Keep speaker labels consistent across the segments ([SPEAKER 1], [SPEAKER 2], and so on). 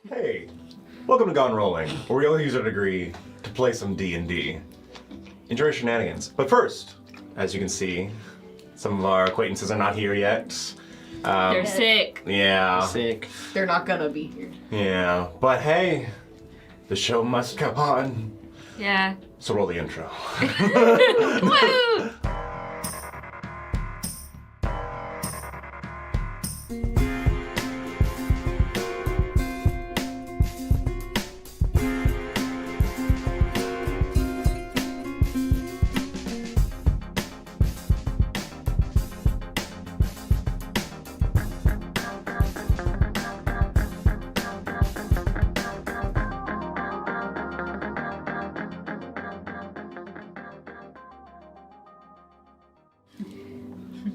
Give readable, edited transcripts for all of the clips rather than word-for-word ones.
[SPEAKER 1] Hey, welcome to Gone Rolling, where we all use our degree to play some D&D. Enjoy your shenanigans. But first, as you can see, some of our acquaintances are not here yet.
[SPEAKER 2] They're sick.
[SPEAKER 1] Yeah.
[SPEAKER 3] Sick.
[SPEAKER 4] They're not gonna be here.
[SPEAKER 1] Yeah. But hey, the show must go on.
[SPEAKER 2] Yeah.
[SPEAKER 1] So roll the intro.
[SPEAKER 2] Woo!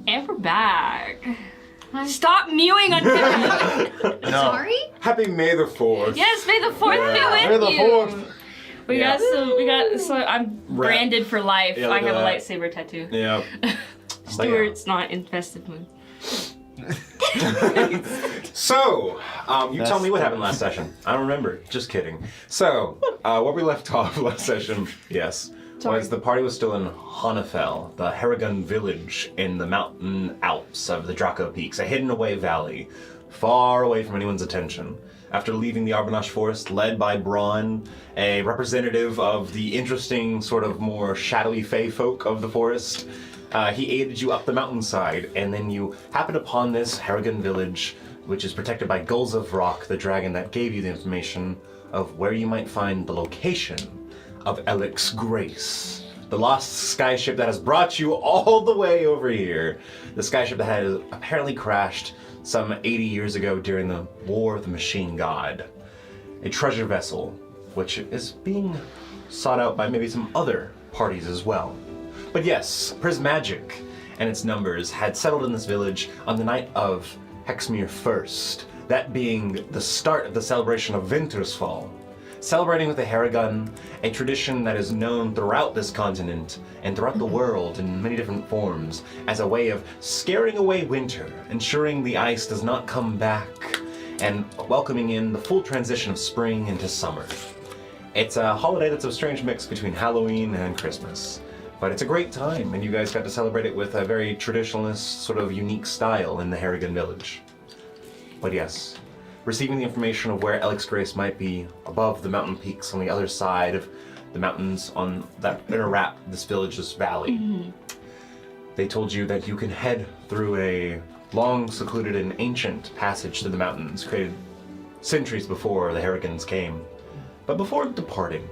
[SPEAKER 2] And we're back. Stop mewing on camera.
[SPEAKER 3] No.
[SPEAKER 4] Sorry?
[SPEAKER 1] Happy May the 4th.
[SPEAKER 2] Yes, may the 4th be with
[SPEAKER 3] May the
[SPEAKER 2] you.
[SPEAKER 3] 4th.
[SPEAKER 2] We
[SPEAKER 1] Yeah.
[SPEAKER 2] got so I'm branded for life.
[SPEAKER 1] Yeah,
[SPEAKER 2] I
[SPEAKER 1] look
[SPEAKER 2] have a
[SPEAKER 1] at that.
[SPEAKER 2] lightsaber tattoo.
[SPEAKER 1] Yeah.
[SPEAKER 2] Stuart's not in festive mood.
[SPEAKER 1] So, you
[SPEAKER 3] That's
[SPEAKER 1] tell me what
[SPEAKER 3] the-
[SPEAKER 1] happened last session. I don't remember. Just kidding. So, where we left off last session, yes, was the party was still in Honefell, the Harrigan village in the mountain Alps of the Draco Peaks, a hidden away valley, far away from anyone's attention. After leaving the Arbonash Forest, led by Braun, a representative of the interesting, sort of more shadowy fey folk of the forest, he aided you up the mountainside, and then you happened upon this Harrigan village, which is protected by Gulls of Rock, the dragon that gave you the information of where you might find the location of Elix Grace, the lost skyship that has brought you all the way over here. The skyship that had apparently crashed some 80 years ago during the War of the Machine God. A treasure vessel, which is being sought out by maybe some other parties as well. But yes, Prismagik and its numbers had settled in this village on the night of Hexmere 1st, that being the start of the celebration of Wintersfall. Celebrating with the Harrigan, a tradition that is known throughout this continent and throughout the world in many different forms as a way of scaring away winter, ensuring the ice does not come back, and welcoming in the full transition of spring into summer. It's a holiday that's a strange mix between Halloween and Christmas. But it's a great time, and you guys got to celebrate it with a very traditionalist, sort of unique style in the Harrigan village. But yes, receiving the information of where Elix Grace might be above the mountain peaks on the other side of the mountains on that interwrap this village's valley. They told you that you can head through a long, secluded, and ancient passage to the mountains, created centuries before the Harrigans came. But before departing,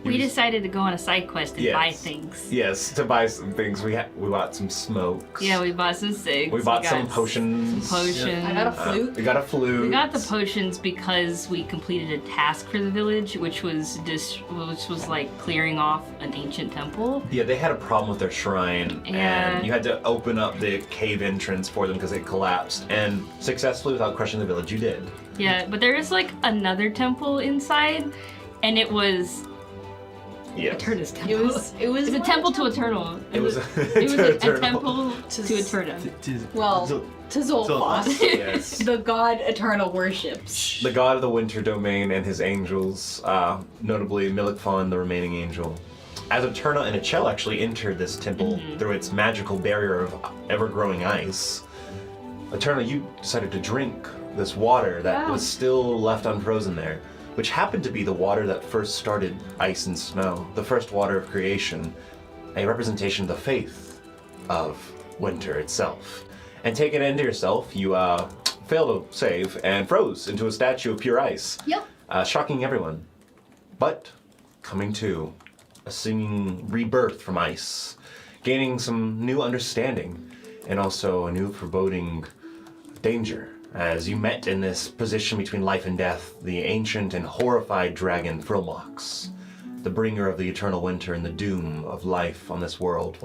[SPEAKER 2] We decided to go on a side quest and buy things.
[SPEAKER 1] Yes, to buy some things. We bought some smokes.
[SPEAKER 2] Yeah, we bought some cigs.
[SPEAKER 1] We bought
[SPEAKER 2] got
[SPEAKER 1] some potions.
[SPEAKER 2] Some potions.
[SPEAKER 4] I got a flute.
[SPEAKER 1] We got a flute.
[SPEAKER 2] We got the potions because we completed a task for the village, which was like clearing off an ancient temple.
[SPEAKER 1] Yeah, they had a problem with their shrine,
[SPEAKER 2] Yeah.
[SPEAKER 1] and you had to open up the cave entrance for them because it collapsed. And successfully, without crushing the village, you did.
[SPEAKER 2] Yeah, but there is like another temple inside, and it was
[SPEAKER 1] Yes.
[SPEAKER 2] Eterna's temple.
[SPEAKER 4] It was
[SPEAKER 2] a temple to Eternal.
[SPEAKER 1] It was.
[SPEAKER 2] It was a temple to Eterna.
[SPEAKER 4] well to Zolfos,
[SPEAKER 1] Yes.
[SPEAKER 4] the god Eternal worships.
[SPEAKER 1] The god of the winter domain and his angels, notably Milikfon, the remaining angel. As Eterna and Echel actually entered this temple through its magical barrier of ever-growing ice, Eterna, you decided to drink this water that was still left unfrozen there, which happened to be the water that first started ice and snow, the first water of creation, a representation of the faith of winter itself. And taking it into yourself, you failed to save and froze into a statue of pure ice, shocking everyone. But coming to, a seeming rebirth from ice, gaining some new understanding, and also a new foreboding danger. As you met in this position between life and death, the ancient and horrified dragon Frilmox, the bringer of the eternal winter and the doom of life on this world,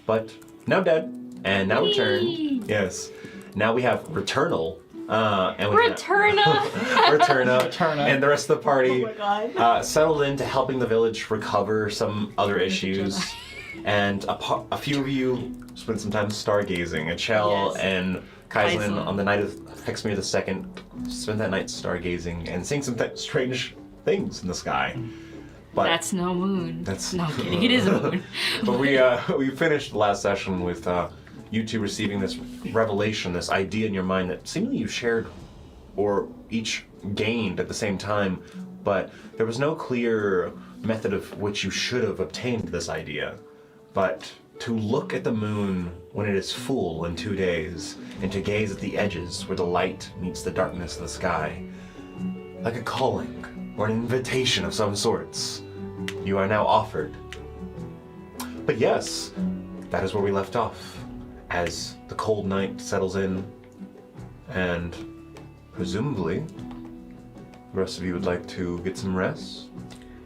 [SPEAKER 1] but now dead, and now returned. Yes. Now we have Returnal, and we Returna, and the rest of the party settled into helping the village recover some other issues. And a few of you spent some time stargazing. Echel and Kaislyn, on the night of Hexmere II, spent that night stargazing and seeing some strange things in the sky. But
[SPEAKER 2] That's no moon.
[SPEAKER 1] That's
[SPEAKER 2] No, I'm kidding. It is a moon.
[SPEAKER 1] But we finished the last session with you two receiving this revelation, this idea in your mind that seemingly you shared or each gained at the same time, but there was no clear method of which you should have obtained this idea. But to look at the moon when it is full in 2 days, and to gaze at the edges where the light meets the darkness of the sky, like a calling or an invitation of some sorts, you are now offered. But yes, that is where we left off, as the cold night settles in, and presumably, the rest of you would like to get some rest?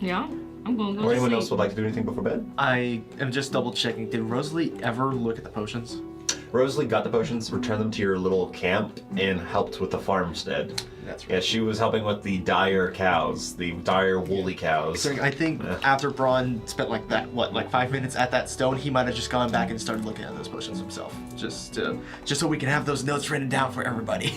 [SPEAKER 2] Yeah, I'm going to go
[SPEAKER 1] Or
[SPEAKER 2] to
[SPEAKER 1] anyone
[SPEAKER 2] sleep.
[SPEAKER 1] else would like to do anything before bed?
[SPEAKER 3] I am just double checking. Did Rosalie ever look at the potions?
[SPEAKER 1] Rosalie got the potions, returned them to your little camp, and helped with the farmstead.
[SPEAKER 3] That's
[SPEAKER 1] Yeah, she was helping with the dire cows, the dire woolly cows.
[SPEAKER 3] So I think after Braun spent like 5 minutes at that stone, he might have just gone back and started looking at those potions himself, just so we can have those notes written down for everybody.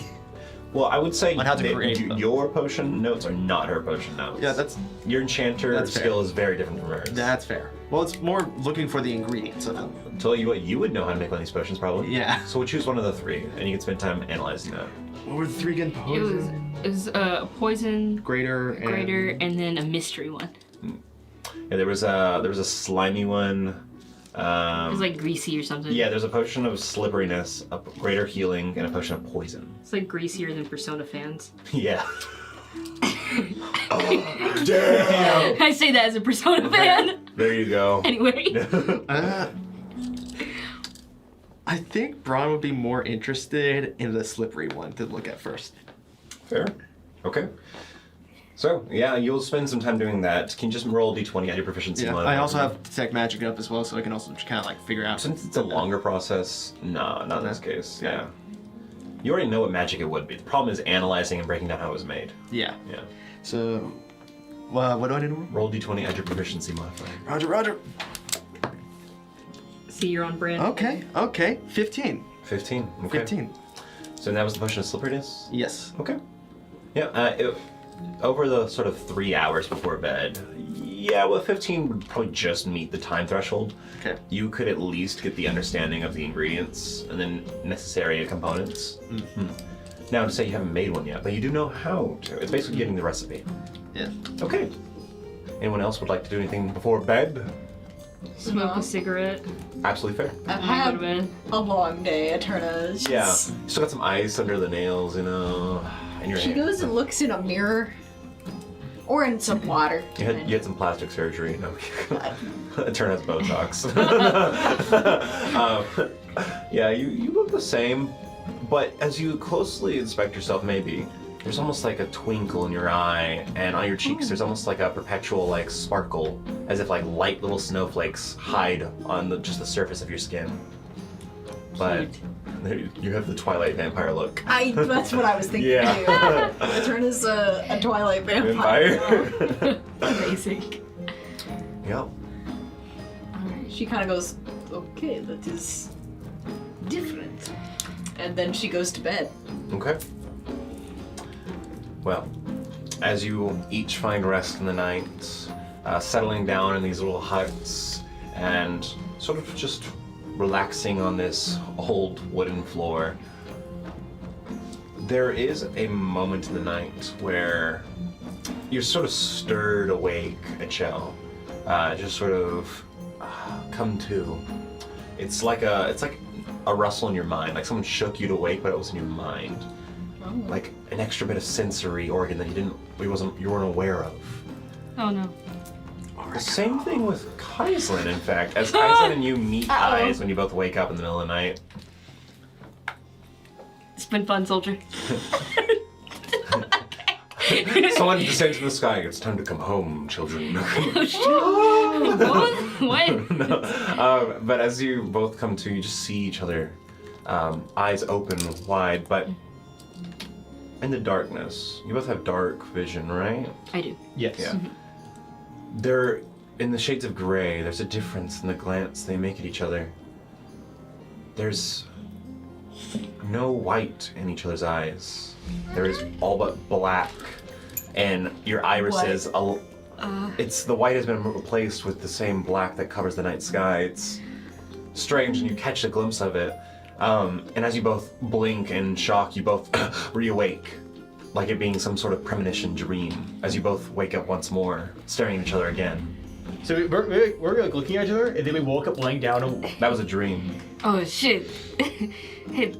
[SPEAKER 1] Well, I would say
[SPEAKER 3] On how to
[SPEAKER 1] that
[SPEAKER 3] create them.
[SPEAKER 1] your potion notes are not her potion notes.
[SPEAKER 3] Yeah, that's
[SPEAKER 1] Your enchanter
[SPEAKER 3] That's fair.
[SPEAKER 1] skill is very different from hers.
[SPEAKER 3] fair. Well, it's more looking for the ingredients of them.
[SPEAKER 1] Tell you what, you would know how to make one of these potions, probably.
[SPEAKER 3] Yeah.
[SPEAKER 1] So we'll choose one of the three, and you can spend time analyzing that.
[SPEAKER 3] What were the three again?
[SPEAKER 2] It was a poison,
[SPEAKER 3] Greater,
[SPEAKER 2] greater, and then a mystery one.
[SPEAKER 1] Yeah, there was a slimy one.
[SPEAKER 2] It was like greasy or something.
[SPEAKER 1] Yeah, there's a potion of slipperiness, a greater healing, and a potion of poison.
[SPEAKER 2] It's like greasier than Persona fans.
[SPEAKER 1] Yeah. Oh, damn!
[SPEAKER 2] I say that as a Persona fan.
[SPEAKER 1] There you go.
[SPEAKER 2] Anyway.
[SPEAKER 3] I think Braun would be more interested in the slippery one to look at first.
[SPEAKER 1] Fair. Okay. So, yeah, you'll spend some time doing that. Can you just roll a d20 at your proficiency
[SPEAKER 3] Yeah.
[SPEAKER 1] modifier?
[SPEAKER 3] I also have detect magic up as well, so I can also just kind of like figure out.
[SPEAKER 1] Since it's a longer process, no, not in this case. Yeah. You already know what magic it would be. The problem is analyzing and breaking down how it was made.
[SPEAKER 3] Yeah.
[SPEAKER 1] Yeah.
[SPEAKER 3] So, what do I need to roll?
[SPEAKER 1] Roll d20 at your proficiency modifier.
[SPEAKER 3] Roger.
[SPEAKER 2] See, you're on brand.
[SPEAKER 3] Okay. 15.
[SPEAKER 1] 15. Okay.
[SPEAKER 3] 15.
[SPEAKER 1] So that was the potion of slipperiness?
[SPEAKER 3] Yes.
[SPEAKER 1] Okay. Yeah, over the sort of 3 hours before bed, yeah, well, 15 would probably just meet the time threshold.
[SPEAKER 3] Okay.
[SPEAKER 1] You could at least get the understanding of the ingredients and then necessary components. Mm-hmm. Now, to say you haven't made one yet, but you do know how to. It's basically getting the recipe.
[SPEAKER 3] Yeah.
[SPEAKER 1] Okay. Anyone else would like to do anything before bed?
[SPEAKER 2] Smoke
[SPEAKER 4] No.
[SPEAKER 2] a cigarette.
[SPEAKER 1] Absolutely fair.
[SPEAKER 4] I've
[SPEAKER 2] I'm gonna
[SPEAKER 4] had
[SPEAKER 2] go to bed.
[SPEAKER 4] a long day, Eterna.
[SPEAKER 1] Yeah. You still got some ice under the nails, in your
[SPEAKER 4] She
[SPEAKER 1] hand.
[SPEAKER 4] goes and looks in a mirror. Or in some water.
[SPEAKER 1] You had some plastic surgery. No. Turn has Botox. Yeah, you look the same, but as you closely inspect yourself, maybe there's almost like a twinkle in your eye, and on your cheeks there's almost like a perpetual like sparkle, as if like light little snowflakes hide on just the surface of your skin. But you have the Twilight vampire look.
[SPEAKER 4] That's what I was thinking
[SPEAKER 1] Yeah.
[SPEAKER 4] too. Eterna's a Twilight vampire.
[SPEAKER 1] Vampire.
[SPEAKER 2] Basic.
[SPEAKER 1] Yep.
[SPEAKER 4] She kind of goes, okay, that is different. And then she goes to bed.
[SPEAKER 1] Okay. Well, as you each find rest in the night, settling down in these little huts and sort of just relaxing on this old wooden floor, there is a moment in the night where you're sort of stirred awake at Chell. Just sort of come to. It's like a rustle in your mind, like someone shook you to wake, but it was in your mind. Like an extra bit of sensory organ that you weren't aware of.
[SPEAKER 2] Oh no.
[SPEAKER 1] The same thing with Kaislyn, in fact. As Kaislyn and you meet eyes when you both wake up in the middle of the night.
[SPEAKER 2] It's been fun, soldier.
[SPEAKER 1] Someone descends from the sky. It's time to come home, children.
[SPEAKER 2] What?
[SPEAKER 1] But as you both come to, you just see each other, eyes open wide. But in the darkness, you both have dark vision, right?
[SPEAKER 2] I do.
[SPEAKER 3] Yes.
[SPEAKER 1] Yeah. They're in the shades of gray. There's a difference in the glance they make at each other. There's no white in each other's eyes. There is all but black, and your irises. It's the white has been replaced with the same black that covers the night sky. It's strange, and you catch a glimpse of it. And as you both blink in shock, you both reawake, like it being some sort of premonition dream. As you both wake up once more, staring at each other again.
[SPEAKER 5] So we're like looking at each other, and then we woke up laying down. And...
[SPEAKER 1] That was a dream.
[SPEAKER 2] Oh shit. Hey,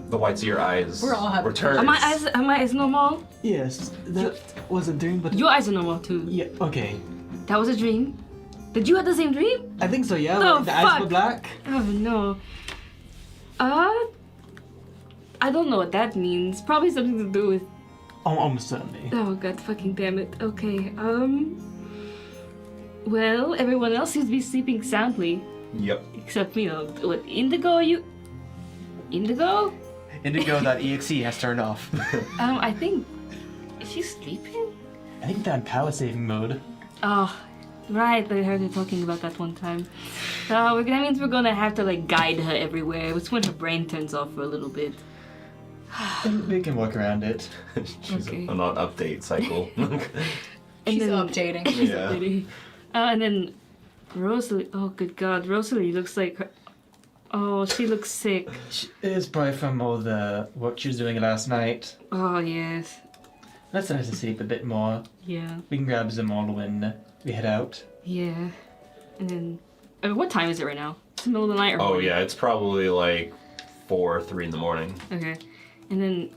[SPEAKER 1] The whites of your eyes
[SPEAKER 4] We're all having-
[SPEAKER 1] were turds.
[SPEAKER 2] are my eyes normal?
[SPEAKER 6] Yes, that was a dream, but
[SPEAKER 2] Your eyes are normal too.
[SPEAKER 6] yeah, okay.
[SPEAKER 2] That was a dream. Did you have the same dream?
[SPEAKER 6] I think so. Yeah,
[SPEAKER 2] Oh,
[SPEAKER 6] like the eyes
[SPEAKER 2] fuck.
[SPEAKER 6] were black.
[SPEAKER 2] Oh no. I don't know what that means. Probably something to do with.
[SPEAKER 6] Almost certainly.
[SPEAKER 2] Oh god, fucking damn it. Okay. Well, everyone else seems to be sleeping soundly,
[SPEAKER 1] Yep.
[SPEAKER 2] except me. What? Indigo? You? Indigo?
[SPEAKER 3] Indigo.exe has turned off.
[SPEAKER 2] I think. Is she sleeping?
[SPEAKER 6] I think they're in power saving mode.
[SPEAKER 2] Oh, right. I heard her talking about that one time. So that means we're gonna have to like guide her everywhere. It's when her brain turns off for a little bit.
[SPEAKER 5] We can work around it.
[SPEAKER 1] She's
[SPEAKER 2] Okay.
[SPEAKER 1] on an update cycle.
[SPEAKER 2] And
[SPEAKER 4] She's
[SPEAKER 2] then-
[SPEAKER 4] updating.
[SPEAKER 1] Yeah.
[SPEAKER 2] And then Rosalie. Oh, good God, Rosalie looks like her. Oh, she looks sick.
[SPEAKER 5] It is probably from all the work she was doing last night.
[SPEAKER 2] Oh yes,
[SPEAKER 5] Let's let her sleep a bit more.
[SPEAKER 2] yeah,
[SPEAKER 5] We can grab some all when we head out.
[SPEAKER 2] yeah. And then, what time is it right now? It's the middle of the night or
[SPEAKER 1] Oh
[SPEAKER 2] morning?
[SPEAKER 1] yeah, it's probably like 4 or 3 in the morning.
[SPEAKER 2] Okay, and then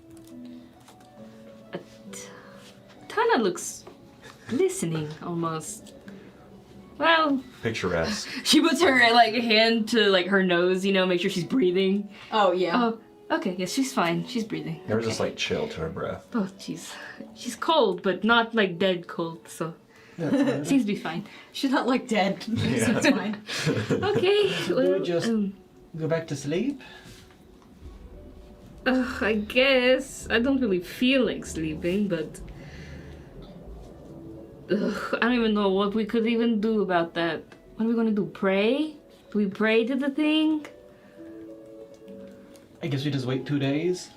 [SPEAKER 2] Tana looks listening almost. Well,
[SPEAKER 1] Picturesque.
[SPEAKER 2] she puts her like hand to like her nose, you know, make sure she's breathing.
[SPEAKER 4] Oh yeah.
[SPEAKER 2] Oh, okay, yes, she's fine. She's breathing.
[SPEAKER 1] There was a slight chill to her breath.
[SPEAKER 2] Oh, she's cold, but not like dead cold, so seems to be fine.
[SPEAKER 4] She's not like dead. So it's fine.
[SPEAKER 2] Okay,
[SPEAKER 5] we
[SPEAKER 2] well,
[SPEAKER 5] would just go back to sleep?
[SPEAKER 2] I guess I don't really feel like sleeping, but I don't even know what we could even do about that. What are we gonna do? Pray? Do we pray to the thing?
[SPEAKER 5] I guess we just wait 2 days.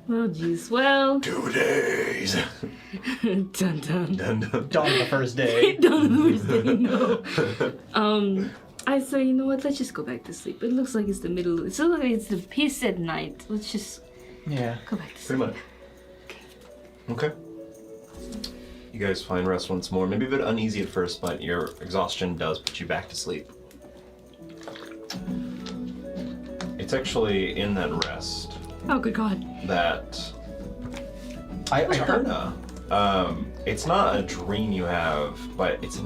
[SPEAKER 2] Oh, jeez. Well,
[SPEAKER 1] 2 days.
[SPEAKER 2] dun dun.
[SPEAKER 1] Dun, dun.
[SPEAKER 5] Dawn the first day.
[SPEAKER 2] No. I say, you know what? Let's just go back to sleep. It looks like it's the middle. It looks like it's the peace at night. Let's just
[SPEAKER 5] Yeah.
[SPEAKER 2] go back to
[SPEAKER 1] Pretty
[SPEAKER 2] sleep.
[SPEAKER 1] much. Okay. You guys find rest once more. Maybe a bit uneasy at first, but your exhaustion does put you back to sleep. It's actually in that rest
[SPEAKER 2] Oh, good God.
[SPEAKER 1] that
[SPEAKER 5] I heard.
[SPEAKER 1] it's not a dream you have, but it's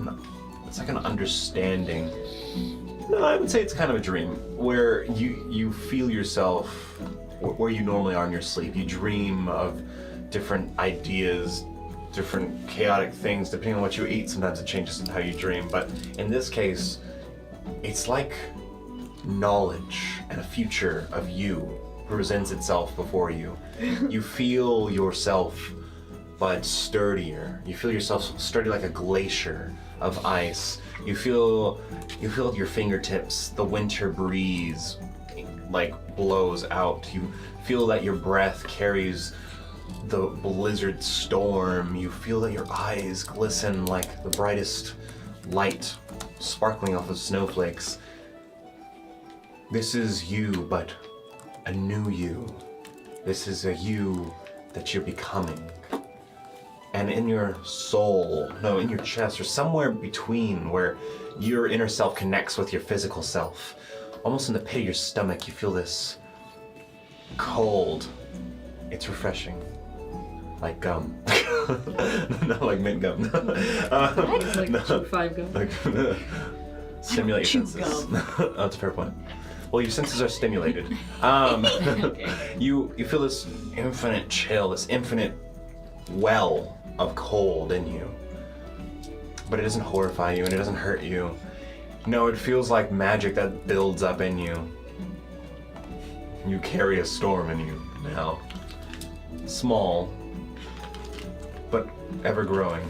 [SPEAKER 1] like an understanding. No, I would say it's kind of a dream where you feel yourself where you normally are in your sleep. You dream of different ideas, different chaotic things, depending on what you eat. Sometimes it changes in how you dream, but in this case, it's like knowledge and a future of you presents itself before you. You feel yourself, but sturdier. You feel yourself sturdy like a glacier of ice. You feel your fingertips, the winter breeze like blows out. You feel that your breath carries the blizzard storm. You feel that your eyes glisten like the brightest light sparkling off of snowflakes. This is you, but a new you. This is a you that you're becoming. And in your soul, no, in your chest, or somewhere between where your inner self connects with your physical self, almost in the pit of your stomach, you feel this cold. It's refreshing. Like gum. Not like mint gum.
[SPEAKER 2] It's like chew 5 gum.
[SPEAKER 1] Like, stimulate your
[SPEAKER 4] chew
[SPEAKER 1] senses.
[SPEAKER 4] gum.
[SPEAKER 1] Oh, that's a fair point. Well, your senses are stimulated. You feel this infinite chill, this infinite well of cold in you. But it doesn't horrify you and it doesn't hurt you. No, it feels like magic that builds up in you. You carry a storm in you now. Small, but ever growing.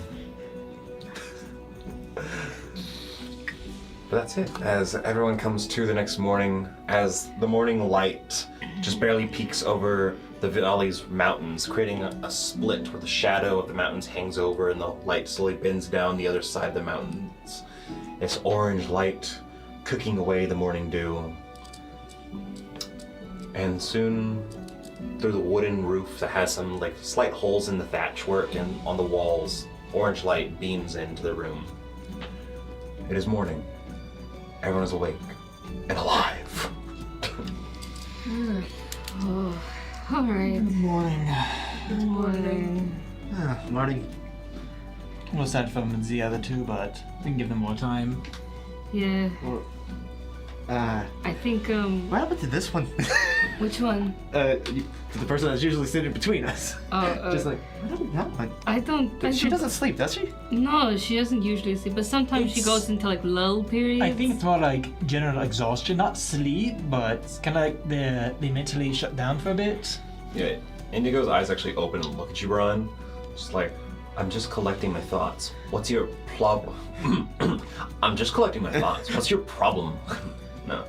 [SPEAKER 1] But that's it. As everyone comes to the next morning, as the morning light just barely peeks over the valley's mountains, creating a split where the shadow of the mountains hangs over and the light slowly bends down the other side of the mountains. It's orange light cooking away the morning dew. And soon, through the wooden roof that has some like slight holes in the thatch work and on the walls, orange light beams into the room. It is morning. Everyone is awake and alive.
[SPEAKER 2] Oh, all right.
[SPEAKER 6] Good morning.
[SPEAKER 2] Good morning.
[SPEAKER 3] Morning.
[SPEAKER 6] I'm gonna start from the other two, but we can give them more time.
[SPEAKER 2] Yeah, I think,
[SPEAKER 3] What happened to this one?
[SPEAKER 2] which one?
[SPEAKER 3] To the person that's usually sitting between us. Just like, what happened to that one?
[SPEAKER 2] I don't.
[SPEAKER 3] She doesn't sleep, does she?
[SPEAKER 2] No, she doesn't usually sleep, but sometimes she goes into like lull periods.
[SPEAKER 6] I think it's more like general exhaustion, not sleep, but kind of like they mentally shut down for a bit.
[SPEAKER 1] Yeah, Indigo's eyes actually open and look at you, Brian. Just like, I'm just collecting my thoughts. What's your problem? I'm just collecting my thoughts. What's your problem? No.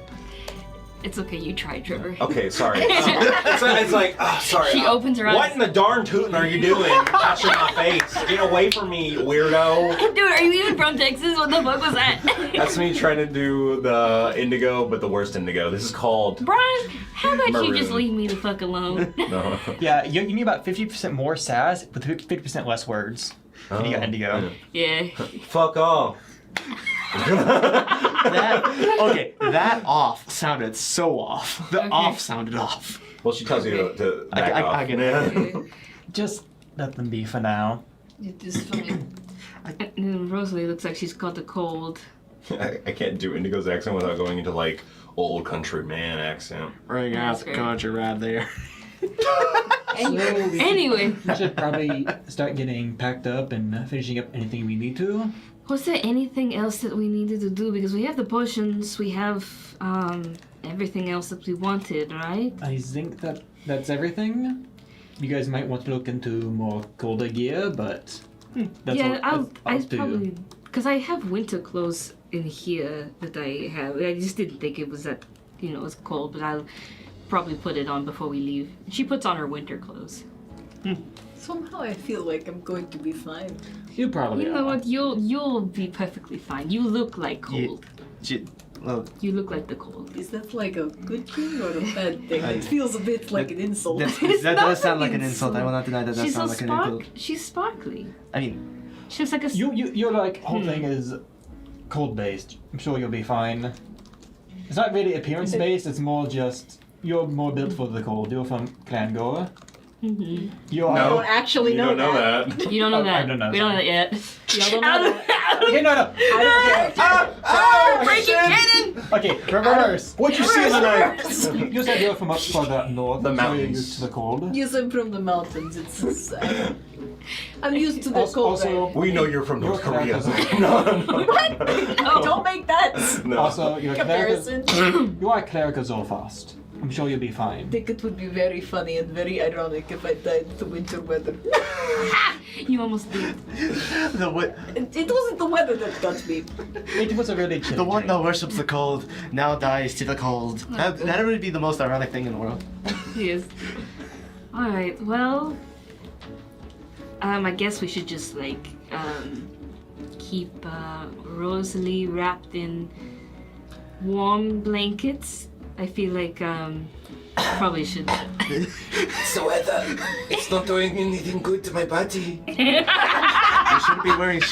[SPEAKER 2] It's okay, you try, Trevor.
[SPEAKER 1] Okay, sorry. It's like, sorry.
[SPEAKER 2] She opens her eyes.
[SPEAKER 1] What in the darn tootin' are you doing? Touching my face. Get away from me, you weirdo.
[SPEAKER 2] Dude, are you even from Texas? What the fuck was that?
[SPEAKER 1] That's me trying to do the Indigo, but the worst Indigo. This is called...
[SPEAKER 2] Brian, how about you just
[SPEAKER 1] Maroon.
[SPEAKER 2] leave me the fuck alone?
[SPEAKER 1] No.
[SPEAKER 6] Yeah, you need about 50% more sass with 50% less words. And you got Indigo.
[SPEAKER 2] Yeah.
[SPEAKER 1] Fuck off.
[SPEAKER 3] That off sounded so off. The
[SPEAKER 2] Okay.
[SPEAKER 3] off sounded off.
[SPEAKER 1] Well, she tells you to back
[SPEAKER 3] I
[SPEAKER 1] off.
[SPEAKER 3] get it.
[SPEAKER 6] Just let them be for now.
[SPEAKER 4] It is fine.
[SPEAKER 2] And then Rosalie looks like she's caught a cold.
[SPEAKER 1] I can't do Indigo's accent without going into like old country man accent.
[SPEAKER 3] Ring out
[SPEAKER 2] That's
[SPEAKER 3] the
[SPEAKER 2] great.
[SPEAKER 3] country right there.
[SPEAKER 2] Anyway,
[SPEAKER 6] We should probably start getting packed up and finishing up anything we need to.
[SPEAKER 2] was there anything else that we needed to do? Because we have the potions, we have everything else that we wanted, right?
[SPEAKER 6] I think that's everything. You guys might want to look into more colder gear, but that's
[SPEAKER 2] yeah,
[SPEAKER 6] all,
[SPEAKER 2] I'll
[SPEAKER 6] do.
[SPEAKER 2] probably, because I have winter clothes in here that I have. I just didn't think it was that, it was cold, but I'll probably put it on before we leave. She puts on her winter clothes.
[SPEAKER 4] Somehow I feel like I'm going to be fine.
[SPEAKER 6] You probably
[SPEAKER 2] You know
[SPEAKER 6] are.
[SPEAKER 2] what? You'll be perfectly fine. You look like cold.
[SPEAKER 3] Well,
[SPEAKER 2] You look like the cold.
[SPEAKER 4] Is that like a good thing or a bad thing? It feels a bit like an insult.
[SPEAKER 3] that
[SPEAKER 2] not
[SPEAKER 3] does sound
[SPEAKER 2] an
[SPEAKER 3] like an insult. I will not deny that does
[SPEAKER 2] She's so
[SPEAKER 3] sound like an insult.
[SPEAKER 2] She's sparkly.
[SPEAKER 3] I mean,
[SPEAKER 2] She looks like a.
[SPEAKER 6] Your like whole thing is cold based. I'm sure you'll be fine. It's not really appearance based. It's more just you're more built for the cold. You're from Clangor.
[SPEAKER 2] Mhm.
[SPEAKER 6] You are.
[SPEAKER 4] I don't actually
[SPEAKER 1] You
[SPEAKER 4] know
[SPEAKER 1] don't know
[SPEAKER 4] that.
[SPEAKER 1] that.
[SPEAKER 2] You don't know
[SPEAKER 6] I
[SPEAKER 2] that.
[SPEAKER 6] don't know,
[SPEAKER 2] We don't know
[SPEAKER 6] sorry.
[SPEAKER 2] that yet.
[SPEAKER 4] Y'all don't know that.
[SPEAKER 6] Okay, no.
[SPEAKER 4] I
[SPEAKER 2] Breaking cannon!
[SPEAKER 6] Okay, reverse.
[SPEAKER 5] What you see in the night?
[SPEAKER 6] You said you're from up further up north.
[SPEAKER 1] The
[SPEAKER 6] so you're
[SPEAKER 1] mountains.
[SPEAKER 6] used to the cold.
[SPEAKER 4] Yes, I'm from the mountains. It's so sad. I'm used to the cold.
[SPEAKER 6] Also,
[SPEAKER 1] We know you're from North
[SPEAKER 6] You're
[SPEAKER 1] Korea.
[SPEAKER 6] correct.
[SPEAKER 1] No.
[SPEAKER 4] Don't make that
[SPEAKER 1] No.
[SPEAKER 6] Also, you're a
[SPEAKER 4] comparison.
[SPEAKER 6] You are a cleric of Zolfast. I'm sure you'll be
[SPEAKER 4] I
[SPEAKER 6] fine.
[SPEAKER 4] think it would be very funny and very ironic if I died in the winter weather.
[SPEAKER 2] You almost did.
[SPEAKER 4] It wasn't the weather that got me.
[SPEAKER 6] It was a really chilly
[SPEAKER 3] the one
[SPEAKER 6] day.
[SPEAKER 3] that worships the cold now dies to the cold. That would be the most ironic thing in the world.
[SPEAKER 2] Yes. Alright, well. I guess we should just, keep, Rosalie wrapped in warm blankets. I feel like, probably should.
[SPEAKER 1] It's the weather. It's not doing anything good to my body.
[SPEAKER 3] You shouldn't be wearing. You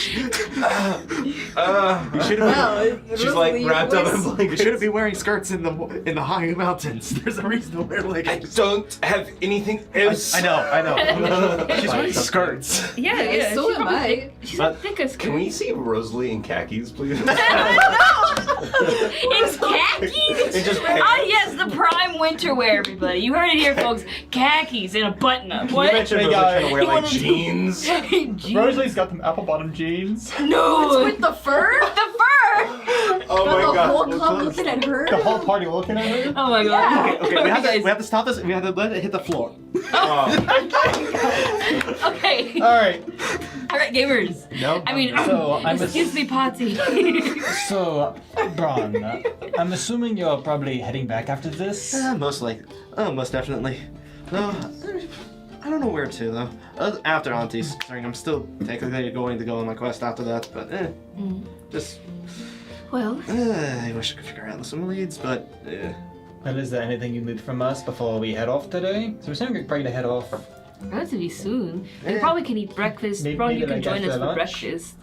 [SPEAKER 3] shouldn't.
[SPEAKER 4] Wow,
[SPEAKER 1] She's like
[SPEAKER 4] Rosalie,
[SPEAKER 1] wrapped up in
[SPEAKER 4] voice-
[SPEAKER 3] You
[SPEAKER 1] blankets.
[SPEAKER 3] shouldn't be wearing skirts in the high mountains. There's a reason to wear
[SPEAKER 1] I
[SPEAKER 3] leggings.
[SPEAKER 1] don't have anything else.
[SPEAKER 3] I know. She's wearing skirts.
[SPEAKER 2] Yeah, yeah.
[SPEAKER 4] so
[SPEAKER 2] she's
[SPEAKER 4] am
[SPEAKER 2] probably
[SPEAKER 4] I.
[SPEAKER 2] thick- She's not thick as
[SPEAKER 1] Can we see Rosalie in khakis, please?
[SPEAKER 2] In khakis?
[SPEAKER 1] It just
[SPEAKER 2] Yes, the prime winter wear, everybody. You heard it here, folks. Khakis and a button-up.
[SPEAKER 1] You
[SPEAKER 2] What?
[SPEAKER 1] mentioned
[SPEAKER 6] Hey,
[SPEAKER 1] Rosalie trying
[SPEAKER 6] guys.
[SPEAKER 1] to wear
[SPEAKER 2] You
[SPEAKER 1] like
[SPEAKER 2] wanna do-
[SPEAKER 1] jeans.
[SPEAKER 2] Jeez.
[SPEAKER 6] Rosalie's got them apple bottom jeans.
[SPEAKER 2] No!
[SPEAKER 4] With the fur?
[SPEAKER 2] The fur!
[SPEAKER 1] Oh
[SPEAKER 4] Got
[SPEAKER 1] my
[SPEAKER 4] the whole
[SPEAKER 1] god.
[SPEAKER 4] club looking at her?
[SPEAKER 6] The whole party looking at her.
[SPEAKER 2] Oh my god.
[SPEAKER 3] Okay, we have
[SPEAKER 2] guys.
[SPEAKER 3] to stop this. We have to let it hit the floor.
[SPEAKER 1] Oh.
[SPEAKER 2] Okay.
[SPEAKER 6] All right.
[SPEAKER 2] Alright, gamers.
[SPEAKER 3] No.
[SPEAKER 2] I mean,
[SPEAKER 6] So, I'm
[SPEAKER 2] excuse the party.
[SPEAKER 6] So, Braun, I'm assuming you're probably heading back after this.
[SPEAKER 3] Most definitely. No, I don't know where to though. After Auntie's, considering I'm still technically going to go on my quest after that, but just.
[SPEAKER 2] Well,
[SPEAKER 3] I wish I could figure out some leads, but.
[SPEAKER 6] Well, is there anything you need from us before we head off today? So we're saying we're probably to head off.
[SPEAKER 2] relatively soon. We probably can eat breakfast. Probably you can
[SPEAKER 6] like
[SPEAKER 2] join
[SPEAKER 6] after
[SPEAKER 2] us for
[SPEAKER 6] lunch?
[SPEAKER 2] breakfast.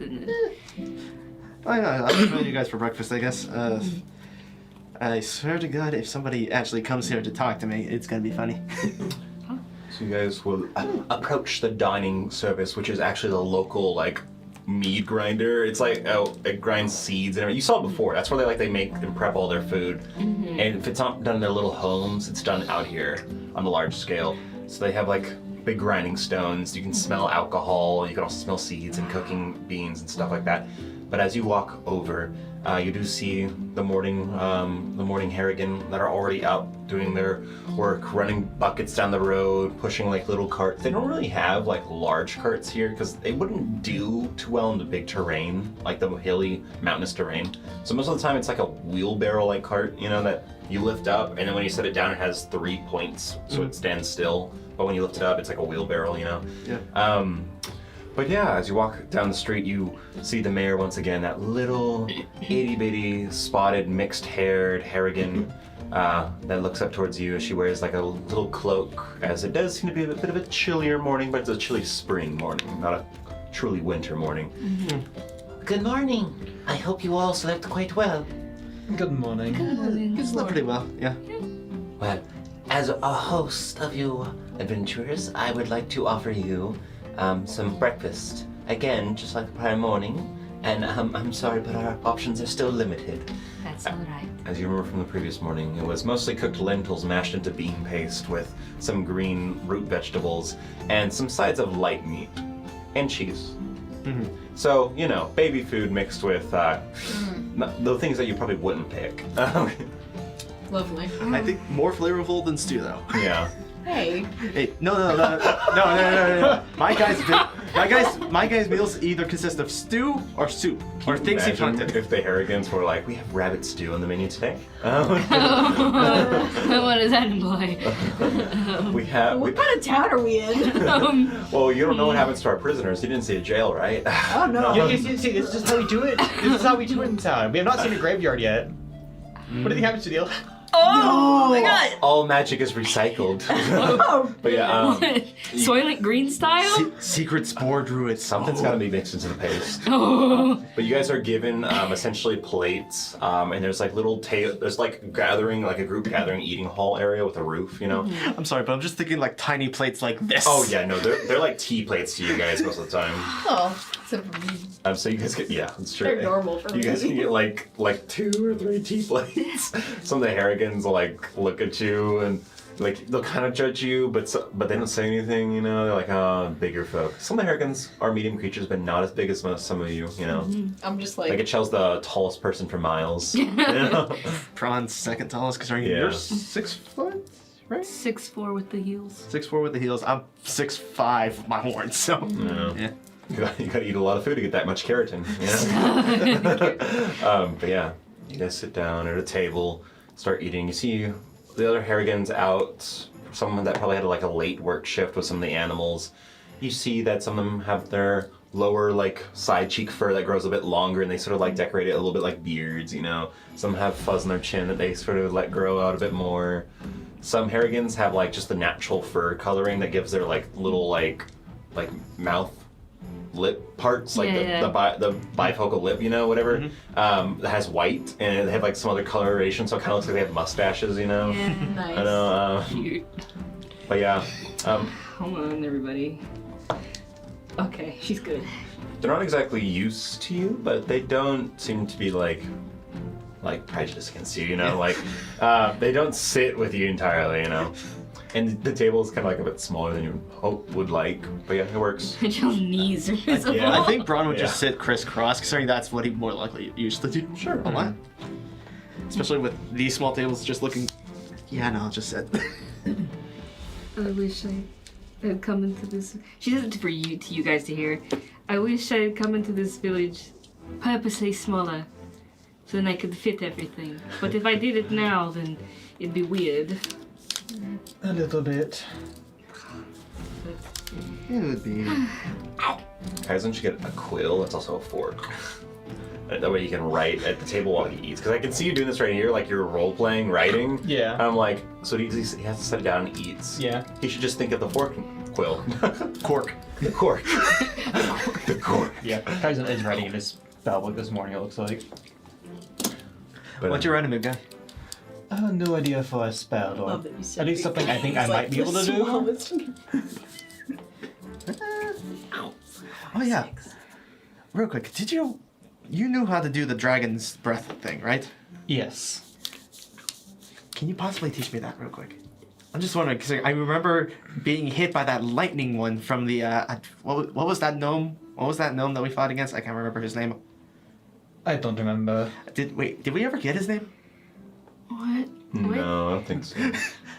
[SPEAKER 3] I'll join you guys for breakfast, I guess. I swear to God, if somebody actually comes here to talk to me, it's gonna be funny.
[SPEAKER 1] So you guys will approach the dining service, which is actually the local like mead grinder. It's like it grinds seeds and everything. You saw it before. That's where they make and prep all their food. And if it's not done in their little homes, it's done out here on the large scale. So they have like big grinding stones. You can smell alcohol. You can also smell seeds and cooking beans and stuff like that. But as you walk over, you do see the morning Harrigan that are already out doing their work, running buckets down the road, pushing like little carts. They don't really have like large carts here because they wouldn't do too well in the big terrain, like the hilly, mountainous terrain. So most of the time it's like a wheelbarrow like cart, you know, that you lift up, and then when you set it down, it has 3 points, so it stands still. But when you lift it up, it's like a wheelbarrow, you know.
[SPEAKER 3] Yeah.
[SPEAKER 1] But yeah, as you walk down the street, you see the mayor once again, that little itty-bitty, spotted, mixed-haired Harrigan that looks up towards you as she wears like a little cloak, as it does seem to be a bit of a chillier morning, but it's a chilly spring morning, not a truly winter morning.
[SPEAKER 7] Good morning. I hope you all slept quite well.
[SPEAKER 6] Good morning.
[SPEAKER 3] You slept pretty well, yeah.
[SPEAKER 7] Well, as a host of you adventurers, I would like to offer you some breakfast. Again, just like the prior morning. And I'm sorry, but our options are still limited.
[SPEAKER 2] That's alright.
[SPEAKER 1] As you remember from the previous morning, it was mostly cooked lentils mashed into bean paste with some green root vegetables and some sides of light meat and cheese. So, you know, baby food mixed with the things that you probably wouldn't pick.
[SPEAKER 4] Lovely.
[SPEAKER 3] I think more flavorful than stew, though.
[SPEAKER 1] Yeah.
[SPEAKER 4] Hey.
[SPEAKER 3] Hey, no. My guys' meals either consist of stew or soup or things you've
[SPEAKER 1] Imagine
[SPEAKER 3] hunted.
[SPEAKER 1] if the Harrigans were like, we have rabbit stew on the menu today.
[SPEAKER 2] What does that imply?
[SPEAKER 1] we have.
[SPEAKER 4] What part of town are we in?
[SPEAKER 1] Well, you don't know what happens to our prisoners. You didn't see a jail, right?
[SPEAKER 4] Oh no.
[SPEAKER 6] You see, this is just how we do it. This is how we do it in town. We have not seen a graveyard yet. What do you think happens to Neil?
[SPEAKER 2] Oh my god!
[SPEAKER 1] All magic is recycled.
[SPEAKER 4] Oh,
[SPEAKER 1] But yeah,
[SPEAKER 2] Soylent Green style?
[SPEAKER 3] Secret spore druids.
[SPEAKER 1] something's got to be mixed into the paste.
[SPEAKER 2] Oh.
[SPEAKER 1] But you guys are given essentially plates, and there's like little there's like gathering, like a group gathering eating hall area with a roof, you know.
[SPEAKER 3] I'm sorry, but I'm just thinking like tiny plates like this.
[SPEAKER 1] Oh yeah, no, they're like tea plates to you guys most of the time.
[SPEAKER 4] oh, except for me.
[SPEAKER 1] So you guys get that's true.
[SPEAKER 4] They're normal for
[SPEAKER 1] You guys
[SPEAKER 4] me.
[SPEAKER 1] can get like 2 or 3 tea plates. Some of the Harrigans will like look at you and like they'll kind of judge you, but they don't say anything. You know, they're like, oh, bigger folk. Some of the Harrigans are medium creatures, but not as big as some of you. You know,
[SPEAKER 4] I'm just
[SPEAKER 1] like
[SPEAKER 4] like,
[SPEAKER 1] it shows the tallest person for miles. You know?
[SPEAKER 3] Prawn's second tallest, considering
[SPEAKER 1] Yeah.
[SPEAKER 3] you're 6 foot, right?
[SPEAKER 2] 6'4" with the heels.
[SPEAKER 3] 6'4" with the heels. I'm 6'5" with my horns. So
[SPEAKER 1] Yeah.
[SPEAKER 3] yeah.
[SPEAKER 1] You gotta eat a lot of food to get that much keratin. You know? But yeah, you guys sit down at a table, start eating. You see the other Harrigans out. Someone that probably had like a late work shift with some of the animals. You see that some of them have their lower like side cheek fur that grows a bit longer, and they sort of like decorate it a little bit like beards. You know, some have fuzz on their chin that they sort of let grow out a bit more. Some Harrigans have like just the natural fur coloring that gives their like little like mouth lip parts, like the bifocal lip, you know, whatever, that has white, and they have like some other coloration, so it kind of looks like they have mustaches, you know.
[SPEAKER 2] Yeah.
[SPEAKER 4] nice.
[SPEAKER 1] I know,
[SPEAKER 2] Cute.
[SPEAKER 1] but yeah,
[SPEAKER 2] Hold on, everybody. Okay, she's good.
[SPEAKER 1] they're not exactly used to you, but they don't seem to be like prejudiced against you, you know, like they don't sit with you entirely, you know. And the table is kind of like a bit smaller than you would like, but yeah, it works.
[SPEAKER 2] Jill's knees are visible.
[SPEAKER 1] Yeah.
[SPEAKER 3] I think Braun would just
[SPEAKER 1] Yeah.
[SPEAKER 3] sit crisscross, considering that's what he more likely used to do.
[SPEAKER 1] Sure.
[SPEAKER 3] A lot. Especially with these small tables just looking. Yeah, no, I'll just sit.
[SPEAKER 2] I wish I had come into this. She does it to you guys to hear. I wish I had come into this village purposely smaller, so then I could fit everything. But if I did it now, then it'd be weird.
[SPEAKER 6] A little bit.
[SPEAKER 3] It would be.
[SPEAKER 1] Kaizen should get a quill that's also a fork. That way you can write at the table while he eats. Because I can see you doing this right here, like you're role-playing writing.
[SPEAKER 6] Yeah.
[SPEAKER 1] And I'm like, so he has to set it down and eats.
[SPEAKER 6] Yeah.
[SPEAKER 1] He should just think of the fork quill.
[SPEAKER 3] Cork.
[SPEAKER 1] The cork. The cork.
[SPEAKER 6] Yeah. Kaizen is writing his spell book this morning, it looks like.
[SPEAKER 1] But,
[SPEAKER 3] What's your random guy?
[SPEAKER 6] I have no idea for a spell, or
[SPEAKER 4] Love that you said
[SPEAKER 6] at least
[SPEAKER 4] big
[SPEAKER 6] something I think I
[SPEAKER 4] things,
[SPEAKER 6] might
[SPEAKER 4] like
[SPEAKER 6] be able to
[SPEAKER 4] the
[SPEAKER 6] do.
[SPEAKER 4] smallest.
[SPEAKER 3] Oh yeah. Real quick, you knew how to do the dragon's breath thing, right?
[SPEAKER 6] Yes.
[SPEAKER 3] Can you possibly teach me that real quick? I'm just wondering because I remember being hit by that lightning one from the what was that gnome? What was that gnome that we fought against? I can't remember his name.
[SPEAKER 6] I don't remember.
[SPEAKER 3] Did we ever get his name?
[SPEAKER 2] What?
[SPEAKER 1] no, I don't think so.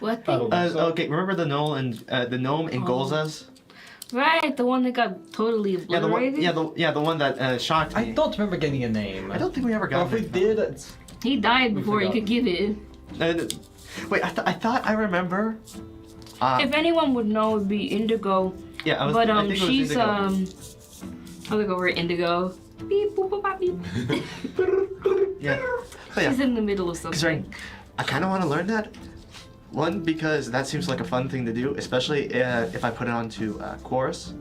[SPEAKER 2] What
[SPEAKER 6] Oh.
[SPEAKER 2] thing?
[SPEAKER 3] Okay, remember the gnome in Golza's?
[SPEAKER 2] Right, the one that got totally
[SPEAKER 3] Yeah,
[SPEAKER 2] obliterated?
[SPEAKER 3] the one that shocked me.
[SPEAKER 6] I don't remember getting a name.
[SPEAKER 3] I don't think we ever
[SPEAKER 6] Or
[SPEAKER 3] got
[SPEAKER 6] if we
[SPEAKER 3] it.
[SPEAKER 6] did, it's...
[SPEAKER 2] He died before he
[SPEAKER 6] forgot.
[SPEAKER 2] could give it.
[SPEAKER 3] Wait, I thought I remember.
[SPEAKER 2] If anyone would know, it'd be Indigo.
[SPEAKER 3] Yeah, I
[SPEAKER 2] But
[SPEAKER 3] think it was
[SPEAKER 2] she's
[SPEAKER 3] Indigo.
[SPEAKER 2] I'll look over at Indigo. Beep boop boop bop, beep.
[SPEAKER 3] Yeah. But yeah.
[SPEAKER 2] She's in the middle of something.
[SPEAKER 3] I kind of want to learn that. One, because that seems like a fun thing to do, especially if I put it onto chorus.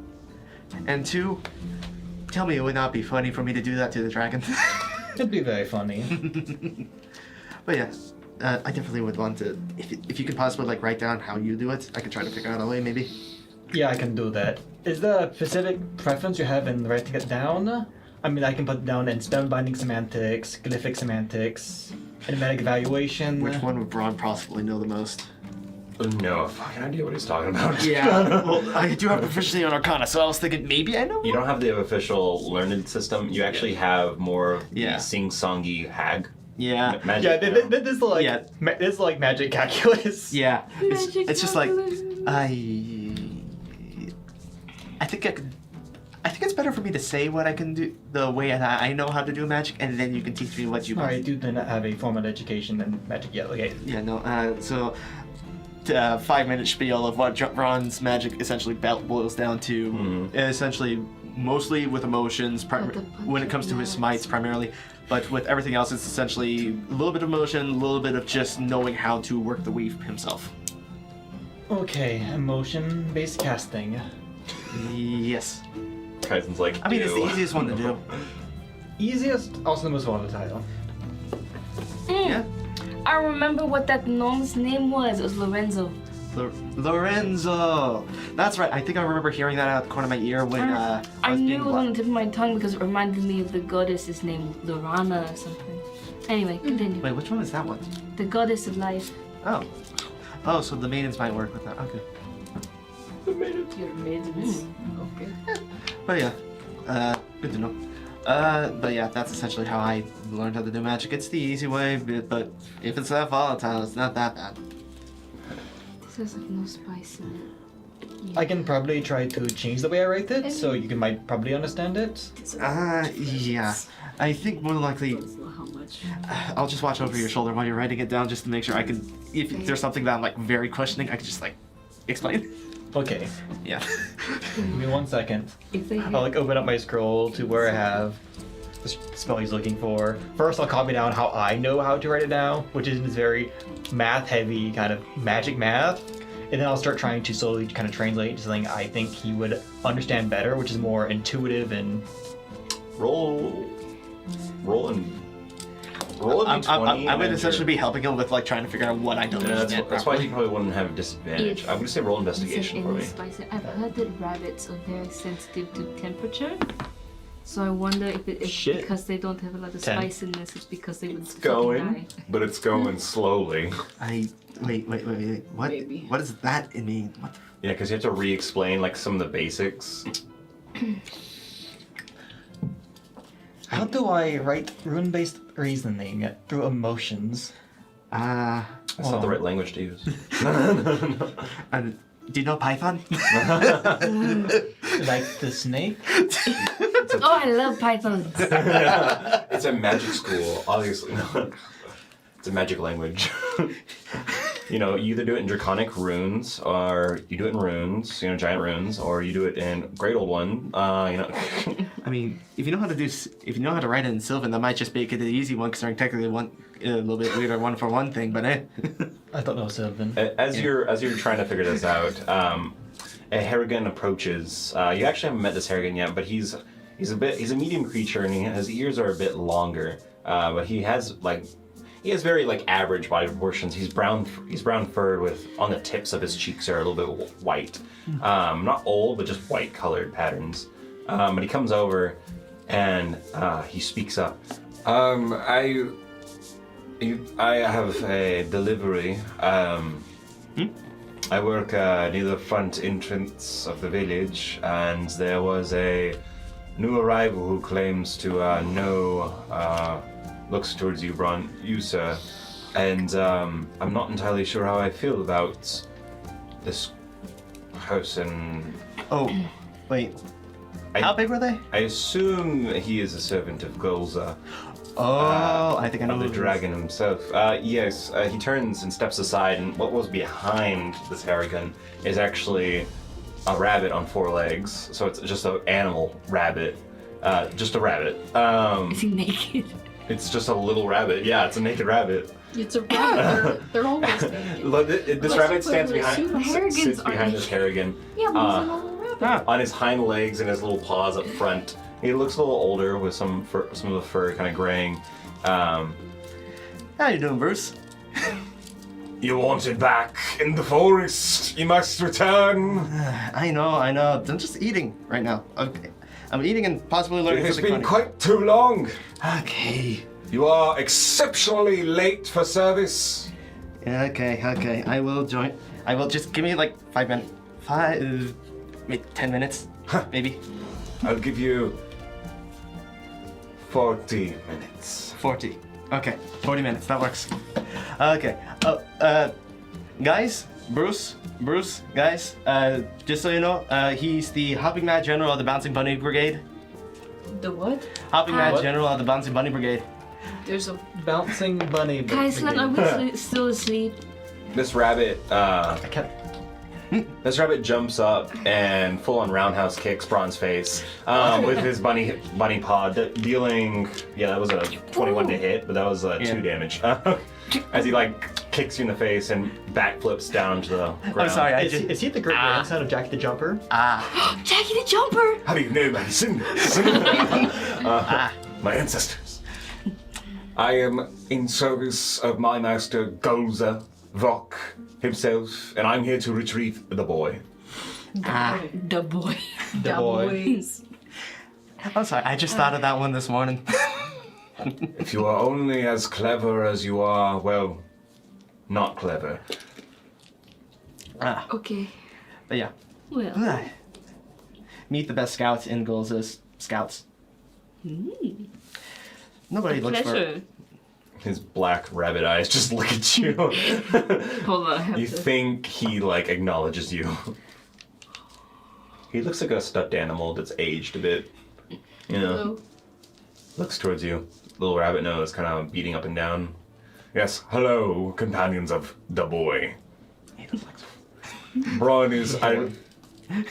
[SPEAKER 3] And two, tell me it would not be funny for me to do that to the dragon.
[SPEAKER 6] It'd be very funny.
[SPEAKER 3] But yeah, I definitely would want to. If you could possibly like write down how you do it, I could try to figure out a way maybe.
[SPEAKER 6] Yeah, I can do that. Is there a specific preference you have in writing it down? I mean, I can put it down in spellbinding semantics, glyphic semantics, enigmatic evaluation.
[SPEAKER 3] Which one would Braun possibly know the most?
[SPEAKER 1] No fucking idea what he's talking about.
[SPEAKER 3] Yeah, well, I do have proficiency on Arcana, so I was thinking maybe I know.
[SPEAKER 1] You don't have the official learned system. You actually have more of the
[SPEAKER 3] Yeah.
[SPEAKER 1] sing-songy hag
[SPEAKER 3] Yeah.
[SPEAKER 1] magic.
[SPEAKER 6] Yeah, this is like
[SPEAKER 3] Yeah.
[SPEAKER 6] this is like magic calculus.
[SPEAKER 3] Yeah,
[SPEAKER 2] Magic
[SPEAKER 3] it's just like
[SPEAKER 2] calculus.
[SPEAKER 3] I think it's better for me to say what I can do, the way that I know how to do magic, and then you can teach me what you.
[SPEAKER 6] I do not have a formal education in magic yet. Okay.
[SPEAKER 3] Yeah, no. So, 5-minute spiel of what Braun's magic essentially boils down to. Essentially, mostly with emotions. When it comes to his smites, primarily. But with everything else, it's essentially a little bit of emotion, a little bit of just knowing how to work the weave himself.
[SPEAKER 6] Okay, emotion-based casting.
[SPEAKER 3] Yes.
[SPEAKER 1] Kaizen's like,
[SPEAKER 3] I mean, it's the
[SPEAKER 1] "Ew."
[SPEAKER 3] easiest one to do.
[SPEAKER 6] Easiest, also the most volatile.
[SPEAKER 3] Yeah.
[SPEAKER 2] I remember what that gnome's name was. It was Lorenzo.
[SPEAKER 3] Lorenzo! That's right, I think I remember hearing that out of the corner of my ear when I
[SPEAKER 2] I
[SPEAKER 3] was
[SPEAKER 2] knew
[SPEAKER 3] being
[SPEAKER 2] it was on the tip of my tongue because it reminded me of the goddess's name, Lorana or something. Anyway, continue.
[SPEAKER 3] Wait, which one is that one?
[SPEAKER 2] The goddess of life.
[SPEAKER 3] Oh. Oh, so the maidens might work with that. Okay.
[SPEAKER 4] Your maidens. Okay.
[SPEAKER 3] But yeah, good to know. But yeah, that's essentially how I learned how to do magic. It's the easy way, but if it's that volatile, it's not that bad.
[SPEAKER 2] This has like no spice in it.
[SPEAKER 6] I can probably try to change the way I write it, so you might probably understand it.
[SPEAKER 3] Yeah. I think more than likely,
[SPEAKER 2] How much?
[SPEAKER 3] I'll just watch over your shoulder while you're writing it down just to make sure I can, if there's something that I'm like very questioning, I can just like explain.
[SPEAKER 6] Okay,
[SPEAKER 3] Yeah.
[SPEAKER 6] give me 1 second.
[SPEAKER 2] If they
[SPEAKER 6] I'll like open up my scroll to where I have the spell he's looking for. First, I'll copy down how I know how to write it down, which is this very math-heavy kind of magic math. And then I'll start trying to slowly kind of translate to something I think he would understand better, which is more intuitive and...
[SPEAKER 1] Roll a d20.
[SPEAKER 3] I would essentially be helping him with like trying to figure out what I don't
[SPEAKER 1] Yeah,
[SPEAKER 3] understand.
[SPEAKER 1] that's why
[SPEAKER 3] properly.
[SPEAKER 1] you probably wouldn't have disadvantage. I'm gonna say roll investigation for me.
[SPEAKER 2] I've heard that rabbits are very sensitive to temperature. So I wonder if it's
[SPEAKER 6] Shit.
[SPEAKER 2] because they don't have a lot of
[SPEAKER 6] 10.
[SPEAKER 2] spice in this, it's because they would
[SPEAKER 1] It's
[SPEAKER 2] fucking
[SPEAKER 1] going,
[SPEAKER 2] die.
[SPEAKER 1] but it's going slowly.
[SPEAKER 3] Wait. What?
[SPEAKER 4] Maybe.
[SPEAKER 3] What does that mean? What?
[SPEAKER 1] Yeah, because you have to re-explain like some of the basics.
[SPEAKER 6] How do I write rune-based reasoning through emotions?
[SPEAKER 1] That's not the right language to use.
[SPEAKER 3] Do you know Python?
[SPEAKER 6] Like the snake?
[SPEAKER 2] Oh, I love pythons.
[SPEAKER 1] It's a magic school, obviously. No. It's a magic language. You either do it in draconic runes, or you do it in runes, giant runes, or you do it in Great Old One,
[SPEAKER 3] I mean, if you know how to write it in Sylvan, that might just make it the easy one, considering technically a little bit weirder one-for-one thing, but eh.
[SPEAKER 6] I don't know Sylvan.
[SPEAKER 1] As you're trying to figure this out, a Harrigan approaches. You actually haven't met this Harrigan yet, but he's a medium creature, and his ears are a bit longer. But he has very average body proportions. He's brown furred with on the tips of his cheeks are a little bit white. Not old, but just white colored patterns. But he comes over and he speaks up. I have a delivery. I work near the front entrance of the village, and there was a new arrival who claims to know. Looks towards you, you sir, and I'm not entirely sure how I feel about this person.
[SPEAKER 3] Oh, wait. How big were they?
[SPEAKER 1] I assume he is a servant of Golza.
[SPEAKER 3] Oh, I think I know
[SPEAKER 1] of the
[SPEAKER 3] who it is.
[SPEAKER 1] dragon himself. Yes, he turns and steps aside, and what was behind this Harrigan is actually a rabbit on 4 legs. So it's just an animal rabbit. Just a rabbit.
[SPEAKER 2] Is he naked?
[SPEAKER 1] It's just a little rabbit. Yeah, it's a naked rabbit.
[SPEAKER 4] It's a rabbit. They're always naked.
[SPEAKER 1] This rabbit stands
[SPEAKER 2] Harrigans
[SPEAKER 1] sits
[SPEAKER 2] are
[SPEAKER 1] behind this Harrigan.
[SPEAKER 2] Yeah, but he's a normal rabbit.
[SPEAKER 1] On his hind legs and his little paws up front. He looks a little older with some of the fur kind of graying.
[SPEAKER 3] How you doing, Bruce?
[SPEAKER 1] You wanted back in the forest. You must return.
[SPEAKER 3] I know. I'm just eating right now. Okay. I'm eating and possibly learning
[SPEAKER 1] It has
[SPEAKER 3] something
[SPEAKER 1] been
[SPEAKER 3] funny.
[SPEAKER 1] quite too long.
[SPEAKER 3] Okay.
[SPEAKER 1] You are exceptionally late for service.
[SPEAKER 3] Yeah, okay. I will join. I will just give me 5 minutes. Maybe 10 minutes, maybe.
[SPEAKER 1] I'll give you 40 minutes.
[SPEAKER 3] 40. Okay, 40 minutes. That works. Okay. Guys, Bruce, guys. Just so you know, he's the Hopping Mad General of the Bouncing Bunny Brigade.
[SPEAKER 4] The what?
[SPEAKER 3] Hopping Mad
[SPEAKER 6] What?
[SPEAKER 3] General of the Bouncing Bunny Brigade.
[SPEAKER 4] There's a
[SPEAKER 6] Bouncing bunny.
[SPEAKER 2] Guys, are we still asleep?
[SPEAKER 1] This rabbit,
[SPEAKER 6] I can't.
[SPEAKER 1] This rabbit jumps up and full-on roundhouse kicks Braun's face with his bunny paw, dealing. Yeah, that was a 21 to hit, but that was 2 damage. As he kicks you in the face and backflips down to the ground.
[SPEAKER 3] I'm sorry.
[SPEAKER 6] Is he the great grandson of Jackie the Jumper?
[SPEAKER 2] Jackie the Jumper!
[SPEAKER 1] How do you know my descendants? My ancestors. I am in service of my master Golza Vok himself, and I'm here to retrieve the boy.
[SPEAKER 2] The boy.
[SPEAKER 6] The boy.
[SPEAKER 4] boys.
[SPEAKER 3] I'm sorry. I just thought of that one this morning.
[SPEAKER 1] If you are only as clever as you are, well, not clever.
[SPEAKER 2] Okay.
[SPEAKER 3] But yeah.
[SPEAKER 2] Well.
[SPEAKER 3] Meet the best scouts in Golza's scouts. Nobody looks for.
[SPEAKER 2] Pleasure.
[SPEAKER 1] His black rabbit eyes just look at you.
[SPEAKER 2] Hold on, I have
[SPEAKER 1] You
[SPEAKER 2] to...
[SPEAKER 1] think he acknowledges you. He looks like a stuffed animal that's aged a bit. You know.
[SPEAKER 2] Hello.
[SPEAKER 1] Looks towards you. Little rabbit nose kind of beating up and down. Yes, hello, companions of the boy. Braun is, I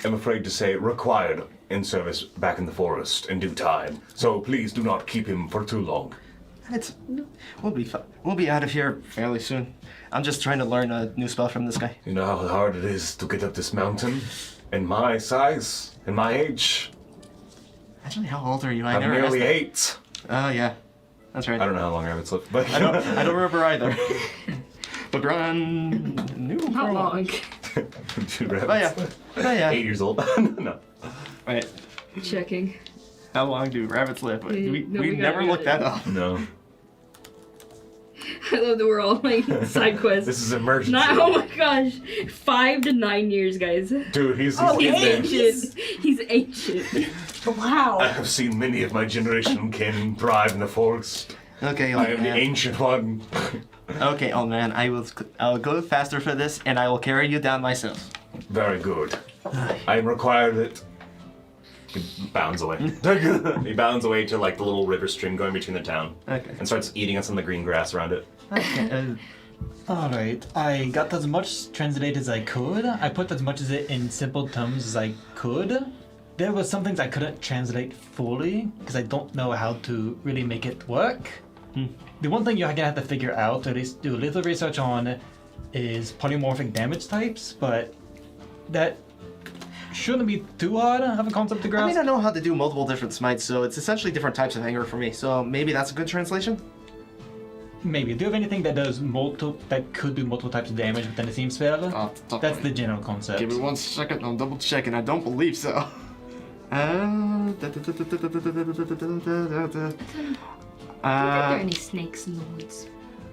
[SPEAKER 1] am afraid to say, required in service back in the forest in due time. So please do not keep him for too long.
[SPEAKER 3] We'll be out of here fairly soon. I'm just trying to learn a new spell from this guy.
[SPEAKER 1] You know how hard it is to get up this mountain? In my size, in my age,
[SPEAKER 3] Actually, how old are you? I
[SPEAKER 1] I'm
[SPEAKER 3] never
[SPEAKER 1] nearly
[SPEAKER 3] asked
[SPEAKER 1] 8.
[SPEAKER 3] that. Oh yeah, that's right.
[SPEAKER 1] I don't know how long rabbits live, but
[SPEAKER 3] I don't remember either. But Braun knew
[SPEAKER 2] How
[SPEAKER 3] for a while.
[SPEAKER 2] long?
[SPEAKER 1] Dude, rabbits.
[SPEAKER 3] Oh yeah.
[SPEAKER 1] 8 years old. No.
[SPEAKER 3] Wait,
[SPEAKER 2] Checking.
[SPEAKER 3] how long do rabbits live? We
[SPEAKER 2] we
[SPEAKER 3] never
[SPEAKER 2] got
[SPEAKER 3] looked
[SPEAKER 2] it.
[SPEAKER 3] that up.
[SPEAKER 1] No.
[SPEAKER 2] I love that we're all side quests.
[SPEAKER 1] This is emergency.
[SPEAKER 2] Oh my gosh. 5 to 9 years, guys.
[SPEAKER 1] Dude, he's
[SPEAKER 2] He's
[SPEAKER 1] in there.
[SPEAKER 2] ancient. He's ancient.
[SPEAKER 4] Wow.
[SPEAKER 1] I have seen many of my generation kin thrive in the forest.
[SPEAKER 3] Okay,
[SPEAKER 1] I
[SPEAKER 3] old
[SPEAKER 1] am the
[SPEAKER 3] man.
[SPEAKER 1] ancient one.
[SPEAKER 3] Okay, old man. I'll go faster for this, and I will carry you down myself.
[SPEAKER 1] Very good. I am required that He bounds away. He bounds away to like the little river stream going between the town.
[SPEAKER 3] Okay.
[SPEAKER 1] And starts eating on some of the green grass around it.
[SPEAKER 3] Okay.
[SPEAKER 6] Alright, I got as much translated as I could. I put as much of it in simple terms as I could. There were some things I couldn't translate fully, because I don't know how to really make it work. The one thing you're gonna have to figure out, or at least do a little research on, is polymorphic damage types, but that shouldn't be too hard of a concept to
[SPEAKER 3] I
[SPEAKER 6] grasp.
[SPEAKER 3] mean, I know how to do multiple different smites, so it's essentially different types of anger for me. So maybe that's a good translation.
[SPEAKER 6] Maybe. Do you have anything that does that could do multiple types of damage within the same spell? That's the general concept.
[SPEAKER 3] Give me 1 second, I'm double checking. I don't believe so.
[SPEAKER 2] I don't think there are any snakes in the woods.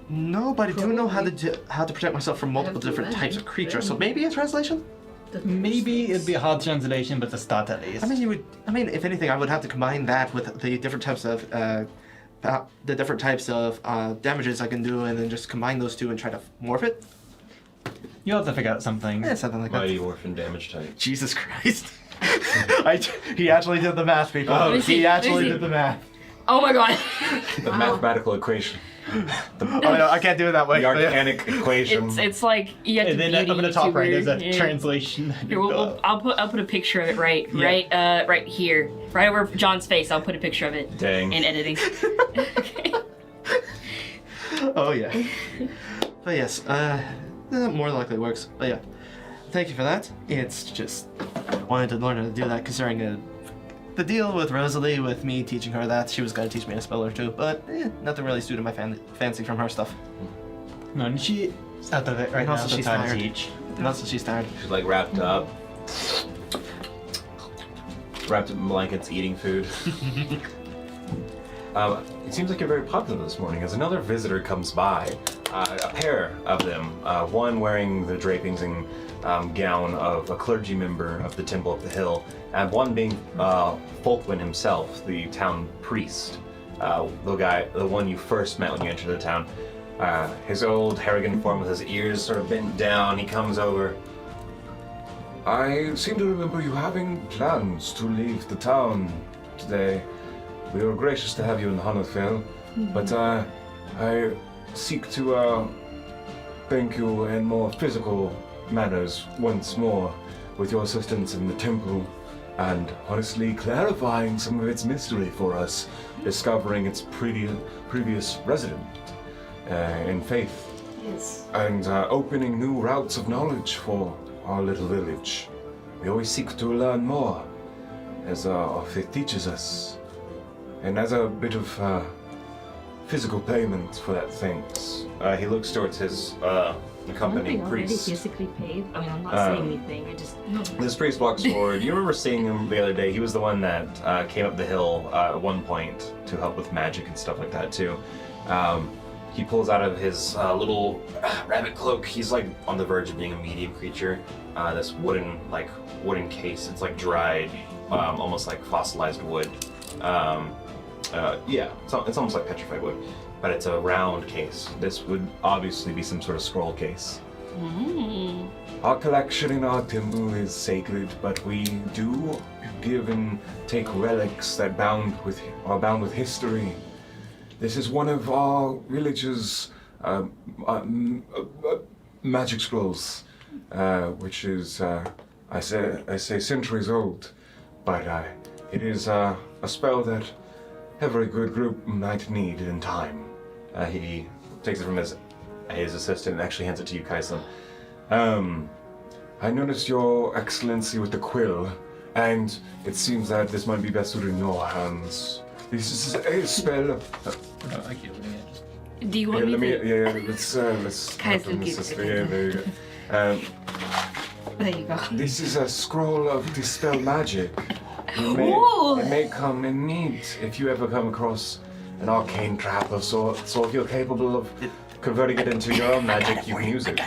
[SPEAKER 3] No, but I do know how to protect myself from multiple different types of creatures. So maybe a translation.
[SPEAKER 6] Maybe it'd be a hard translation, but to start at least.
[SPEAKER 3] I mean, if anything, I would have to combine that with the different types of damages I can do, and then just combine those two and try to morph it.
[SPEAKER 6] You'll have to figure out something.
[SPEAKER 3] Yeah, something like
[SPEAKER 1] Mighty
[SPEAKER 3] that.
[SPEAKER 1] orphan damage type.
[SPEAKER 3] Jesus Christ! He actually did the math, people.
[SPEAKER 1] Oh,
[SPEAKER 3] He actually did the math.
[SPEAKER 2] Oh my god.
[SPEAKER 1] The mathematical equation.
[SPEAKER 3] Oh no, I can't do it that way.
[SPEAKER 1] The arcanic equation.
[SPEAKER 2] It's like you have to
[SPEAKER 6] And then
[SPEAKER 2] be
[SPEAKER 6] up in the top right, there's a
[SPEAKER 2] YouTuber. Yeah.
[SPEAKER 6] translation.
[SPEAKER 2] Here, I'll put a picture of it right here, right over John's face. I'll put a picture of it.
[SPEAKER 1] Dang.
[SPEAKER 2] In editing. Okay.
[SPEAKER 3] Oh yeah. But yes, more likely works. But yeah, thank you for that. It's just wanted to learn how to do that, considering the deal with Rosalie, with me teaching her that she was going to teach me a spell or two, but nothing really suited my fancy from her stuff.
[SPEAKER 6] No, and she's out of it right
[SPEAKER 3] And
[SPEAKER 6] now,
[SPEAKER 3] also
[SPEAKER 6] so
[SPEAKER 3] she's
[SPEAKER 6] time to
[SPEAKER 3] tired.
[SPEAKER 6] teach.
[SPEAKER 3] And also she's tired.
[SPEAKER 1] She's like wrapped up. Wrapped in blankets, eating food. It seems like you're very popular this morning as another visitor comes by. A pair of them, one wearing the drapings and gown of a clergy member of the Temple of the Hill, and one being Folkwin himself, the town priest. The one you first met when you entered the town. His old Harrigan form with his ears sort of bent down, he comes over. I seem to remember you having plans to leave the town today. We were gracious to have you in Hanafel, but I seek to thank you in more physical manners once more with your assistance in the temple and honestly clarifying some of its mystery for us, discovering its previous resident in faith,
[SPEAKER 4] Yes.
[SPEAKER 1] and opening new routes of knowledge for our little village. We always seek to learn more as our faith teaches us. And as a bit of physical payment for that thanks, he looks towards his accompanying
[SPEAKER 2] already
[SPEAKER 1] priest.
[SPEAKER 2] physically paid? I mean, I'm not saying anything. I just no.
[SPEAKER 1] This priest walks forward. You remember seeing him the other day. He was the one that came up the hill at one point to help with magic and stuff like that too. He pulls out of his little rabbit cloak. He's like on the verge of being a medium creature. This wooden case. It's like dried, almost like fossilized wood. Yeah, it's almost like petrified wood, but it's a round case. This would obviously be some sort of scroll case. Our collection in our temple is sacred, but we do give and take relics that are bound with history. This is one of our village's magic scrolls, which is I say centuries old, but it is a spell that every good group might need in time. He takes it from his assistant and actually hands it to you, Kaislin. I noticed your excellency with the quill, and it seems that this might be best suited in your hands. This is a spell.
[SPEAKER 6] I keep doing it.
[SPEAKER 2] Do you want me to?
[SPEAKER 1] Let's
[SPEAKER 2] Kaislin gives
[SPEAKER 1] this.
[SPEAKER 2] it.
[SPEAKER 1] Yeah, there you go.
[SPEAKER 2] There you go.
[SPEAKER 1] This is a scroll of dispel magic.
[SPEAKER 2] Ooh.
[SPEAKER 1] It may come in need if you ever come across an arcane trap of sorts, or if you're capable of converting it into your own magic, you can use it.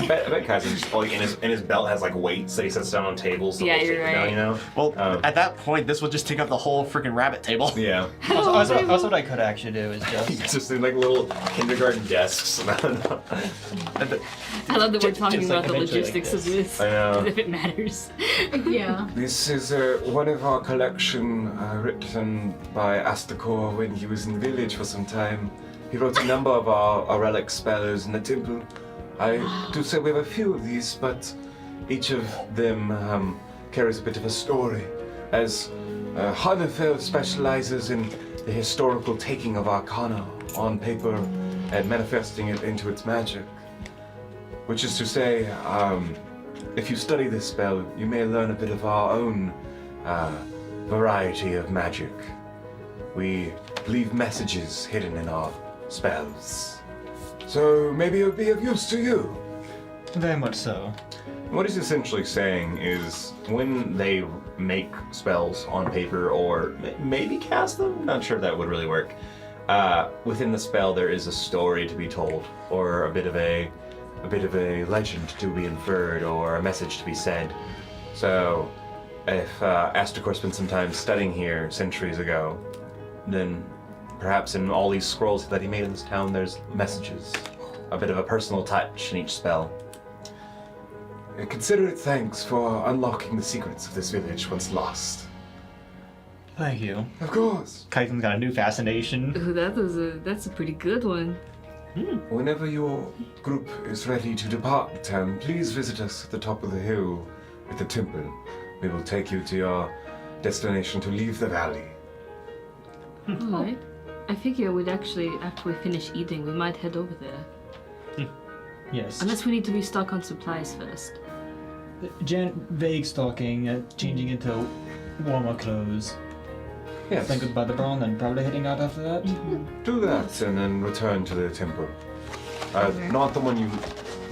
[SPEAKER 1] I bet Kaizen just like in his belt has like weights that he sets down on tables. So
[SPEAKER 2] Yeah,
[SPEAKER 1] they'll
[SPEAKER 2] you're
[SPEAKER 1] take it down,
[SPEAKER 2] right.
[SPEAKER 1] you know.
[SPEAKER 3] Well, at that point, this would just take up the whole freaking rabbit table.
[SPEAKER 1] Yeah.
[SPEAKER 6] Also, what I could actually do is
[SPEAKER 1] It's
[SPEAKER 6] just.
[SPEAKER 1] just in like little kindergarten desks.
[SPEAKER 2] I love that we're talking
[SPEAKER 6] just, like,
[SPEAKER 2] about the
[SPEAKER 6] eventually like
[SPEAKER 2] logistics of this.
[SPEAKER 1] I know.
[SPEAKER 2] As if it matters.
[SPEAKER 4] Yeah.
[SPEAKER 1] This is one of our collection written by Astakor when he was in the village for some time. He wrote a number of our relic spells in the temple. I do say we have a few of these, but each of them carries a bit of a story, as Hanefel specializes in the historical taking of arcana on paper and manifesting it into its magic. Which is to say, if you study this spell, you may learn a bit of our own variety of magic. We leave messages hidden in our spells. So maybe it would be of use to you.
[SPEAKER 6] Very much so.
[SPEAKER 1] What he's essentially saying is when they make spells on paper or maybe cast them, not sure if that would really work, within the spell there is a story to be told or a bit of a legend to be inferred or a message to be said. So if Astakor spent some time studying here centuries ago, then perhaps in all these scrolls that he made in this town there's messages, a bit of a personal touch in each spell. Consider it thanks for unlocking the secrets of this village once lost.
[SPEAKER 6] Thank you.
[SPEAKER 1] Of course.
[SPEAKER 6] Kaizen's got a new fascination.
[SPEAKER 2] Ooh, that's a pretty good one.
[SPEAKER 1] Whenever your group is ready to depart the town, please visit us at the top of the hill at the temple. We will take you to your destination to leave the valley.
[SPEAKER 2] Alright. I figure we'd actually, after we finish eating, we might head over there.
[SPEAKER 6] Yes.
[SPEAKER 2] Unless we need to restock on supplies first.
[SPEAKER 6] Jen, vague stalking, changing into warmer clothes.
[SPEAKER 1] Yes.
[SPEAKER 6] Then goodbye to Braun, then probably heading out after that.
[SPEAKER 1] Do that and then return to the temple. Not the one you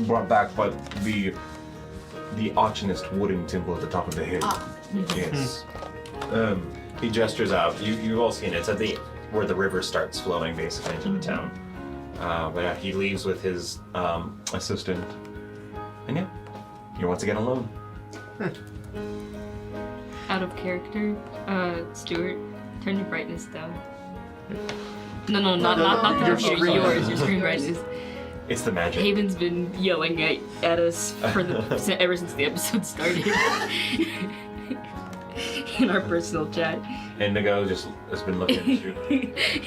[SPEAKER 1] brought back, but the archinist wooden temple at the top of the hill. Yes. He gestures out. You've all seen it. It's at where the river starts flowing basically into the town. But yeah, he leaves with his assistant. And yeah, you're once again alone.
[SPEAKER 2] Out of character, Stuart, turn your brightness down. No, not the
[SPEAKER 3] your
[SPEAKER 2] computer,
[SPEAKER 3] screen.
[SPEAKER 2] your screen brightness.
[SPEAKER 1] It's the magic.
[SPEAKER 2] Haven's been yelling at us ever since the episode started. In our personal chat.
[SPEAKER 1] Indigo just has been looking at you.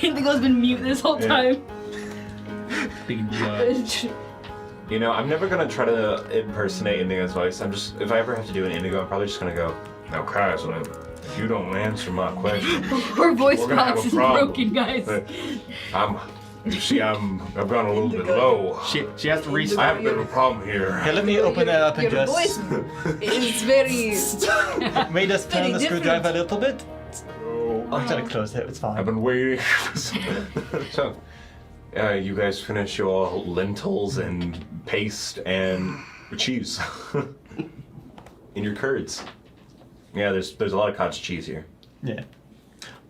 [SPEAKER 2] Indigo's been mute this whole time.
[SPEAKER 6] Big judge.
[SPEAKER 1] You know, I'm never gonna try to impersonate Indigo's voice. If I ever have to do an Indigo, I'm probably just gonna go, now Kaizen, if you don't answer my question,
[SPEAKER 2] Her voice
[SPEAKER 1] we're gonna have
[SPEAKER 2] box
[SPEAKER 1] a
[SPEAKER 2] is
[SPEAKER 1] problem.
[SPEAKER 2] broken, guys.
[SPEAKER 1] I've gone a little bit low.
[SPEAKER 3] She has to reset.
[SPEAKER 1] I have a bit of a problem here.
[SPEAKER 6] Hey, let me open that up and
[SPEAKER 4] Your
[SPEAKER 6] just
[SPEAKER 4] voice is very.
[SPEAKER 6] may just turn
[SPEAKER 4] very
[SPEAKER 6] the
[SPEAKER 4] different.
[SPEAKER 6] screwdriver a little bit.
[SPEAKER 1] Oh,
[SPEAKER 6] I'm trying to close it. It's fine.
[SPEAKER 1] I've been waiting. So, you guys finish your lentils and paste and cheese in your curds. Yeah, there's a lot of cottage cheese here.
[SPEAKER 6] Yeah.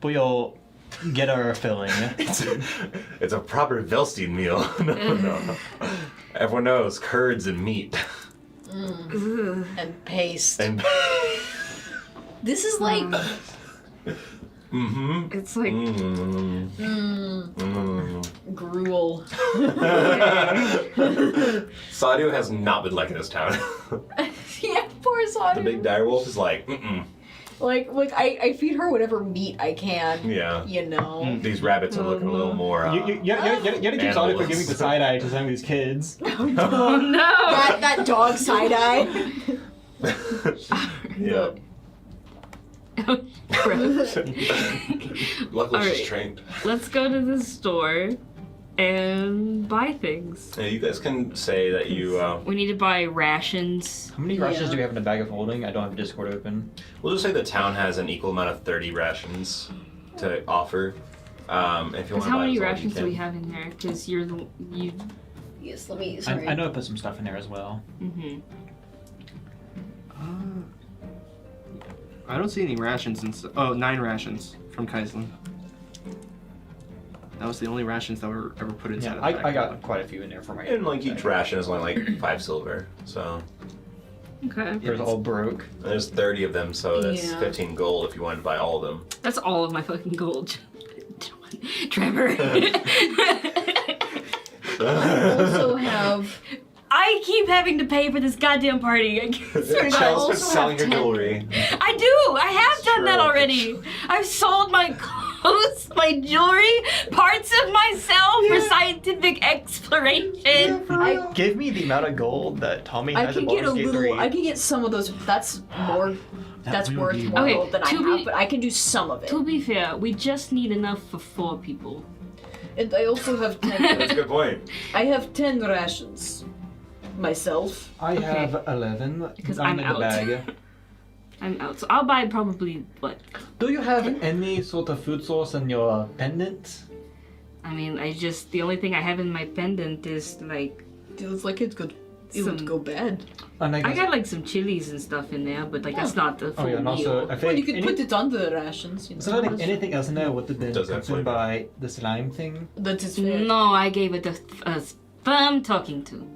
[SPEAKER 6] We'll get our filling.
[SPEAKER 1] It's a proper Velstein meal. No. Everyone knows curds and meat.
[SPEAKER 4] And paste.
[SPEAKER 1] And
[SPEAKER 4] This is like.
[SPEAKER 2] It's like
[SPEAKER 4] Gruel.
[SPEAKER 1] Sadio has not been liking this town.
[SPEAKER 4] Yeah, poor Sadu.
[SPEAKER 1] The big direwolf is like,
[SPEAKER 4] Like, I feed her whatever meat I can.
[SPEAKER 1] Yeah.
[SPEAKER 4] You know.
[SPEAKER 1] These rabbits are looking a little more.
[SPEAKER 6] You gotta keep Sonic from
[SPEAKER 1] Animals.
[SPEAKER 6] giving the side eye to some of these kids.
[SPEAKER 2] oh no.
[SPEAKER 4] That dog side eye.
[SPEAKER 1] Yeah.
[SPEAKER 2] Gross.
[SPEAKER 1] Luckily,
[SPEAKER 2] All
[SPEAKER 1] she's
[SPEAKER 2] right.
[SPEAKER 1] trained.
[SPEAKER 2] Let's go to the store and buy things.
[SPEAKER 1] Yeah, you guys can say that you.
[SPEAKER 2] We need to buy rations.
[SPEAKER 6] How many rations
[SPEAKER 4] Yeah.
[SPEAKER 6] do we have in a bag of holding? I don't have Discord open.
[SPEAKER 1] We'll just say the town has an equal amount of 30 rations to offer. If you want to
[SPEAKER 2] How
[SPEAKER 1] buy
[SPEAKER 2] many
[SPEAKER 1] as well,
[SPEAKER 2] rations
[SPEAKER 1] you
[SPEAKER 2] do we
[SPEAKER 1] can.
[SPEAKER 2] have in there? Because you.
[SPEAKER 4] Yes, let me.
[SPEAKER 6] I know I put some stuff in there as well.
[SPEAKER 2] Mm-hmm.
[SPEAKER 3] I don't see any rations. 9 rations from Kaizen. That was the only rations that were ever put inside.
[SPEAKER 6] Yeah,
[SPEAKER 3] of the
[SPEAKER 6] I
[SPEAKER 3] backpack.
[SPEAKER 6] got quite a few in there for my.
[SPEAKER 1] And like each ration is only like 5 silver, so
[SPEAKER 2] Okay.
[SPEAKER 6] There's all broke.
[SPEAKER 1] there's 30 of them, so that's
[SPEAKER 4] Yeah.
[SPEAKER 1] 15 gold if you wanted to buy all of them.
[SPEAKER 2] That's all of my fucking gold. Trevor.
[SPEAKER 4] I also have.
[SPEAKER 2] I keep having to pay for this goddamn party. I can't swear to God.
[SPEAKER 1] Chel's been
[SPEAKER 4] also
[SPEAKER 1] selling your
[SPEAKER 4] have 10.
[SPEAKER 1] jewelry.
[SPEAKER 2] I do. I have done that
[SPEAKER 1] True.
[SPEAKER 2] already. I've sold my clothes, my jewelry, parts of myself for scientific exploration.
[SPEAKER 6] Give me the amount of gold that Tommy
[SPEAKER 4] I
[SPEAKER 6] has
[SPEAKER 4] can
[SPEAKER 6] in
[SPEAKER 4] get a
[SPEAKER 6] Baldur's Gate
[SPEAKER 4] little.
[SPEAKER 6] 3.
[SPEAKER 4] I can get some of those. That's more. That's
[SPEAKER 3] will
[SPEAKER 4] worth
[SPEAKER 3] be-
[SPEAKER 4] more
[SPEAKER 2] Okay,
[SPEAKER 4] gold than I
[SPEAKER 2] to
[SPEAKER 4] have,
[SPEAKER 2] be-
[SPEAKER 4] but I can do some of it.
[SPEAKER 2] To be fair, we just need enough for 4 people.
[SPEAKER 4] And I also have 10.
[SPEAKER 1] That's a good point.
[SPEAKER 4] I have 10 rations. Myself.
[SPEAKER 6] I
[SPEAKER 2] Okay.
[SPEAKER 6] have 11.
[SPEAKER 2] Because
[SPEAKER 6] I'm
[SPEAKER 2] I'm
[SPEAKER 6] in
[SPEAKER 2] out.
[SPEAKER 6] the bag.
[SPEAKER 2] I'm out, so I'll buy probably what?
[SPEAKER 6] Do you have any sort of food source in your pendant?
[SPEAKER 2] I mean, the only thing I have in my pendant is like
[SPEAKER 4] Feels like it could. It would
[SPEAKER 2] Some-
[SPEAKER 4] go bad.
[SPEAKER 6] And
[SPEAKER 2] I got like some chilies and stuff in there, but like that's not the full
[SPEAKER 6] Oh yeah, and
[SPEAKER 2] meal.
[SPEAKER 6] also I
[SPEAKER 4] Well,
[SPEAKER 6] think
[SPEAKER 4] you could put it on the rations. You know.
[SPEAKER 6] so I think anything else in there would have been
[SPEAKER 1] Does that
[SPEAKER 6] consumed
[SPEAKER 1] flavor?
[SPEAKER 6] by the slime thing.
[SPEAKER 4] That is fair.
[SPEAKER 2] No, I gave it a firm talking to.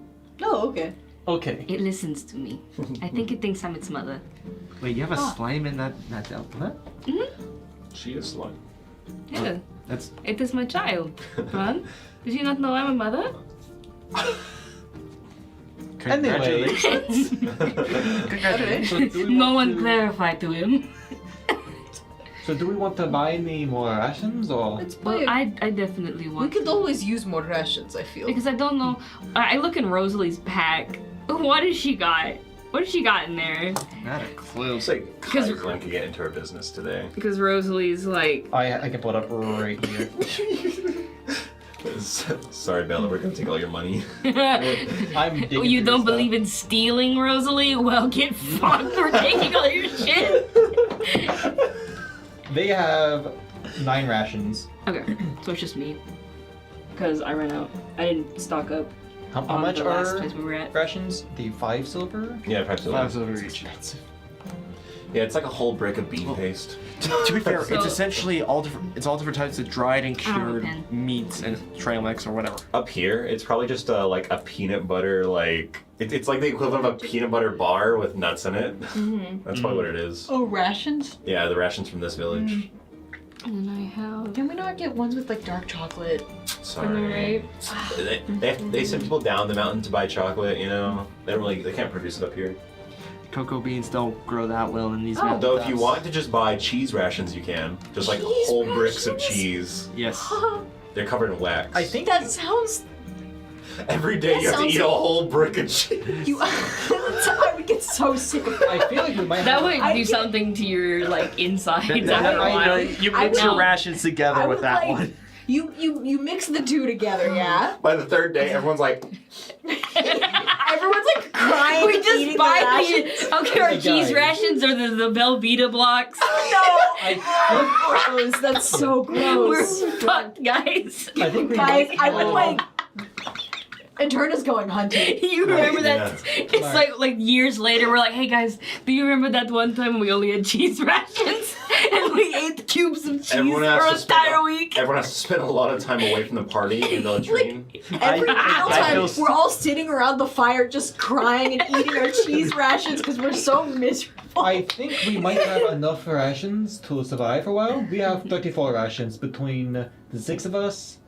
[SPEAKER 4] Oh, okay.
[SPEAKER 6] Okay.
[SPEAKER 2] It listens to me. I think it thinks I'm its mother.
[SPEAKER 3] Wait, you have a slime in that delta?
[SPEAKER 1] She is slime.
[SPEAKER 2] Yeah,
[SPEAKER 3] That's
[SPEAKER 2] it is my child. Ron, did you not know I'm a mother?
[SPEAKER 6] Anyway.
[SPEAKER 3] Congratulations.
[SPEAKER 6] So do we
[SPEAKER 2] No
[SPEAKER 6] want
[SPEAKER 2] one
[SPEAKER 6] to-
[SPEAKER 2] clarified to him.
[SPEAKER 6] So do we want to buy any more rations or?
[SPEAKER 4] Let's
[SPEAKER 2] Well,
[SPEAKER 4] buy.
[SPEAKER 2] I definitely
[SPEAKER 4] We
[SPEAKER 2] want
[SPEAKER 4] could
[SPEAKER 2] to.
[SPEAKER 4] always use more rations. I feel.
[SPEAKER 2] Because I don't know. I look in Rosalie's pack. What has she got? What has she got in there?
[SPEAKER 3] Not a clue.
[SPEAKER 1] Looks like
[SPEAKER 2] 'Cause-
[SPEAKER 1] Kaiserland could get into her business today.
[SPEAKER 2] Because Rosalie's like,
[SPEAKER 6] I can pull it up right here.
[SPEAKER 1] Sorry, Bella, we're gonna take all your money.
[SPEAKER 6] I'm digging
[SPEAKER 2] you
[SPEAKER 6] through
[SPEAKER 2] don't
[SPEAKER 6] stuff.
[SPEAKER 2] believe in stealing, Rosalie? Well, get fucked for taking all your shit.
[SPEAKER 6] They have 9 rations.
[SPEAKER 2] Okay, so it's just me. Because I ran out. I didn't stock up
[SPEAKER 6] How
[SPEAKER 2] on
[SPEAKER 6] much
[SPEAKER 2] the last
[SPEAKER 6] are
[SPEAKER 2] place we were at.
[SPEAKER 6] rations? The 5 silver?
[SPEAKER 1] Yeah, perhaps so.
[SPEAKER 3] 5 silver each.
[SPEAKER 1] Yeah, it's like a whole brick of bean paste.
[SPEAKER 3] To be fair,
[SPEAKER 2] So-
[SPEAKER 3] it's essentially all different. It's all different types of dried and cured
[SPEAKER 2] pen.
[SPEAKER 3] meats and trail mix or whatever.
[SPEAKER 1] Up here, it's probably just like a peanut butter, like it's like the equivalent of a peanut butter bar with nuts in it. That's probably what it is.
[SPEAKER 4] Oh, rations.
[SPEAKER 1] Yeah, the rations from this village.
[SPEAKER 2] And I have.
[SPEAKER 4] Can we not get ones with like dark chocolate?
[SPEAKER 1] Sorry. They send people down the mountain to buy chocolate. You know, they can't produce it up here.
[SPEAKER 3] Cocoa beans don't grow that well in these mountains.
[SPEAKER 1] Though if you want to just buy cheese rations, you can. Just like
[SPEAKER 4] Cheese
[SPEAKER 1] whole bricks of
[SPEAKER 4] rations?
[SPEAKER 1] cheese.
[SPEAKER 3] Yes.
[SPEAKER 1] They're covered in wax.
[SPEAKER 6] I think
[SPEAKER 4] That sounds.
[SPEAKER 1] Every day
[SPEAKER 4] That
[SPEAKER 1] you have to
[SPEAKER 4] sounds-
[SPEAKER 1] eat a whole brick of cheese.
[SPEAKER 4] You. I would get so sick of that.
[SPEAKER 6] I feel like we might
[SPEAKER 2] That
[SPEAKER 6] have
[SPEAKER 2] would
[SPEAKER 4] I
[SPEAKER 2] do
[SPEAKER 4] get-
[SPEAKER 2] something to your like insides
[SPEAKER 3] That-
[SPEAKER 2] after a
[SPEAKER 3] I-
[SPEAKER 2] while.
[SPEAKER 3] you
[SPEAKER 4] I
[SPEAKER 3] mix your
[SPEAKER 2] would-
[SPEAKER 3] rations together
[SPEAKER 4] I
[SPEAKER 3] with
[SPEAKER 4] would
[SPEAKER 3] that
[SPEAKER 4] like-
[SPEAKER 3] one.
[SPEAKER 4] You mix the two together, yeah.
[SPEAKER 1] By the third day, everyone's like,
[SPEAKER 4] Everyone's like crying.
[SPEAKER 2] We just
[SPEAKER 4] eating
[SPEAKER 2] buy
[SPEAKER 4] the rations.
[SPEAKER 2] the okay, our
[SPEAKER 6] Hey,
[SPEAKER 2] cheese
[SPEAKER 6] guys.
[SPEAKER 2] rations or the Velveeta blocks.
[SPEAKER 4] Gross. That's so gross.
[SPEAKER 2] We're fucked, guys.
[SPEAKER 6] I think we
[SPEAKER 4] Guys,
[SPEAKER 6] might
[SPEAKER 4] I would
[SPEAKER 6] all-
[SPEAKER 4] like. Eterna's going hunting.
[SPEAKER 2] You remember that? It's like years later. We're like, hey guys, do you remember that one time when we only had cheese rations and we ate cubes of cheese
[SPEAKER 1] Everyone
[SPEAKER 2] for
[SPEAKER 1] has
[SPEAKER 2] an
[SPEAKER 1] to spend
[SPEAKER 2] entire week?
[SPEAKER 1] everyone has to spend a lot of time away from the party in the latrine.
[SPEAKER 4] Every
[SPEAKER 3] I
[SPEAKER 4] single time
[SPEAKER 3] feel-
[SPEAKER 4] we're all sitting around the fire just crying and eating our cheese rations because we're so miserable.
[SPEAKER 6] I think we might have enough rations to survive for a while. We have 34 rations between the 6 of us,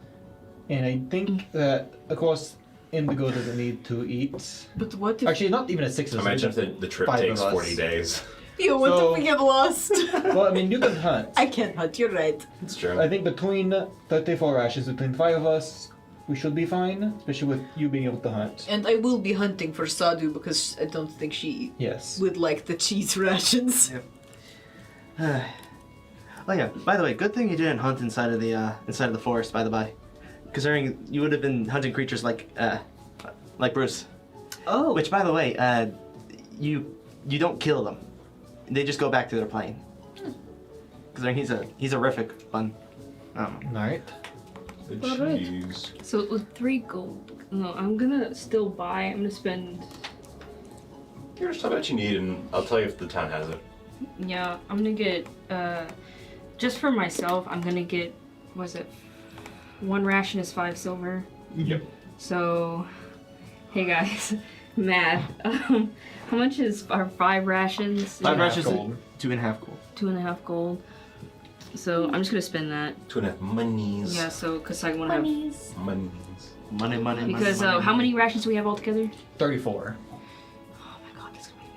[SPEAKER 6] and I think that, of course, Indigo doesn't need to eat.
[SPEAKER 4] But what if
[SPEAKER 6] Actually, not even a 6 of us.
[SPEAKER 1] Imagine if the trip
[SPEAKER 6] 5 of
[SPEAKER 1] takes
[SPEAKER 6] us.
[SPEAKER 1] 40 days.
[SPEAKER 4] what
[SPEAKER 6] So-
[SPEAKER 4] if we get lost?
[SPEAKER 6] Well, I mean, you can hunt.
[SPEAKER 4] I can't hunt. You're right.
[SPEAKER 1] It's true.
[SPEAKER 6] I think between 34 rations, between 5 of us, we should be fine, especially with you being able to hunt.
[SPEAKER 4] And I will be hunting for Sadhu because I don't think she
[SPEAKER 6] Yes.
[SPEAKER 4] would like the cheese rations.
[SPEAKER 3] Oh yeah. By the way, good thing you didn't hunt inside of the forest. By the by, considering you would have been hunting creatures like Bruce.
[SPEAKER 4] Oh.
[SPEAKER 3] Which, by the way, you don't kill them. They just go back to their plane. Because he's horrific fun.
[SPEAKER 6] Alright.
[SPEAKER 1] The
[SPEAKER 2] Alright.
[SPEAKER 1] cheese.
[SPEAKER 2] So it was 3 gold. No, I'm gonna still buy. I'm gonna spend.
[SPEAKER 1] Here's just how much you need, and I'll tell you if the town has it.
[SPEAKER 2] Yeah, I'm gonna get. Just for myself, I'm gonna get. Was it 1 ration is 5 silver.
[SPEAKER 1] Yep.
[SPEAKER 2] So, hey guys, math. How much is our 5 rations?
[SPEAKER 3] 5 rations,
[SPEAKER 6] gold.
[SPEAKER 3] 2.5 gold.
[SPEAKER 2] 2.5 gold. So I'm just gonna spend that.
[SPEAKER 1] 2.5 monies.
[SPEAKER 2] Yeah. So, cause I want to have.
[SPEAKER 1] Monies.
[SPEAKER 3] Money.
[SPEAKER 2] Because
[SPEAKER 3] money,
[SPEAKER 2] how many rations do we have altogether?
[SPEAKER 6] 34.
[SPEAKER 2] Oh my god, that's gonna be.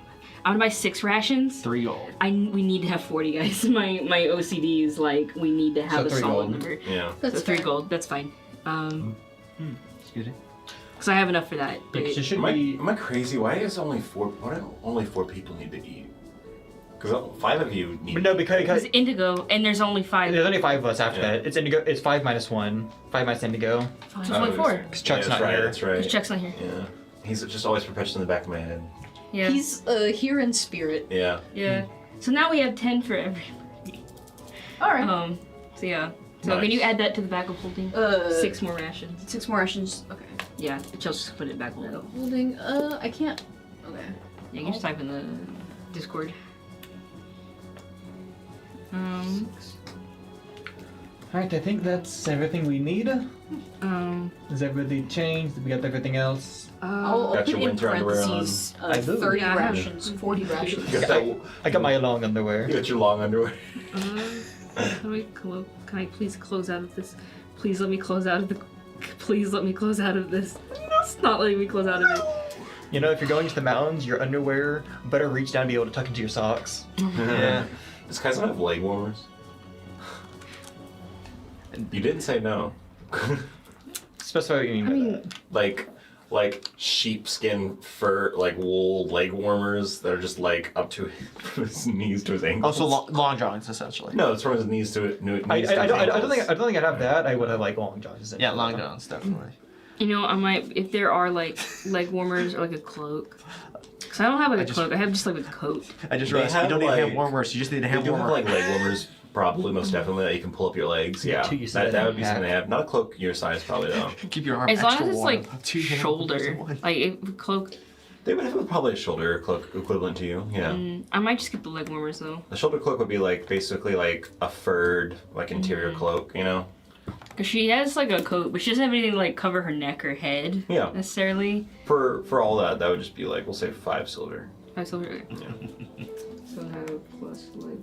[SPEAKER 2] I'm gonna buy 6 rations.
[SPEAKER 3] 3 gold.
[SPEAKER 2] We need to have 40 guys. My OCD is like we need to have
[SPEAKER 6] So
[SPEAKER 2] a
[SPEAKER 6] 3
[SPEAKER 2] solid
[SPEAKER 6] gold.
[SPEAKER 2] number.
[SPEAKER 1] Yeah.
[SPEAKER 4] That's
[SPEAKER 2] So 3
[SPEAKER 4] fair.
[SPEAKER 2] gold. That's fine.
[SPEAKER 3] Excuse me.
[SPEAKER 2] Cause I have enough for that.
[SPEAKER 6] Because it should
[SPEAKER 1] Am
[SPEAKER 6] be.
[SPEAKER 1] I crazy? Why is only 4? Why do only 4 people need to eat? Because 5 of you need.
[SPEAKER 6] But no,
[SPEAKER 1] to eat.
[SPEAKER 6] because
[SPEAKER 2] It's indigo, and there's only 5.
[SPEAKER 6] there's only 5 of us after
[SPEAKER 1] Yeah.
[SPEAKER 6] that. It's indigo. It's 5 minus 1. 5 minus indigo.
[SPEAKER 2] So it's
[SPEAKER 1] Oh,
[SPEAKER 2] only 4.
[SPEAKER 6] Because Chuck's
[SPEAKER 1] yeah,
[SPEAKER 6] not
[SPEAKER 1] that's right.
[SPEAKER 6] here.
[SPEAKER 1] That's right.
[SPEAKER 2] Cause Chuck's not here.
[SPEAKER 1] Yeah. He's just always perpetually in the back of my head.
[SPEAKER 2] Yeah.
[SPEAKER 4] He's here in spirit.
[SPEAKER 1] Yeah.
[SPEAKER 2] Yeah. So now we have 10 for everybody.
[SPEAKER 4] All right.
[SPEAKER 2] So yeah. So can
[SPEAKER 1] Nice.
[SPEAKER 2] you add that to the bag of holding? 6 more rations.
[SPEAKER 4] 6 more rations. Okay.
[SPEAKER 2] Yeah. Chelsea's put it back below.
[SPEAKER 4] Holding. I can't. Okay.
[SPEAKER 2] Yeah, you can just type in the Discord.
[SPEAKER 6] Alright, I think that's everything we need. Is everything changed? We got everything else?
[SPEAKER 4] I'll
[SPEAKER 1] Got
[SPEAKER 4] put
[SPEAKER 1] your
[SPEAKER 4] in
[SPEAKER 1] winter underwear on.
[SPEAKER 4] parentheses
[SPEAKER 6] I do.
[SPEAKER 4] 30
[SPEAKER 2] Yeah, I have-
[SPEAKER 4] rations, 40 rations.
[SPEAKER 1] You got that.
[SPEAKER 6] I got my long underwear.
[SPEAKER 1] You got your long underwear.
[SPEAKER 2] Can I please close out of this? Please let me close out of the. Please let me close out of this. It's not letting me close out of it.
[SPEAKER 6] You know, if you're going to the mountains, your underwear better reach down and be able to tuck into your socks.
[SPEAKER 3] Yeah.
[SPEAKER 1] This guy's gonna have leg warmers. You didn't say no.
[SPEAKER 6] Specify what you mean by that.
[SPEAKER 1] like sheepskin fur, like wool leg warmers that are just like up to his knees to his ankles.
[SPEAKER 3] Also, long johns, essentially.
[SPEAKER 1] No, it's from his knees to knees
[SPEAKER 6] I
[SPEAKER 1] to his
[SPEAKER 6] don't think
[SPEAKER 1] ankles.
[SPEAKER 6] I'd have that. I would have like long johns.
[SPEAKER 3] Yeah, long johns, definitely.
[SPEAKER 2] You know, I might if there are like leg warmers or like a cloak. Cause I don't have like a cloak. I have just like a coat.
[SPEAKER 3] I just
[SPEAKER 1] They
[SPEAKER 3] realized you
[SPEAKER 1] have,
[SPEAKER 3] don't need a hand
[SPEAKER 1] like-
[SPEAKER 3] warmers, you just need a
[SPEAKER 1] They
[SPEAKER 3] hand
[SPEAKER 1] do have
[SPEAKER 3] warmer.
[SPEAKER 1] like leg warmers, probably most definitely that you can pull up your legs. Yeah,
[SPEAKER 6] two you
[SPEAKER 1] that
[SPEAKER 6] said.
[SPEAKER 1] would be something to have. Not a cloak your size, probably though.
[SPEAKER 3] Keep your arm
[SPEAKER 2] As long
[SPEAKER 3] extra
[SPEAKER 2] as it's
[SPEAKER 3] warm.
[SPEAKER 2] like
[SPEAKER 3] 2 hand warmers
[SPEAKER 2] shoulder,
[SPEAKER 3] in one.
[SPEAKER 2] like if cloak.
[SPEAKER 1] They would have probably a shoulder cloak equivalent to you. Yeah.
[SPEAKER 2] I might just get the leg warmers though.
[SPEAKER 1] The shoulder cloak would be like basically like a furred like interior cloak, you know?
[SPEAKER 2] Cause she has like a coat, but she doesn't have anything to like cover her neck or head.
[SPEAKER 1] Yeah.
[SPEAKER 2] Necessarily.
[SPEAKER 1] For all that would just be like we'll say 5 silver.
[SPEAKER 2] I told her. So I have plus leg.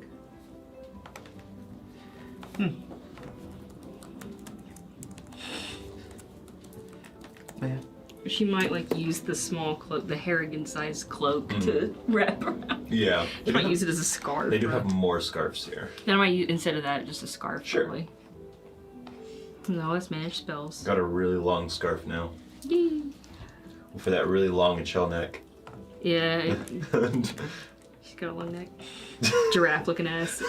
[SPEAKER 3] Man.
[SPEAKER 2] She might like use the small cloak, the Harrigan-sized cloak, to wrap around.
[SPEAKER 1] Yeah.
[SPEAKER 2] She might use it as a scarf.
[SPEAKER 1] They do have more scarves here.
[SPEAKER 2] Then I might use instead of that just a scarf.
[SPEAKER 1] Sure.
[SPEAKER 2] Probably. No, let's manage spells.
[SPEAKER 1] Got a really long scarf now.
[SPEAKER 2] Yay.
[SPEAKER 1] For that really long shell neck.
[SPEAKER 2] Yeah, she's got a long neck. Giraffe-looking ass.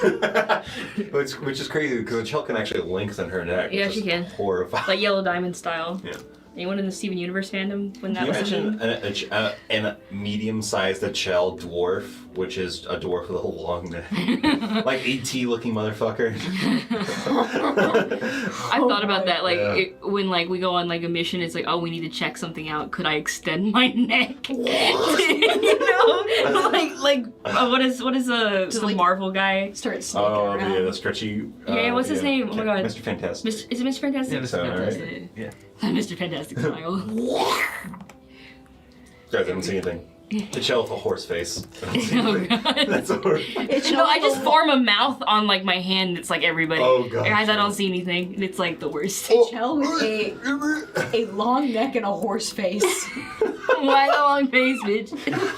[SPEAKER 1] which is crazy because the shell can actually lengthen her neck.
[SPEAKER 2] Yeah,
[SPEAKER 1] which
[SPEAKER 2] she
[SPEAKER 1] is
[SPEAKER 2] can.
[SPEAKER 1] Horrifying.
[SPEAKER 2] Like Yellow Diamond style.
[SPEAKER 1] Yeah.
[SPEAKER 2] Anyone in the Steven Universe fandom when that
[SPEAKER 1] Can you
[SPEAKER 2] was a
[SPEAKER 1] imagine
[SPEAKER 2] meme?
[SPEAKER 1] a medium-sized shell dwarf, which is a dwarf with a long neck, like AT looking motherfucker?
[SPEAKER 2] I thought about that, like
[SPEAKER 1] Yeah.
[SPEAKER 2] when like we go on like a mission, it's like, oh, we need to check something out. Could I extend my neck? You know, like what is the
[SPEAKER 4] like-
[SPEAKER 2] Marvel guy?
[SPEAKER 4] Start sneaking
[SPEAKER 1] Oh,
[SPEAKER 4] around.
[SPEAKER 1] the stretchy.
[SPEAKER 2] Yeah, what's his name? Oh my God.
[SPEAKER 1] Mr. Fantastic.
[SPEAKER 2] Is it Mr. Fantastic?
[SPEAKER 3] Yeah, Mr.
[SPEAKER 1] So,
[SPEAKER 3] Fantastic.
[SPEAKER 1] right?
[SPEAKER 3] Yeah.
[SPEAKER 2] Mr. Fantastic smile.
[SPEAKER 1] Guys, I didn't see anything. The shell with a horse face. I didn't see
[SPEAKER 2] Oh
[SPEAKER 1] anything.
[SPEAKER 2] God.
[SPEAKER 1] That's horrifying.
[SPEAKER 2] No, I just form a mouth on like my hand. It's like everybody.
[SPEAKER 1] Oh, God.
[SPEAKER 2] Guys, I don't see anything. It's like the worst.
[SPEAKER 4] Shell with a long neck and a horse face.
[SPEAKER 2] Why the long face, bitch?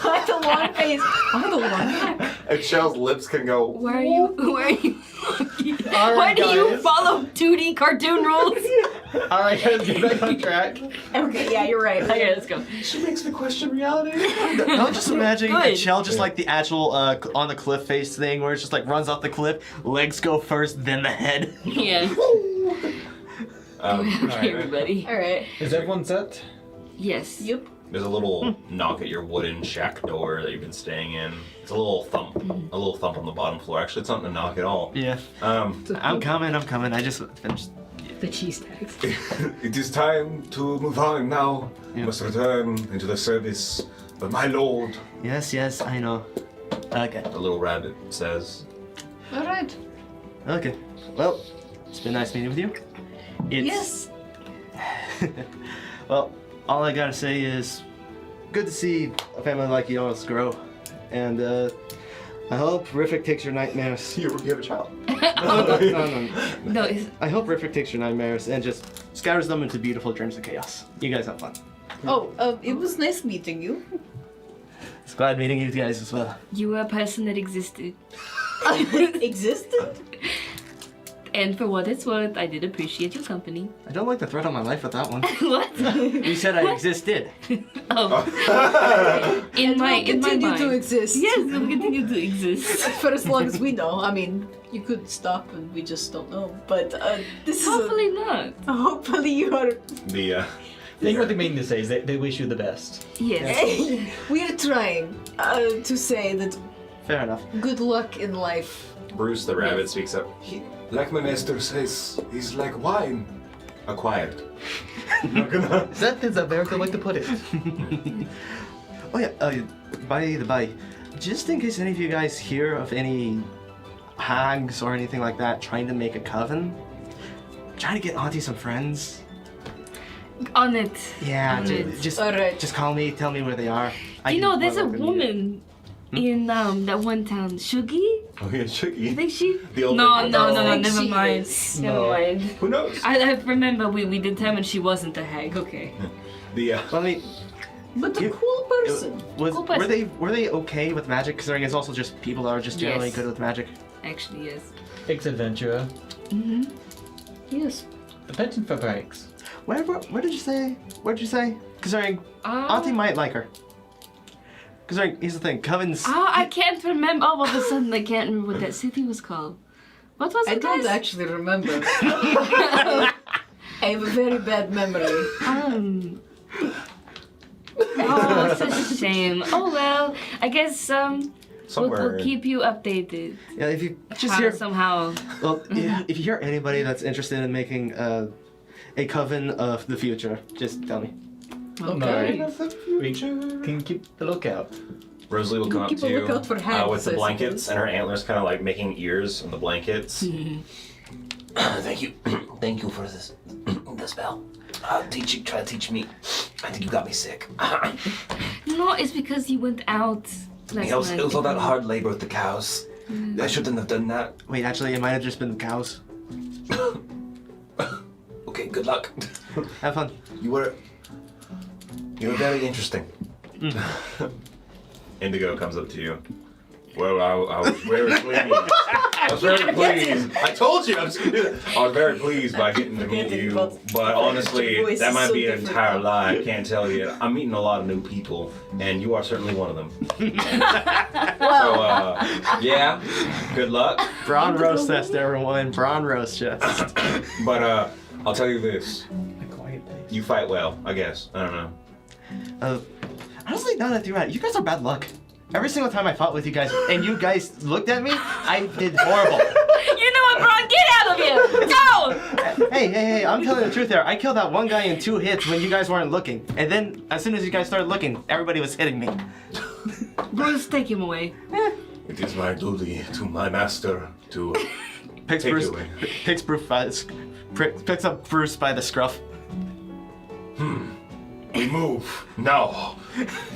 [SPEAKER 4] Why the long face? Why the long neck?
[SPEAKER 1] And Shell's lips can go.
[SPEAKER 2] Why are you?
[SPEAKER 6] All
[SPEAKER 2] Why
[SPEAKER 6] right,
[SPEAKER 2] do you
[SPEAKER 6] guys.
[SPEAKER 2] follow 2D cartoon rules?
[SPEAKER 6] Alright, guys, get back on track.
[SPEAKER 4] Okay, yeah, you're right.
[SPEAKER 2] Okay, let's go.
[SPEAKER 1] She makes me question reality.
[SPEAKER 3] Don't just imagine a
[SPEAKER 2] Good.
[SPEAKER 3] shell just like the actual on the cliff face thing where it's just like runs off the cliff, legs go first, then the head.
[SPEAKER 2] Yeah. Okay, everybody.
[SPEAKER 4] All right.
[SPEAKER 6] Is everyone set?
[SPEAKER 2] Yes.
[SPEAKER 4] Yep.
[SPEAKER 1] There's a little knock at your wooden shack door that you've been staying in. It's a little thump. A little thump on the bottom floor. Actually, it's not a knock at all.
[SPEAKER 3] Yeah. I'm coming. I just finished.
[SPEAKER 2] The cheese tags.
[SPEAKER 1] It is time to move on now.
[SPEAKER 3] Yeah.
[SPEAKER 1] Must return into the service of my lord,
[SPEAKER 3] Yes, I know. Okay.
[SPEAKER 1] the little rabbit says.
[SPEAKER 4] All right.
[SPEAKER 3] Okay. Well, it's been nice meeting with you. It's,
[SPEAKER 4] Yes.
[SPEAKER 3] Well, all I gotta say is, good to see a family like yours grow, and I hope Riffic takes your nightmares.
[SPEAKER 1] You have a child.
[SPEAKER 3] No.
[SPEAKER 2] No, it's,
[SPEAKER 3] I hope Riffic takes your nightmares and just scatters them into beautiful dreams of chaos. You guys have fun.
[SPEAKER 4] Oh, it was nice meeting you.
[SPEAKER 3] It's glad meeting you guys as well.
[SPEAKER 2] you were a person that existed.
[SPEAKER 4] Existed?
[SPEAKER 2] And for what it's worth, I did appreciate your company.
[SPEAKER 3] I don't like the threat on my life with that one.
[SPEAKER 2] What?
[SPEAKER 3] You said I existed.
[SPEAKER 2] Oh. in my
[SPEAKER 4] Continue
[SPEAKER 2] mind.
[SPEAKER 4] to exist.
[SPEAKER 2] Yes, we'll continue to exist.
[SPEAKER 4] For as long as we know. I mean, you could stop and we just don't know. But this is
[SPEAKER 2] Hopefully not.
[SPEAKER 4] hopefully you are.
[SPEAKER 1] The
[SPEAKER 6] I think what they mean to say is that they wish you the best.
[SPEAKER 2] Yes.
[SPEAKER 4] We are trying to say that
[SPEAKER 3] Fair enough.
[SPEAKER 4] good luck in life.
[SPEAKER 1] Bruce the rabbit speaks up. Like my master says, he's like wine. Acquired. Not gonna.
[SPEAKER 6] That is a very good way to put it.
[SPEAKER 3] Oh yeah, by the by, just in case any of you guys hear of any hags or anything like that trying to make a coven, trying to get Auntie some friends.
[SPEAKER 2] On it.
[SPEAKER 3] Yeah,
[SPEAKER 2] On it.
[SPEAKER 3] just
[SPEAKER 4] Alright.
[SPEAKER 3] just call me, tell me where they are.
[SPEAKER 2] You know, there's a
[SPEAKER 3] welcome you.
[SPEAKER 2] woman in that one town, Shugi.
[SPEAKER 1] Oh yeah,
[SPEAKER 2] I
[SPEAKER 1] Chucky.
[SPEAKER 2] think she.
[SPEAKER 1] The old
[SPEAKER 2] No,
[SPEAKER 1] lady.
[SPEAKER 2] no, no, no.
[SPEAKER 4] think
[SPEAKER 2] Never
[SPEAKER 4] she
[SPEAKER 2] mind.
[SPEAKER 4] is.
[SPEAKER 2] Never
[SPEAKER 6] No.
[SPEAKER 2] mind.
[SPEAKER 1] Who knows?
[SPEAKER 2] I remember we determined she wasn't a hag. Okay.
[SPEAKER 1] The
[SPEAKER 3] Well, I mean,
[SPEAKER 4] But a
[SPEAKER 3] You-
[SPEAKER 4] cool person.
[SPEAKER 2] Cool person.
[SPEAKER 3] were they okay with magic? Considering it's also just people that are just generally
[SPEAKER 2] Yes.
[SPEAKER 3] good with magic.
[SPEAKER 2] Actually, yes.
[SPEAKER 6] Ex-adventurer.
[SPEAKER 2] Mhm. Yes.
[SPEAKER 6] A penchant for pranks.
[SPEAKER 3] Where did you say? What did you say? Considering Auntie might like her. Considering here's the thing, covens.
[SPEAKER 2] Oh, I can't remember. All of a sudden, I can't remember what that city was called. What was
[SPEAKER 4] I
[SPEAKER 2] it,
[SPEAKER 4] don't
[SPEAKER 2] guys?
[SPEAKER 4] actually remember. I have a very bad memory.
[SPEAKER 2] Oh, it's a shame. Oh well, I guess
[SPEAKER 1] somewhere.
[SPEAKER 2] we'll keep you updated.
[SPEAKER 3] Yeah, if you just
[SPEAKER 2] How,
[SPEAKER 3] hear.
[SPEAKER 2] somehow.
[SPEAKER 3] Well, if you hear anybody that's interested in making a coven of the future, just tell me.
[SPEAKER 2] Okay.
[SPEAKER 6] We can keep the lookout.
[SPEAKER 1] Rosalie will come up
[SPEAKER 4] Keep
[SPEAKER 1] to
[SPEAKER 4] a
[SPEAKER 1] you
[SPEAKER 4] lookout for hags,
[SPEAKER 1] with the
[SPEAKER 4] I
[SPEAKER 1] blankets
[SPEAKER 4] suppose.
[SPEAKER 1] and her antlers kind of like making ears on the blankets.
[SPEAKER 7] Thank you. Thank you for this the spell. Try to teach me. I think you got me sick.
[SPEAKER 2] No, it's because you went out last
[SPEAKER 7] It was
[SPEAKER 2] night.
[SPEAKER 7] all that hard labor with the cows. I shouldn't have done that.
[SPEAKER 3] Wait, actually, it might have just been the cows.
[SPEAKER 7] Okay, good luck.
[SPEAKER 3] Have fun.
[SPEAKER 1] You were very interesting. Indigo comes up to you. Well, I was very pleased. I was very pleased. I told you I was going to do that. I was very pleased by getting to meet you. But honestly,
[SPEAKER 4] Your voice
[SPEAKER 1] that
[SPEAKER 4] is
[SPEAKER 1] might
[SPEAKER 4] so
[SPEAKER 1] be an
[SPEAKER 4] different
[SPEAKER 1] entire
[SPEAKER 4] now.
[SPEAKER 1] lie. I can't tell you. I'm meeting a lot of new people, and you are certainly one of them. So, yeah, good luck.
[SPEAKER 3] Brawn roast test, everyone. Brawn roast test.
[SPEAKER 1] But I'll tell you this.
[SPEAKER 6] A quiet place.
[SPEAKER 1] You fight well, I guess. I don't know.
[SPEAKER 3] Honestly, now that I think about it, you guys are bad luck. Every single time I fought with you guys, and you guys looked at me, I did horrible.
[SPEAKER 2] You know what, Braun? Get out of here! Go!
[SPEAKER 3] Hey, I'm telling the truth there. I killed that one guy in 2 hits when you guys weren't looking. And then, as soon as you guys started looking, everybody was hitting me.
[SPEAKER 2] Bruce, take him away.
[SPEAKER 1] It is my duty to my master to
[SPEAKER 3] Picks
[SPEAKER 1] take
[SPEAKER 3] Bruce,
[SPEAKER 1] you away.
[SPEAKER 3] picks up Bruce by the scruff.
[SPEAKER 1] We move now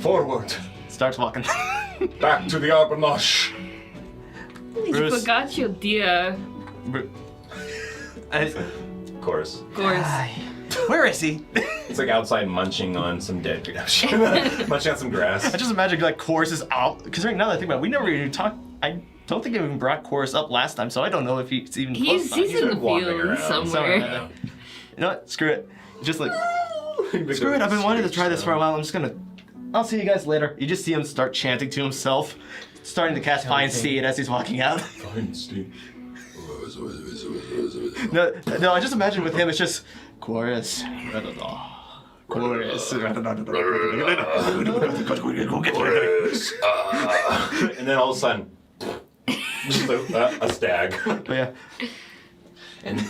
[SPEAKER 1] forward
[SPEAKER 3] Starts walking.
[SPEAKER 1] back to the Arbanosh.
[SPEAKER 2] You
[SPEAKER 3] Bruce.
[SPEAKER 2] forgot your dear.
[SPEAKER 1] Of course.
[SPEAKER 2] Of course.
[SPEAKER 3] Where is he?
[SPEAKER 1] It's like outside munching on some dead munching on some grass.
[SPEAKER 3] I just imagine like Chorus is out. Because right now that I think about it, we never even talked. I don't think I even brought Chorus up last time, so I don't know if he's even close.
[SPEAKER 2] He's in the
[SPEAKER 1] been wandering
[SPEAKER 2] field
[SPEAKER 1] around.
[SPEAKER 2] somewhere.
[SPEAKER 3] You know what? Screw it. Just like screw it. I've been wanting to try this for a while. I'm just gonna. I'll see you guys later. You just see him start chanting to himself, starting to cast Fine Steed as he's walking out.
[SPEAKER 1] Fine, Steve.
[SPEAKER 3] No, I just imagine with him, it's just chorus. Chorus.
[SPEAKER 1] And then all of a sudden, just a stag.
[SPEAKER 3] But yeah.
[SPEAKER 1] And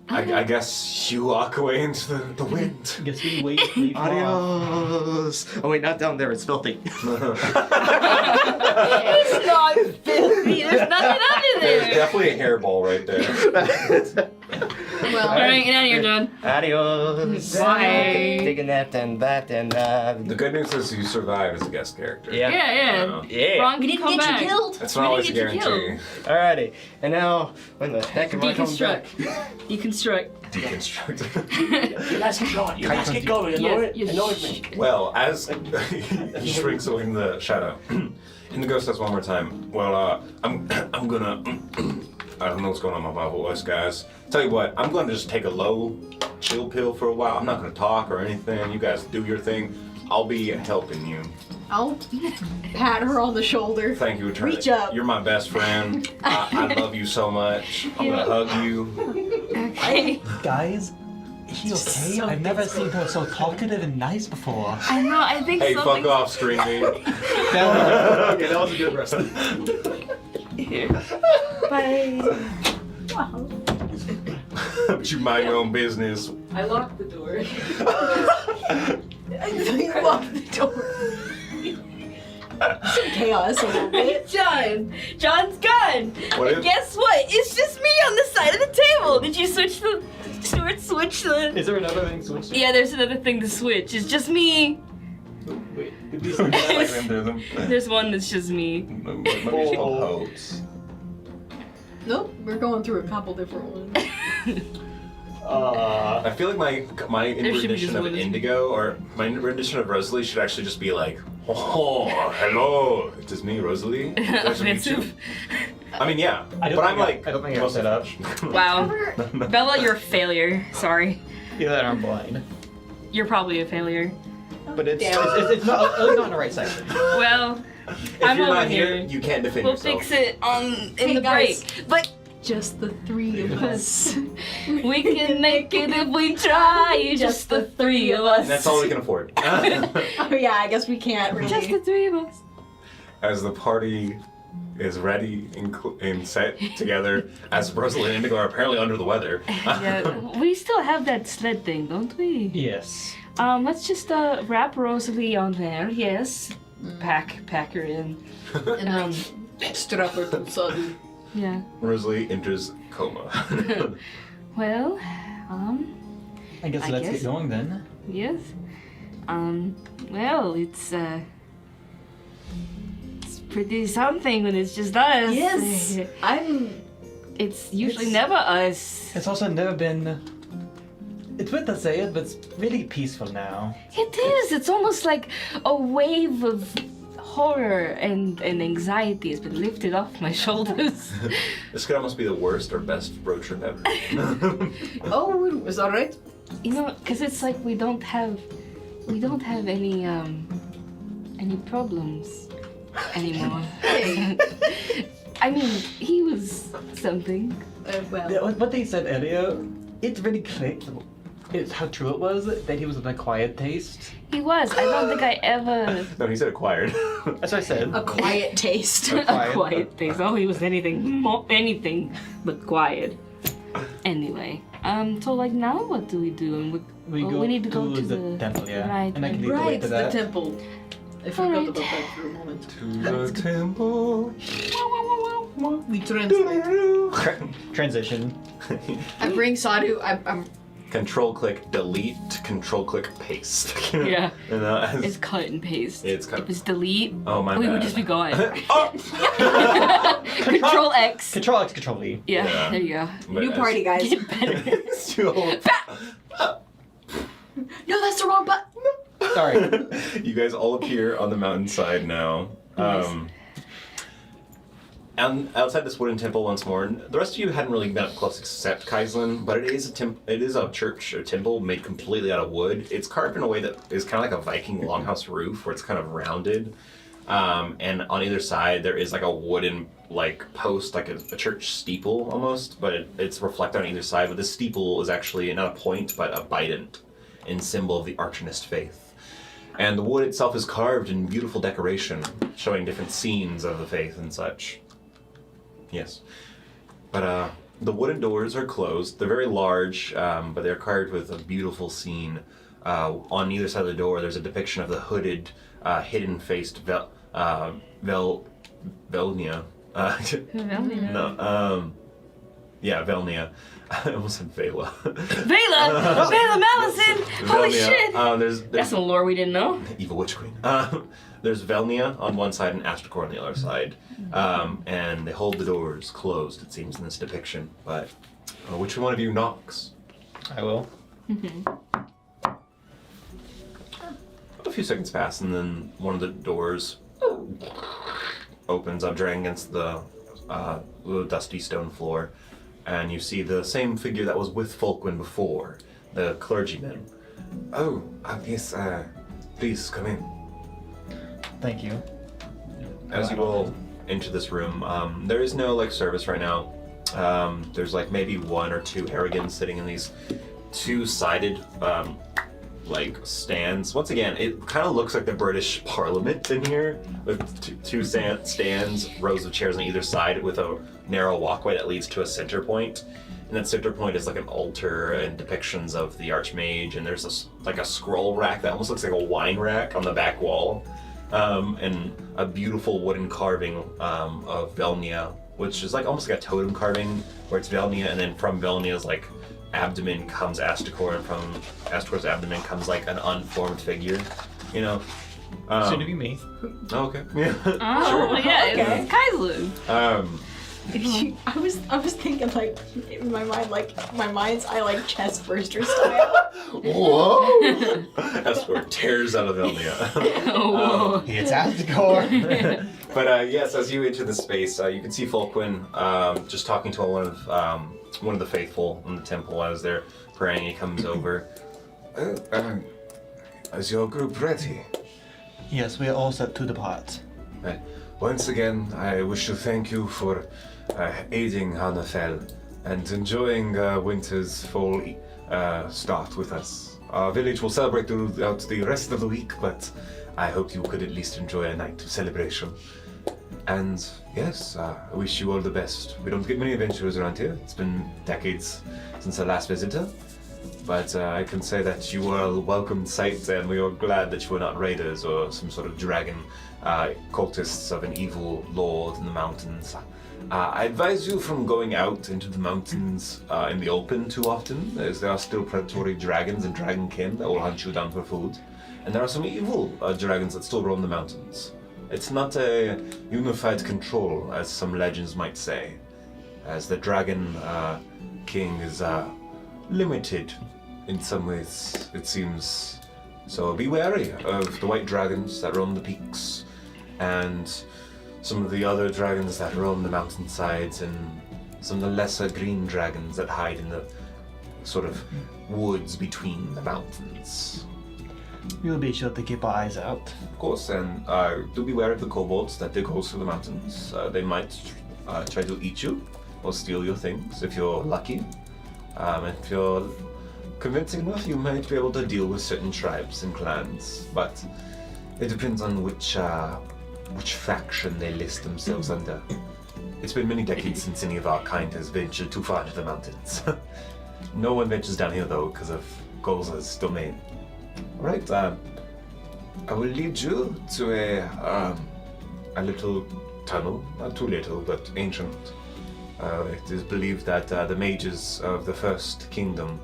[SPEAKER 1] I guess you walk away into the wind.
[SPEAKER 6] Guess we wait. Leave off.
[SPEAKER 3] Adios. Oh wait, not down there. It's filthy.
[SPEAKER 2] It's not filthy. There's nothing under
[SPEAKER 1] There's
[SPEAKER 2] there.
[SPEAKER 1] definitely a hairball right there.
[SPEAKER 4] Well,
[SPEAKER 2] All right, get out of here, John.
[SPEAKER 3] Adios.
[SPEAKER 2] Bye.
[SPEAKER 3] Taking that and that and
[SPEAKER 1] The good news is you survive as a guest character.
[SPEAKER 3] yeah.
[SPEAKER 2] Yeah.
[SPEAKER 3] Yeah.
[SPEAKER 2] Ron
[SPEAKER 4] we
[SPEAKER 2] can
[SPEAKER 4] didn't
[SPEAKER 2] come
[SPEAKER 4] get
[SPEAKER 2] back.
[SPEAKER 4] you killed.
[SPEAKER 1] It's not always a
[SPEAKER 2] didn't get you
[SPEAKER 1] guarantee.
[SPEAKER 3] Alrighty. And now, when the heck am I coming back?
[SPEAKER 2] Deconstruct.
[SPEAKER 1] Deconstruct.
[SPEAKER 3] Let's get going. Let's get going.
[SPEAKER 2] Yes.
[SPEAKER 3] me.
[SPEAKER 1] Well, as he shrinks away in the shadow, and the ghost says one more time, well, I'm gonna, I don't know what's going on with my voice, guys. Tell you what, I'm gonna just take a low chill pill for a while. I'm not gonna talk or anything. You guys do your thing. I'll be helping you.
[SPEAKER 4] I'll pat her on the shoulder.
[SPEAKER 1] Thank you, Eternity.
[SPEAKER 4] Reach up.
[SPEAKER 1] You're my best friend. I love you so much. I'm gonna hug you.
[SPEAKER 2] Okay.
[SPEAKER 6] Guys, is he okay? I've never seen her so talkative and nice before.
[SPEAKER 2] I know. I think
[SPEAKER 1] Hey,
[SPEAKER 2] something.
[SPEAKER 1] fuck off, Streamy.
[SPEAKER 5] Okay, that was a good rest.
[SPEAKER 2] Bye.
[SPEAKER 1] But you mind your own business.
[SPEAKER 4] I locked the door. I locked the door. Some chaos a little bit.
[SPEAKER 2] John's gone.
[SPEAKER 1] What
[SPEAKER 2] And
[SPEAKER 1] is-
[SPEAKER 2] guess what? It's just me on the side of the table. Did you switch the? Stuart switch the?
[SPEAKER 5] Is there another thing switched?
[SPEAKER 2] Yeah, there's another thing to switch. It's just me.
[SPEAKER 5] Wait, did we see that?
[SPEAKER 1] Like them do them.
[SPEAKER 2] There's one that's just me.
[SPEAKER 1] Maybe it's called hopes.
[SPEAKER 4] Nope, we're going through a couple different ones.
[SPEAKER 1] I feel like my
[SPEAKER 2] There should be
[SPEAKER 1] rendition
[SPEAKER 2] just
[SPEAKER 1] of
[SPEAKER 2] one.
[SPEAKER 1] Indigo or my rendition of Rosalie should actually just be like, oh, hello, it is me, Rosalie. Nice to meet you.
[SPEAKER 2] Offensive.
[SPEAKER 1] I mean, yeah,
[SPEAKER 6] I don't
[SPEAKER 1] but
[SPEAKER 6] think
[SPEAKER 1] I'm like,
[SPEAKER 6] I don't think I
[SPEAKER 1] most
[SPEAKER 6] set up.
[SPEAKER 2] Wow. Bella, you're a failure. Sorry.
[SPEAKER 6] Either that or I'm blind.
[SPEAKER 2] You're probably a failure.
[SPEAKER 6] But it's
[SPEAKER 4] Damn.
[SPEAKER 6] it's not, at least not in the right section.
[SPEAKER 2] Well,
[SPEAKER 1] If
[SPEAKER 2] I'm
[SPEAKER 1] you're
[SPEAKER 2] over
[SPEAKER 1] not
[SPEAKER 2] here.
[SPEAKER 1] here, you can't defend
[SPEAKER 2] We'll
[SPEAKER 1] yourself.
[SPEAKER 2] fix it in
[SPEAKER 4] Hey,
[SPEAKER 2] the
[SPEAKER 4] guys.
[SPEAKER 2] break. But
[SPEAKER 4] Just the three of us.
[SPEAKER 2] we can make it if we try. Just the three of us.
[SPEAKER 1] And that's all we can afford.
[SPEAKER 4] Oh yeah, I guess we can't really.
[SPEAKER 2] Just the three of us.
[SPEAKER 1] As the party is ready and set together, as Rosalie and Indigo are apparently under the weather.
[SPEAKER 2] Yeah, we still have that sled thing, don't we?
[SPEAKER 6] Yes.
[SPEAKER 2] Let's just wrap Rosalie on there. Yes. Pack her in.
[SPEAKER 4] And strap her to sudden.
[SPEAKER 2] Yeah.
[SPEAKER 1] Rosalie enters coma.
[SPEAKER 2] Well,
[SPEAKER 6] I guess
[SPEAKER 2] I
[SPEAKER 6] let's
[SPEAKER 2] guess.
[SPEAKER 6] get going then.
[SPEAKER 2] yes. Well, it's pretty something when it's just us.
[SPEAKER 4] Yes, I'm.
[SPEAKER 2] It's usually never us.
[SPEAKER 6] It's also never been. It's weird to say it, but it's really peaceful now.
[SPEAKER 2] It is. It's almost like a wave of horror and anxiety has been lifted off my shoulders.
[SPEAKER 1] This could almost be the worst or best road trip ever.
[SPEAKER 4] Oh, is that right?
[SPEAKER 2] You know, because it's like we don't have any problems anymore.
[SPEAKER 4] Hey.
[SPEAKER 2] I mean, he was something.
[SPEAKER 4] Well.
[SPEAKER 6] Yeah, what they said earlier, it really clicked. It's how true it was that he was an acquired taste.
[SPEAKER 2] He was. I don't think I ever
[SPEAKER 1] No, he said acquired.
[SPEAKER 6] That's what I said.
[SPEAKER 4] A quiet taste.
[SPEAKER 2] a quiet thing. Oh, he was anything but quiet. Anyway, so like now what do we do? And
[SPEAKER 6] We need to go to the temple, yeah.
[SPEAKER 2] Right.
[SPEAKER 6] And I can lead the way
[SPEAKER 4] Right,
[SPEAKER 6] to
[SPEAKER 4] the
[SPEAKER 6] that.
[SPEAKER 4] temple. I forgot
[SPEAKER 2] Alright.
[SPEAKER 4] about that for a moment.
[SPEAKER 1] To the temple.
[SPEAKER 4] We translate.
[SPEAKER 6] Transition.
[SPEAKER 4] I bring Sadhu. I'm
[SPEAKER 1] Control click delete, control click paste.
[SPEAKER 2] Yeah.
[SPEAKER 1] And, as-
[SPEAKER 2] It's cut and paste.
[SPEAKER 1] It's cut-
[SPEAKER 2] If it's delete,
[SPEAKER 1] oh my
[SPEAKER 2] we
[SPEAKER 1] bad.
[SPEAKER 2] would just be gone.
[SPEAKER 1] Oh!
[SPEAKER 2] Control X.
[SPEAKER 6] Control X, Control V.
[SPEAKER 2] Yeah,
[SPEAKER 1] Yeah.
[SPEAKER 2] there you go.
[SPEAKER 1] But
[SPEAKER 4] new
[SPEAKER 1] as-
[SPEAKER 4] party, guys.
[SPEAKER 2] Get better.
[SPEAKER 1] It's too old.
[SPEAKER 4] No, that's the wrong button.
[SPEAKER 6] Sorry.
[SPEAKER 1] You guys all appear on the mountainside now. And outside this wooden temple once more. And the rest of you hadn't really been up close except Kaislin, but it is a church or temple made completely out of wood. It's carved in a way that is kind of like a Viking longhouse roof, where it's kind of rounded. And on either side there is like a wooden post, like a church steeple almost, but it's reflected on either side. But this steeple is actually not a point, but a bident, in symbol of the Arcanist faith. And the wood itself is carved in beautiful decoration, showing different scenes of the faith and such. Yes. But the wooden doors are closed. They're very large, but they're carved with a beautiful scene. On either side of the door, there's a depiction of the hooded, hidden-faced Velnia. No, Yeah, Velnia. I almost said Vela.
[SPEAKER 2] Vela! Vela Malison! Holy shit!
[SPEAKER 1] There's
[SPEAKER 2] That's some lore we didn't know.
[SPEAKER 1] Evil Witch Queen. There's Velnia on one side and Astracor on the other side. And they hold the doors closed, it seems, in this depiction. But which one of you knocks?
[SPEAKER 6] I will.
[SPEAKER 1] A few seconds pass, and then one of the doors opens up, dragging against the dusty stone floor. And you see the same figure that was with Folkwin before, the clergyman. Oh, yes, please come in.
[SPEAKER 6] Thank you.
[SPEAKER 1] As you all enter this room, there is no service right now. There's maybe one or two Harrigans sitting in these two-sided stands. Once again, it kind of looks like the British Parliament in here, with two stands, rows of chairs on either side, with a narrow walkway that leads to a center point. And that center point is an altar and depictions of the Archmage, and there's a scroll rack that almost looks like a wine rack on the back wall, and a beautiful wooden carving of Velnia, which is almost like a totem carving, where it's Velnia, and then from Velnia's abdomen comes Astracor, and from Astracor's abdomen comes an unformed figure,
[SPEAKER 6] Soon to be me.
[SPEAKER 1] Okay. Yeah.
[SPEAKER 2] Oh, yeah, it's Kaislin.
[SPEAKER 4] I was thinking in my mind my mind's eye chest burster style.
[SPEAKER 1] Whoa! Astracor tears out of Velnia.
[SPEAKER 2] Oh,
[SPEAKER 6] It's Astracor.
[SPEAKER 1] But yes, as you enter the space, you can see Folkwin just talking to one of the faithful in the temple as they're praying. He comes over.
[SPEAKER 8] Is your group ready?
[SPEAKER 3] Yes, we are all set to depart.
[SPEAKER 8] Right. Once again, I wish to thank you for aiding Hanafel and enjoying winter's fall start with us. Our village will celebrate throughout the rest of the week, but I hope you could at least enjoy a night of celebration. And yes, I wish you all the best. We don't get many adventurers around here. It's been decades since our last visitor. But I can say that you were a welcome sight, and we are glad that you were not raiders or some sort of dragon cultists of an evil lord in the mountains. I advise you from going out into the mountains in the open too often, as there are still predatory dragons and dragonkin that will hunt you down for food. And there are some evil dragons that still roam the mountains. It's not a unified control, as some legends might say, as the Dragon King is limited in some ways, it seems. So be wary of the white dragons that roam the peaks, and some of the other dragons that roam the mountainsides, and some of the lesser green dragons that hide in the sort of woods between the mountains.
[SPEAKER 3] We'll be sure to keep our eyes out.
[SPEAKER 1] Of course, and do beware of the kobolds that dig holes through the mountains. They might try to eat you or steal your things if you're lucky. If you're convincing enough, you might be able to deal with certain tribes and clans, but it depends on which faction they list themselves under. It's been many decades since any of our kind has ventured too far into the mountains. No one ventures down here though, because of Golza's domain. Alright, I will lead you to a little tunnel, not too little, but ancient. It is believed that the mages of the First Kingdom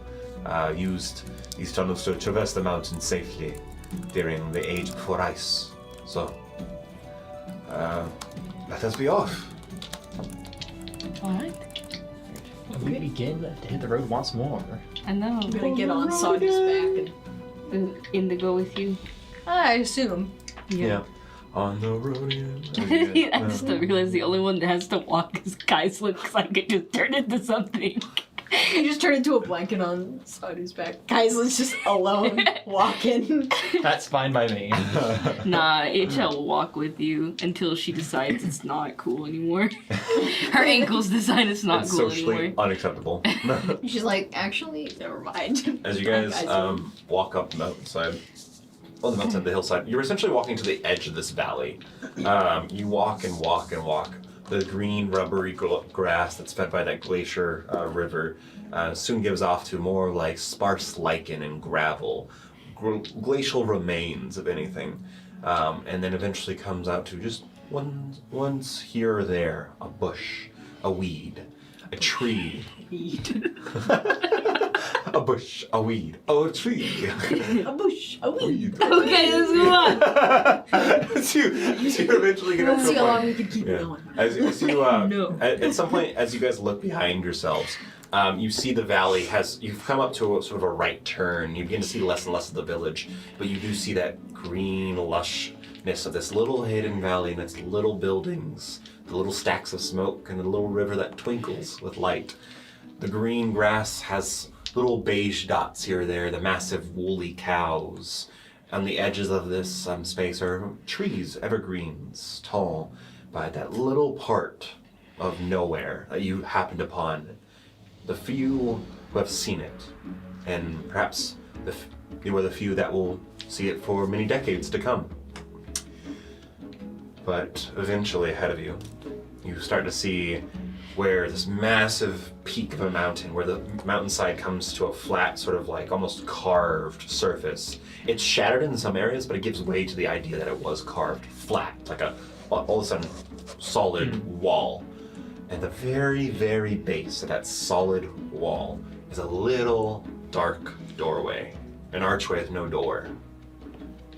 [SPEAKER 1] used these tunnels to traverse the mountains safely during the age before ice. So, let us be off.
[SPEAKER 2] alright.
[SPEAKER 6] We begin to hit the road once more.
[SPEAKER 2] I know.
[SPEAKER 4] I'm gonna get on Soggy's back and
[SPEAKER 2] Indigo with you.
[SPEAKER 4] I assume.
[SPEAKER 1] Yeah. On the rodeo.
[SPEAKER 2] I just don't realize the only one that has to walk is Kaislin, because I could just turn into something.
[SPEAKER 4] You just turn into a blanket on Soggy's back. Kaislyn's just alone walking.
[SPEAKER 6] That's fine by me.
[SPEAKER 2] Nah, it shall walk with you until she decides it's not cool anymore. Her ankles decide it's not
[SPEAKER 1] It's
[SPEAKER 2] cool
[SPEAKER 1] socially
[SPEAKER 2] anymore.
[SPEAKER 1] unacceptable.
[SPEAKER 4] She's like, actually, never mind.
[SPEAKER 1] As you guys
[SPEAKER 4] Kaislyn.
[SPEAKER 1] walk up the mountainside, on the mountainside, the hillside, you're essentially walking to the edge of this valley. You walk and walk and walk. The green, rubbery grass that's fed by that glacier river soon gives off to more like sparse lichen and gravel, glacial remains, if anything, and then eventually comes out to just once here or there, a bush, a weed. a tree. A bush, a weed, oh, a tree.
[SPEAKER 4] A bush, a weed.
[SPEAKER 2] Okay, let's move on.
[SPEAKER 1] as you eventually get up
[SPEAKER 4] Let's
[SPEAKER 1] to
[SPEAKER 4] see
[SPEAKER 1] a
[SPEAKER 4] how long
[SPEAKER 1] point.
[SPEAKER 4] we can keep
[SPEAKER 1] Yeah.
[SPEAKER 4] going.
[SPEAKER 1] As you
[SPEAKER 2] No.
[SPEAKER 1] at some point, as you guys look behind yourselves, you see the valley you've come up to a sort of a right turn. You begin to see less and less of the village, but you do see that green lushness of this little hidden valley and its little buildings, the little stacks of smoke, and the little river that twinkles with light. The green grass has little beige dots here or there, the massive woolly cows. On the edges of this space are trees, evergreens, tall, but that little part of nowhere that you happened upon. The few who have seen it, and perhaps you are the few that will see it for many decades to come. But eventually ahead of you, you start to see where this massive peak of a mountain, where the mountainside comes to a flat, sort of like almost carved surface. It's shattered in some areas, but it gives way to the idea that it was carved flat, like all of a sudden solid wall. And the very, very base of that solid wall is a little dark doorway, an archway with no door.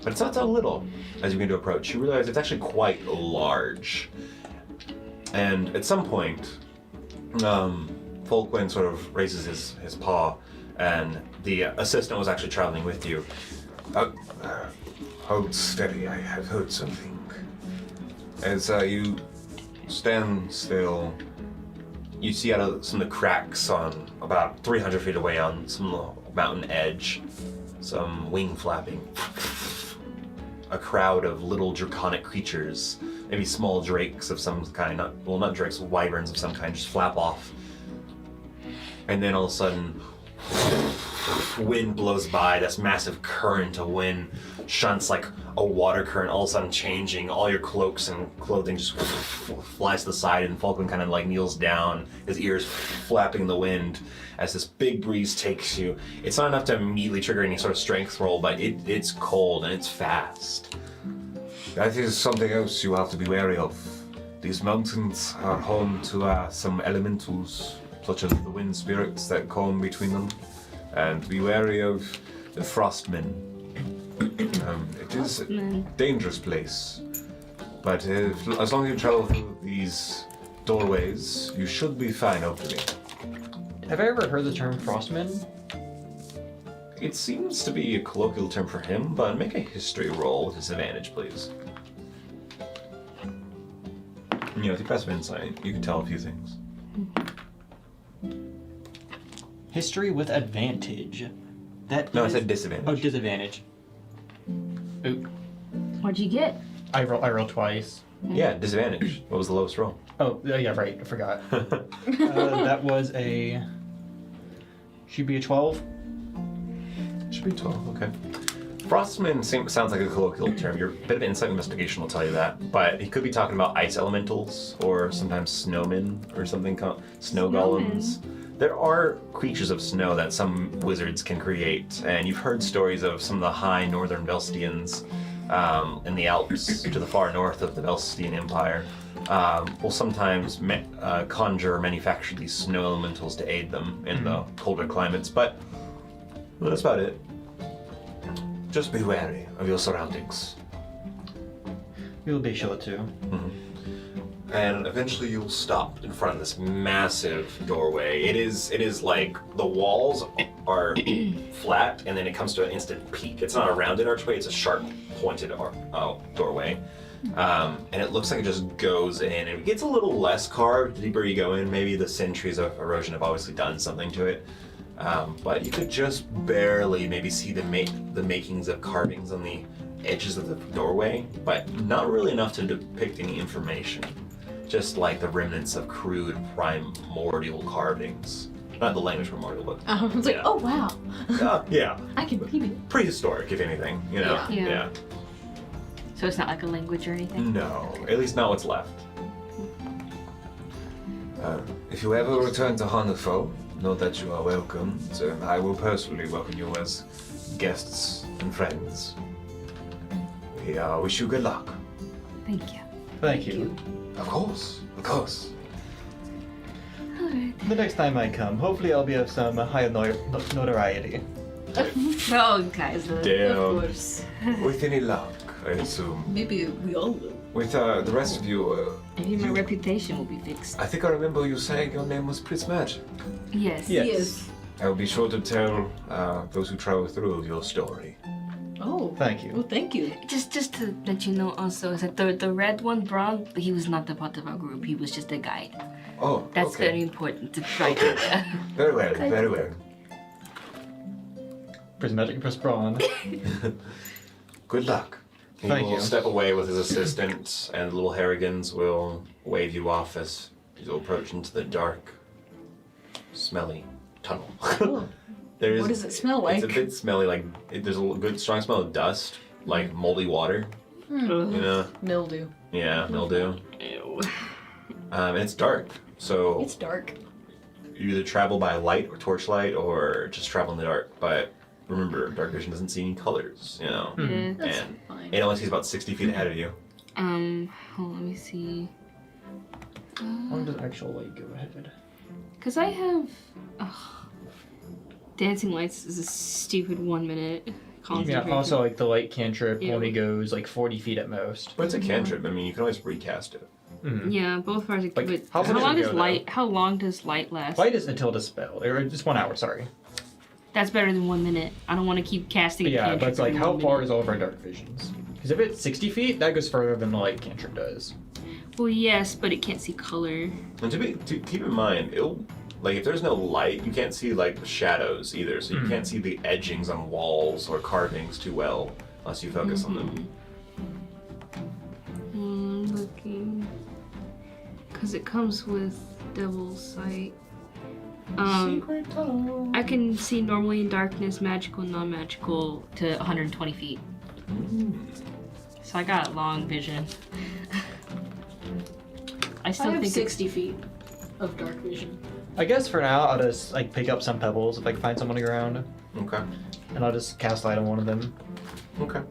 [SPEAKER 1] But it's not so little. As you begin to approach, you realize it's actually quite large. And at some point, Folkwind sort of raises his paw, and the assistant was actually traveling with you.
[SPEAKER 8] Hold steady, I have heard something. As you stand still,
[SPEAKER 1] You see out of some of the cracks on about 300 feet away on some of the mountain edge, some wing flapping. A crowd of little draconic creatures, maybe small drakes of some kind, not drakes, wyverns of some kind, just flap off. And then all of a sudden, wind blows by, this massive current of wind shunts like a water current, all of a sudden changing. All your cloaks and clothing just flies to the side, and Falkland kind of like kneels down, his ears flapping in the wind as this big breeze takes you. It's not enough to immediately trigger any sort of strength roll, but it's cold and it's fast.
[SPEAKER 8] that is something else you have to be wary of. These mountains are home to some elementals, such as the wind spirits that come between them. And be wary of the frostmen. It is a dangerous place. But as long as you travel through these doorways, you should be fine, hopefully.
[SPEAKER 6] Have I ever heard the term frostman?
[SPEAKER 1] It seems to be a colloquial term for him, but make a history roll with disadvantage, please. You know, if you press insight, you can tell a few things.
[SPEAKER 6] History with advantage.
[SPEAKER 1] No, I said disadvantage.
[SPEAKER 6] Oh, disadvantage. Oop.
[SPEAKER 2] What'd you get?
[SPEAKER 6] I rolled twice.
[SPEAKER 1] Yeah, disadvantage. What was the lowest roll?
[SPEAKER 6] Oh, yeah, right. I forgot. That was should be a 12.
[SPEAKER 1] Should be 12, okay. Frostman sounds like a colloquial term. Your bit of insight investigation will tell you that, but he could be talking about ice elementals or sometimes snowmen or something called snow golems. There are creatures of snow that some wizards can create, and you've heard stories of some of the high northern Velstians in the Alps to the far north of the Velstian Empire will sometimes conjure or manufacture these snow elementals to aid them in the colder climates, but that's about it.
[SPEAKER 8] Just be wary of your surroundings.
[SPEAKER 6] We'll be sure to.
[SPEAKER 1] And eventually you'll stop in front of this massive doorway. It is like the walls are flat, and then it comes to an instant peak. It's not a rounded archway, it's a sharp pointed doorway. And it looks like it just goes in. It gets a little less carved the deeper you go in. Maybe the centuries of erosion have obviously done something to it. But you could just barely maybe see the makings of carvings on the edges of the doorway, but not really enough to depict any information. Just like the remnants of crude primordial carvings. Not the language primordial, but
[SPEAKER 4] I was like,
[SPEAKER 1] yeah.
[SPEAKER 4] oh wow,
[SPEAKER 1] Yeah,
[SPEAKER 4] I can read it.
[SPEAKER 1] prehistoric if anything, you know.
[SPEAKER 2] Yeah. So it's not like a language or anything?
[SPEAKER 1] No, at least not what's left.
[SPEAKER 8] If you ever return to Hanifo, know that you are welcome. So I will personally welcome you as guests and friends. We wish you good luck.
[SPEAKER 2] Thank you.
[SPEAKER 6] Thank you.
[SPEAKER 8] Of course, of course.
[SPEAKER 2] Alright.
[SPEAKER 6] The next time I come, hopefully I'll be of some high notoriety.
[SPEAKER 2] Oh, guys.
[SPEAKER 1] Damn.
[SPEAKER 4] Of course.
[SPEAKER 8] With any luck, I assume.
[SPEAKER 4] Maybe we all will.
[SPEAKER 8] With the rest of you,
[SPEAKER 2] Maybe my reputation will be fixed.
[SPEAKER 8] I think I remember you saying your name was Prismagik.
[SPEAKER 2] Yes.
[SPEAKER 6] Yes.
[SPEAKER 4] Yes.
[SPEAKER 8] I will be sure to tell those who travel through your story.
[SPEAKER 4] Oh.
[SPEAKER 6] Thank you.
[SPEAKER 4] Well, thank you.
[SPEAKER 2] Just to let you know also, is that the red one, Braun, he was not the part of our group. He was just a guide.
[SPEAKER 8] Oh,
[SPEAKER 2] That's
[SPEAKER 8] okay.
[SPEAKER 2] very important to try to.
[SPEAKER 8] Very well, very well.
[SPEAKER 6] Prismatic plus Braun.
[SPEAKER 8] Good luck.
[SPEAKER 1] He
[SPEAKER 6] Thank
[SPEAKER 1] will
[SPEAKER 6] you.
[SPEAKER 1] step away with his assistant, and little Harrigans will wave you off as you approach into the dark, smelly tunnel.
[SPEAKER 4] Oh.
[SPEAKER 1] There's,
[SPEAKER 4] What does it smell like?
[SPEAKER 1] It's a bit smelly, like there's a good strong smell of dust, like moldy water. You know?
[SPEAKER 4] Mildew.
[SPEAKER 1] Yeah, mildew.
[SPEAKER 2] Ew.
[SPEAKER 1] And it's dark, so
[SPEAKER 4] It's dark.
[SPEAKER 1] you either travel by light or torchlight, or just travel in the dark. But remember, dark vision doesn't see any colors, you know.
[SPEAKER 2] Yeah.
[SPEAKER 4] That's
[SPEAKER 1] And
[SPEAKER 4] fine.
[SPEAKER 1] it only sees about 60 feet ahead of you.
[SPEAKER 2] Hold on, let me see.
[SPEAKER 6] How long does actual light go ahead?
[SPEAKER 2] Cause I have, dancing lights is a stupid 1 minute
[SPEAKER 6] Yeah,
[SPEAKER 2] concentration.
[SPEAKER 6] also like the light cantrip
[SPEAKER 2] Yeah.
[SPEAKER 6] only goes like 40 feet at most.
[SPEAKER 1] But it's a cantrip. I mean, you can always recast it.
[SPEAKER 2] Yeah, both parts.
[SPEAKER 6] Like,
[SPEAKER 2] But
[SPEAKER 6] how
[SPEAKER 2] how
[SPEAKER 6] long
[SPEAKER 2] long
[SPEAKER 6] does it
[SPEAKER 2] does
[SPEAKER 6] go,
[SPEAKER 2] light? How long does light last?
[SPEAKER 6] Light is until dispel, or just 1 hour, sorry.
[SPEAKER 2] That's better than 1 minute. I don't want to keep casting.
[SPEAKER 6] But
[SPEAKER 2] a
[SPEAKER 6] yeah,
[SPEAKER 2] cantrip
[SPEAKER 6] but it's like
[SPEAKER 2] every
[SPEAKER 6] how
[SPEAKER 2] 1
[SPEAKER 6] far
[SPEAKER 2] minute.
[SPEAKER 6] is all of our dark visions? Because if it's 60 feet, that goes further than the light cantrip does.
[SPEAKER 2] Well, yes, but it can't see color.
[SPEAKER 1] And to keep in mind, it'll like if there's no light, you can't see like the shadows either. So you can't see the edgings on walls or carvings too well unless you focus on them.
[SPEAKER 2] Looking. Because it comes with Devil's Sight. I can see normally in darkness, magical, non-magical to 120 feet. So I got long vision. I
[SPEAKER 4] I
[SPEAKER 2] still
[SPEAKER 4] have
[SPEAKER 2] think
[SPEAKER 4] 60 feet of dark vision.
[SPEAKER 6] I guess for now, I'll just like pick up some pebbles if I can find some on the ground,
[SPEAKER 1] Okay.
[SPEAKER 6] and I'll just cast light on one of them.
[SPEAKER 1] Okay.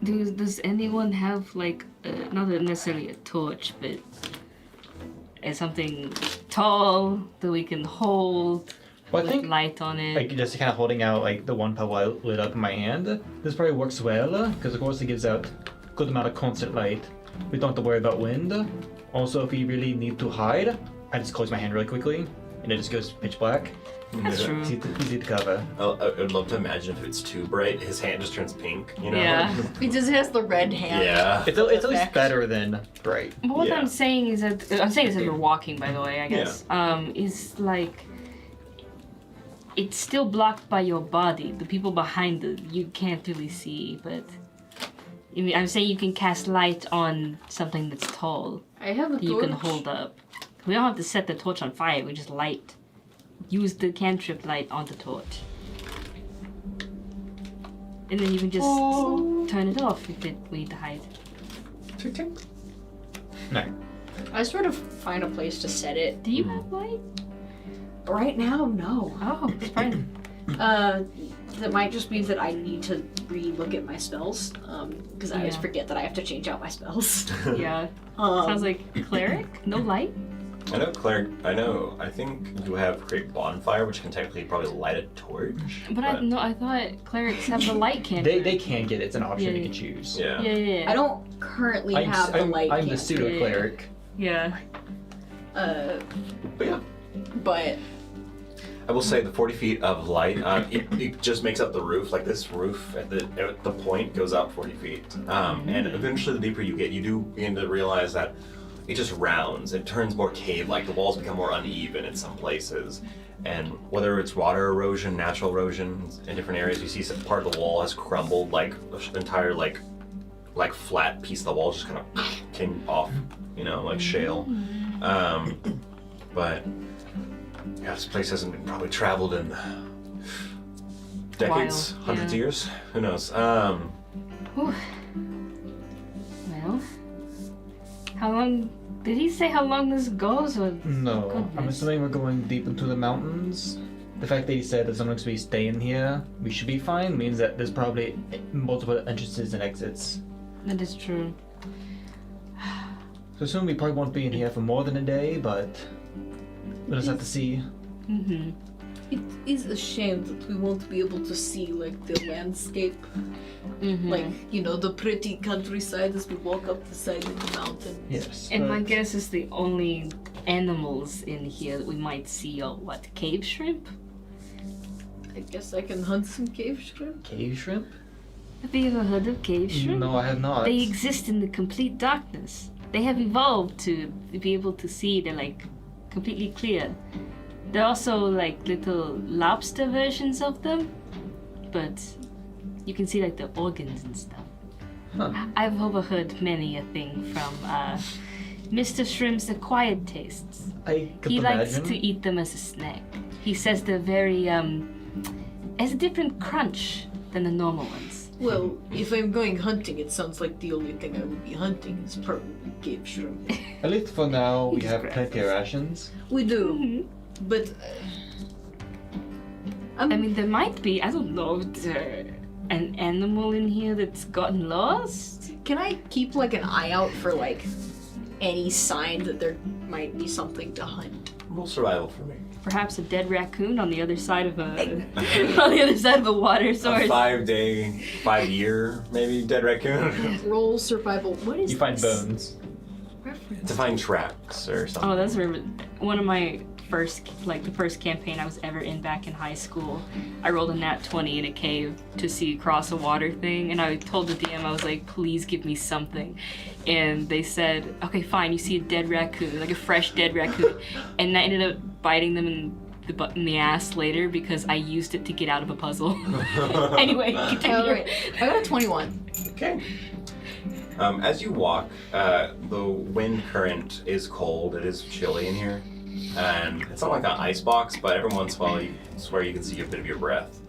[SPEAKER 2] Does anyone have like not necessarily a torch, but something tall that we can hold
[SPEAKER 6] Well, I
[SPEAKER 2] with
[SPEAKER 6] think
[SPEAKER 2] light on it?
[SPEAKER 6] like just kind of holding out like the one pebble I lit up in my hand. This probably works well because of course it gives out a good amount of constant light. We don't have to worry about wind. Also, if we really need to hide, I just close my hand really quickly, and it just goes pitch black.
[SPEAKER 2] That's true.
[SPEAKER 6] Easy to cover.
[SPEAKER 1] I'd love to imagine if it's too bright, his hand just turns pink. You know?
[SPEAKER 2] Yeah.
[SPEAKER 4] It just has the red hand.
[SPEAKER 1] Yeah.
[SPEAKER 6] It's at least
[SPEAKER 4] Effect.
[SPEAKER 6] better than bright.
[SPEAKER 2] But what
[SPEAKER 1] Yeah.
[SPEAKER 2] I'm saying is that I'm saying this as we're walking, by the way. I guess is like it's still blocked by your body. The people behind it you can't really see, but I mean, I'm saying you can cast light on something that's tall
[SPEAKER 4] I have a
[SPEAKER 2] that you
[SPEAKER 4] torch.
[SPEAKER 2] can hold up. We don't have to set the torch on fire. We just light. Use the cantrip light on the torch. And then you can just turn it off if we need to hide.
[SPEAKER 6] No.
[SPEAKER 4] I sort of find a place to set it.
[SPEAKER 2] Do you have light?
[SPEAKER 4] Right now, no.
[SPEAKER 2] Oh, it's fine.
[SPEAKER 4] That might just mean that I need to re-look at my spells, because I always
[SPEAKER 2] Yeah.
[SPEAKER 4] forget that I have to change out my spells.
[SPEAKER 2] Yeah. Sounds like cleric? No light?
[SPEAKER 1] I know, Claire. I think you have create bonfire, which can technically probably light a torch.
[SPEAKER 2] But I thought clerics have the light cantrip.
[SPEAKER 6] They can get it. It's an option
[SPEAKER 2] Yeah.
[SPEAKER 6] you can choose.
[SPEAKER 1] Yeah.
[SPEAKER 2] Yeah.
[SPEAKER 4] I don't currently have the light
[SPEAKER 6] I'm the
[SPEAKER 4] cantrip.
[SPEAKER 6] pseudo cleric.
[SPEAKER 2] Yeah.
[SPEAKER 1] But yeah.
[SPEAKER 4] But
[SPEAKER 1] I will say the 40 feet of light, it just makes up the roof. Like this roof at the point goes up 40 feet. And eventually the deeper you get, you do begin to realize that it just rounds. It turns more cave-like. The walls become more uneven in some places. And whether it's water erosion, natural erosion, in different areas, you see some part of the wall has crumbled, like an entire like flat piece of the wall just kind of came off, like shale. But yeah, this place hasn't been probably traveled in decades,
[SPEAKER 2] While,
[SPEAKER 1] hundreds of
[SPEAKER 2] yeah.
[SPEAKER 1] years. Who knows?
[SPEAKER 2] Whew. Well, how long? Did he say how long this goes? Or
[SPEAKER 6] No, I'm
[SPEAKER 2] Goodness.
[SPEAKER 6] assuming we're going deep into the mountains. The fact that he said as long as we stay in here, we should be fine, means that there's probably multiple entrances and exits.
[SPEAKER 2] that is true.
[SPEAKER 6] So assume we probably won't be in here for more than a day, but we'll just have to see.
[SPEAKER 2] Mm-hmm.
[SPEAKER 4] It is a shame that we won't be able to see like the landscape,
[SPEAKER 2] Mm-hmm.
[SPEAKER 4] like the pretty countryside as we walk up the side of the mountain.
[SPEAKER 6] Yes.
[SPEAKER 2] And my
[SPEAKER 6] but-
[SPEAKER 2] guess is the only animals in here that we might see are what, cave shrimp?
[SPEAKER 4] I guess I can hunt some cave shrimp.
[SPEAKER 6] Cave shrimp?
[SPEAKER 2] Have you ever heard of cave shrimp?
[SPEAKER 6] No, I have not.
[SPEAKER 2] They exist in the complete darkness. They have evolved to be able to see. They're like completely clear. They're also like little lobster versions of them, but you can see like the organs and stuff.
[SPEAKER 6] Huh.
[SPEAKER 2] I've overheard many a thing from Mr. Shrimp's acquired tastes.
[SPEAKER 6] I could
[SPEAKER 2] He
[SPEAKER 6] imagine.
[SPEAKER 2] likes to eat them as a snack. He says they're very has a different crunch than the normal ones.
[SPEAKER 4] Well, if I'm going hunting, it sounds like the only thing I would be hunting is probably cave shrimp.
[SPEAKER 6] At least for now, we
[SPEAKER 2] He's
[SPEAKER 6] have
[SPEAKER 2] great.
[SPEAKER 6] plenty of rations.
[SPEAKER 4] We do,
[SPEAKER 2] Mhm.
[SPEAKER 4] but
[SPEAKER 2] I mean, there might be, I don't know, an animal in here that's gotten lost?
[SPEAKER 4] can I keep like an eye out for like any sign that there might be something to hunt?
[SPEAKER 1] Roll survival for me.
[SPEAKER 2] Perhaps a dead raccoon on the other side of a on the other side of a water
[SPEAKER 1] A
[SPEAKER 2] source.
[SPEAKER 1] 5-day, 5-year, maybe dead raccoon.
[SPEAKER 4] Roll survival. What is
[SPEAKER 6] You find
[SPEAKER 4] this
[SPEAKER 6] bones.
[SPEAKER 4] reference?
[SPEAKER 1] To find tracks or something.
[SPEAKER 2] Oh, that's one of my the first campaign I was ever in back in high school. I rolled a nat 20 in a cave to see across a water thing, and I told the DM, I was like, please give me something. And they said, okay, fine, you see a dead raccoon, like a fresh dead raccoon. And I ended up biting them in the ass later because I used it to get out of a puzzle. Anyway, continue.
[SPEAKER 4] Alright, I got a 21.
[SPEAKER 1] Okay. As you walk, the wind current is cold. It is chilly in here. And it's not like an ice box, but every once in a while you swear you can see a bit of your breath.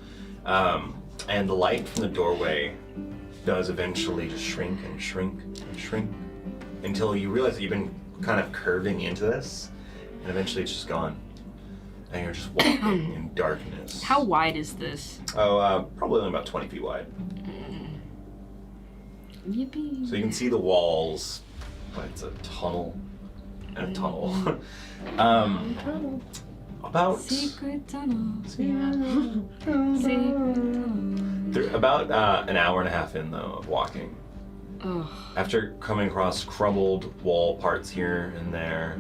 [SPEAKER 1] And the light from the doorway does eventually just shrink and shrink and shrink until you realize that you've been kind of curving into this, and eventually it's just gone. And you're just walking in darkness.
[SPEAKER 2] How wide is this?
[SPEAKER 1] Oh, probably only about 20 feet wide.
[SPEAKER 2] Yippee.
[SPEAKER 1] So you can see the walls, but it's a tunnel and a tunnel. About
[SPEAKER 2] Secret tunnel.
[SPEAKER 1] about an hour and a half in though of walking.
[SPEAKER 2] Ugh.
[SPEAKER 1] After coming across crumbled wall parts here and there,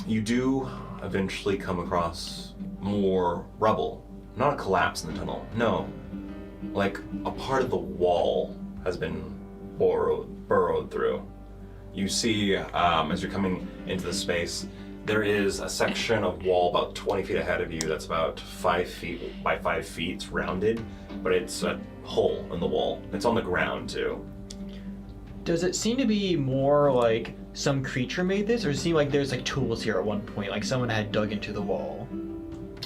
[SPEAKER 1] you do eventually come across more rubble. Not a collapse in the tunnel, no. Like a part of the wall has been burrowed through. You see, as you're coming into the space, there is a section of wall about 20 feet ahead of you that's about 5 feet by 5 feet. It's rounded, but it's a hole in the wall. It's on the ground too.
[SPEAKER 6] Does it seem to be more like some creature made this, or does it seem like there's like tools here at one point, like someone had dug into the wall?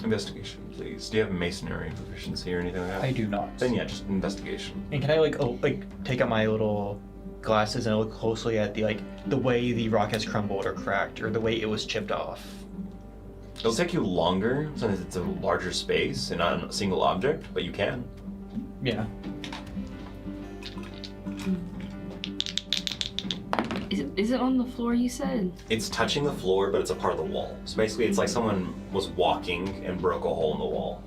[SPEAKER 1] Investigation, please. Do you have masonry proficiency or anything like that?
[SPEAKER 6] I do not.
[SPEAKER 1] Then yeah, just investigation.
[SPEAKER 6] And can I like take out my little glasses and look closely at the way the rock has crumbled or cracked, or the way it was chipped off?
[SPEAKER 1] It'll take you longer since it's a larger space and not a single object, but you can.
[SPEAKER 6] Yeah.
[SPEAKER 2] Is it on the floor, you said?
[SPEAKER 1] It's touching the floor, but it's a part of the wall. So basically, it's like someone was walking and broke a hole in the wall.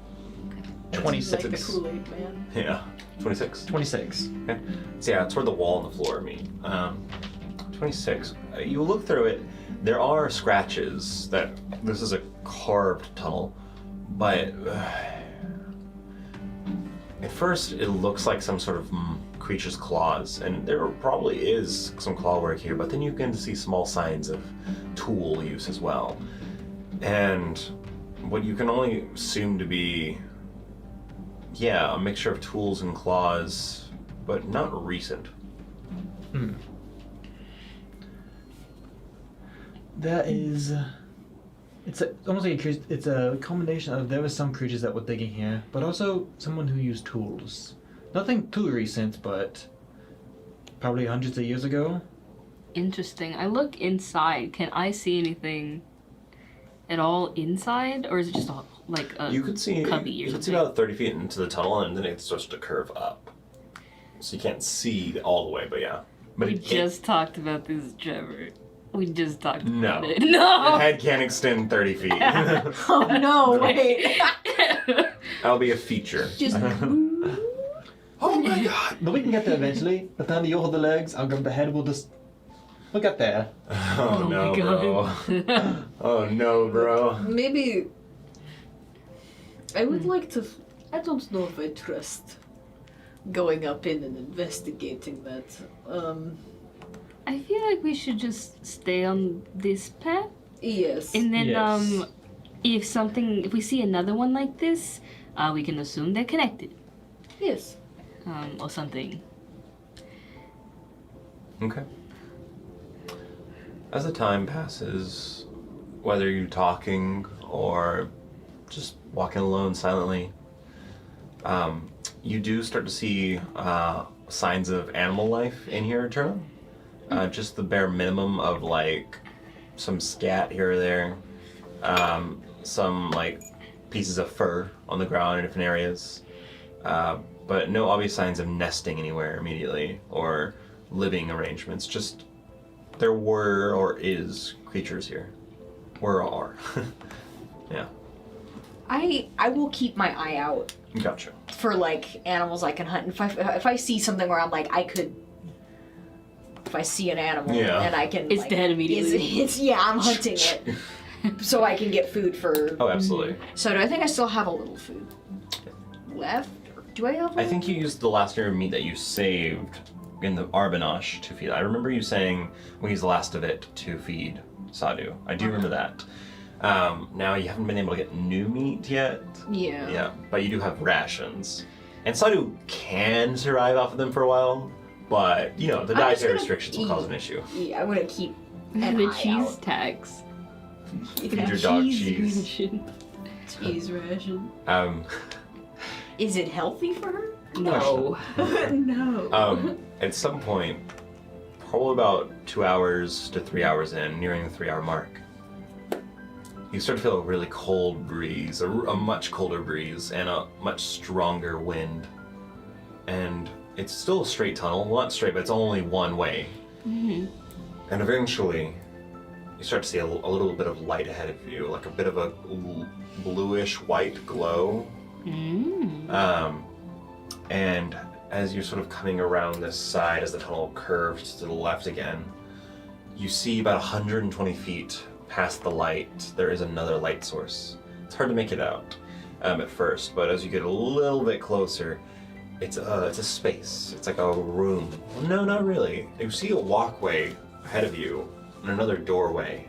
[SPEAKER 1] And
[SPEAKER 6] 26.
[SPEAKER 4] Like the Kool-Aid man.
[SPEAKER 1] Yeah, 26.
[SPEAKER 6] 26.
[SPEAKER 1] Okay. So yeah, it's where the wall and the floor meet. 26. You look through it. There are scratches that this is a carved tunnel, but at first it looks like some sort of creature's claws, and there probably is some claw work here, but then you can see small signs of tool use as well. And what you can only assume to be, yeah, a mixture of tools and claws, but not recent.
[SPEAKER 6] That is. It's almost like it's a combination of there was some creatures that were digging here, but also someone who used tools. Nothing too recent, but probably hundreds of years ago.
[SPEAKER 2] Interesting. I look inside. Can I see anything at all inside, or is it just like a
[SPEAKER 1] You could see
[SPEAKER 2] cubby or
[SPEAKER 1] you could see
[SPEAKER 2] something?
[SPEAKER 1] about 30 feet into the tunnel, and then it starts to curve up. So you can't see all the way, but yeah, But
[SPEAKER 2] We
[SPEAKER 1] it
[SPEAKER 2] just talked about this, Trevor. We just talked
[SPEAKER 1] No.
[SPEAKER 2] about it. No!
[SPEAKER 1] your head can't extend 30 feet.
[SPEAKER 4] Oh no, wait.
[SPEAKER 1] That'll be a feature.
[SPEAKER 4] Just
[SPEAKER 8] Oh my god!
[SPEAKER 6] But we can get there eventually. By the time you hold the legs, I'll grab the head. We'll get there.
[SPEAKER 1] Oh, no,
[SPEAKER 2] my
[SPEAKER 1] bro.
[SPEAKER 2] God.
[SPEAKER 1] Oh no, bro.
[SPEAKER 4] maybe I would like to. I don't know if I trust going up in and investigating that.
[SPEAKER 2] I feel like we should just stay on this path.
[SPEAKER 4] Yes.
[SPEAKER 2] And then,
[SPEAKER 6] Yes.
[SPEAKER 2] if we see another one like this, we can assume they're connected.
[SPEAKER 4] Yes.
[SPEAKER 2] Or something.
[SPEAKER 1] Okay. As the time passes, whether you're talking or just walking alone silently, you do start to see signs of animal life in here, Turtle. Just the bare minimum of like some scat here or there, some like pieces of fur on the ground in different areas, but no obvious signs of nesting anywhere immediately or living arrangements. Just there were or is creatures here. Were or are. Yeah.
[SPEAKER 4] I will keep my eye out
[SPEAKER 1] Gotcha.
[SPEAKER 4] for like animals I can hunt. If I see something where I'm like if I see an animal
[SPEAKER 1] Yeah.
[SPEAKER 4] and I can
[SPEAKER 2] It's
[SPEAKER 4] like,
[SPEAKER 2] dead immediately.
[SPEAKER 4] I'm hunting it so I can get food for.
[SPEAKER 1] Oh, absolutely.
[SPEAKER 4] So do I think I still have a little food left? Or do I have?
[SPEAKER 1] I think you used the last year of meat that you saved in the Arbanash to feed. I remember you saying we used the last of it to feed Sadhu. I do remember that. Now you haven't been able to get new meat yet.
[SPEAKER 4] Yeah.
[SPEAKER 1] Yeah, but you do have rations. And Sadhu can survive off of them for a while, but you know, the
[SPEAKER 4] I'm just
[SPEAKER 1] dietary
[SPEAKER 4] gonna
[SPEAKER 1] restrictions will cause an
[SPEAKER 4] eat.
[SPEAKER 1] issue.
[SPEAKER 4] Yeah, I'm gonna keep an
[SPEAKER 2] the
[SPEAKER 4] eye
[SPEAKER 2] cheese
[SPEAKER 4] out.
[SPEAKER 2] tax.
[SPEAKER 1] Feed your dog cheese.
[SPEAKER 2] ration.
[SPEAKER 4] Cheese ration.
[SPEAKER 1] Um,
[SPEAKER 4] Is it healthy for her?
[SPEAKER 2] No.
[SPEAKER 4] No.
[SPEAKER 1] at some point, probably about 2 hours to 3 hours in, nearing the 3 hour mark, you start to feel a really cold breeze, a much colder breeze, and a much stronger wind. And it's still a straight tunnel, well, not straight, but it's only one way.
[SPEAKER 2] Mm-hmm.
[SPEAKER 1] And eventually, you start to see a little bit of light ahead of you, like a bit of a bluish white glow. And as you're sort of coming around this side, as the tunnel curves to the left again, you see about 120 feet past the light, there is another light source. It's hard to make it out at first, but as you get a little bit closer, it's a space. It's like a room. Well, no, not really. You see a walkway ahead of you and another doorway.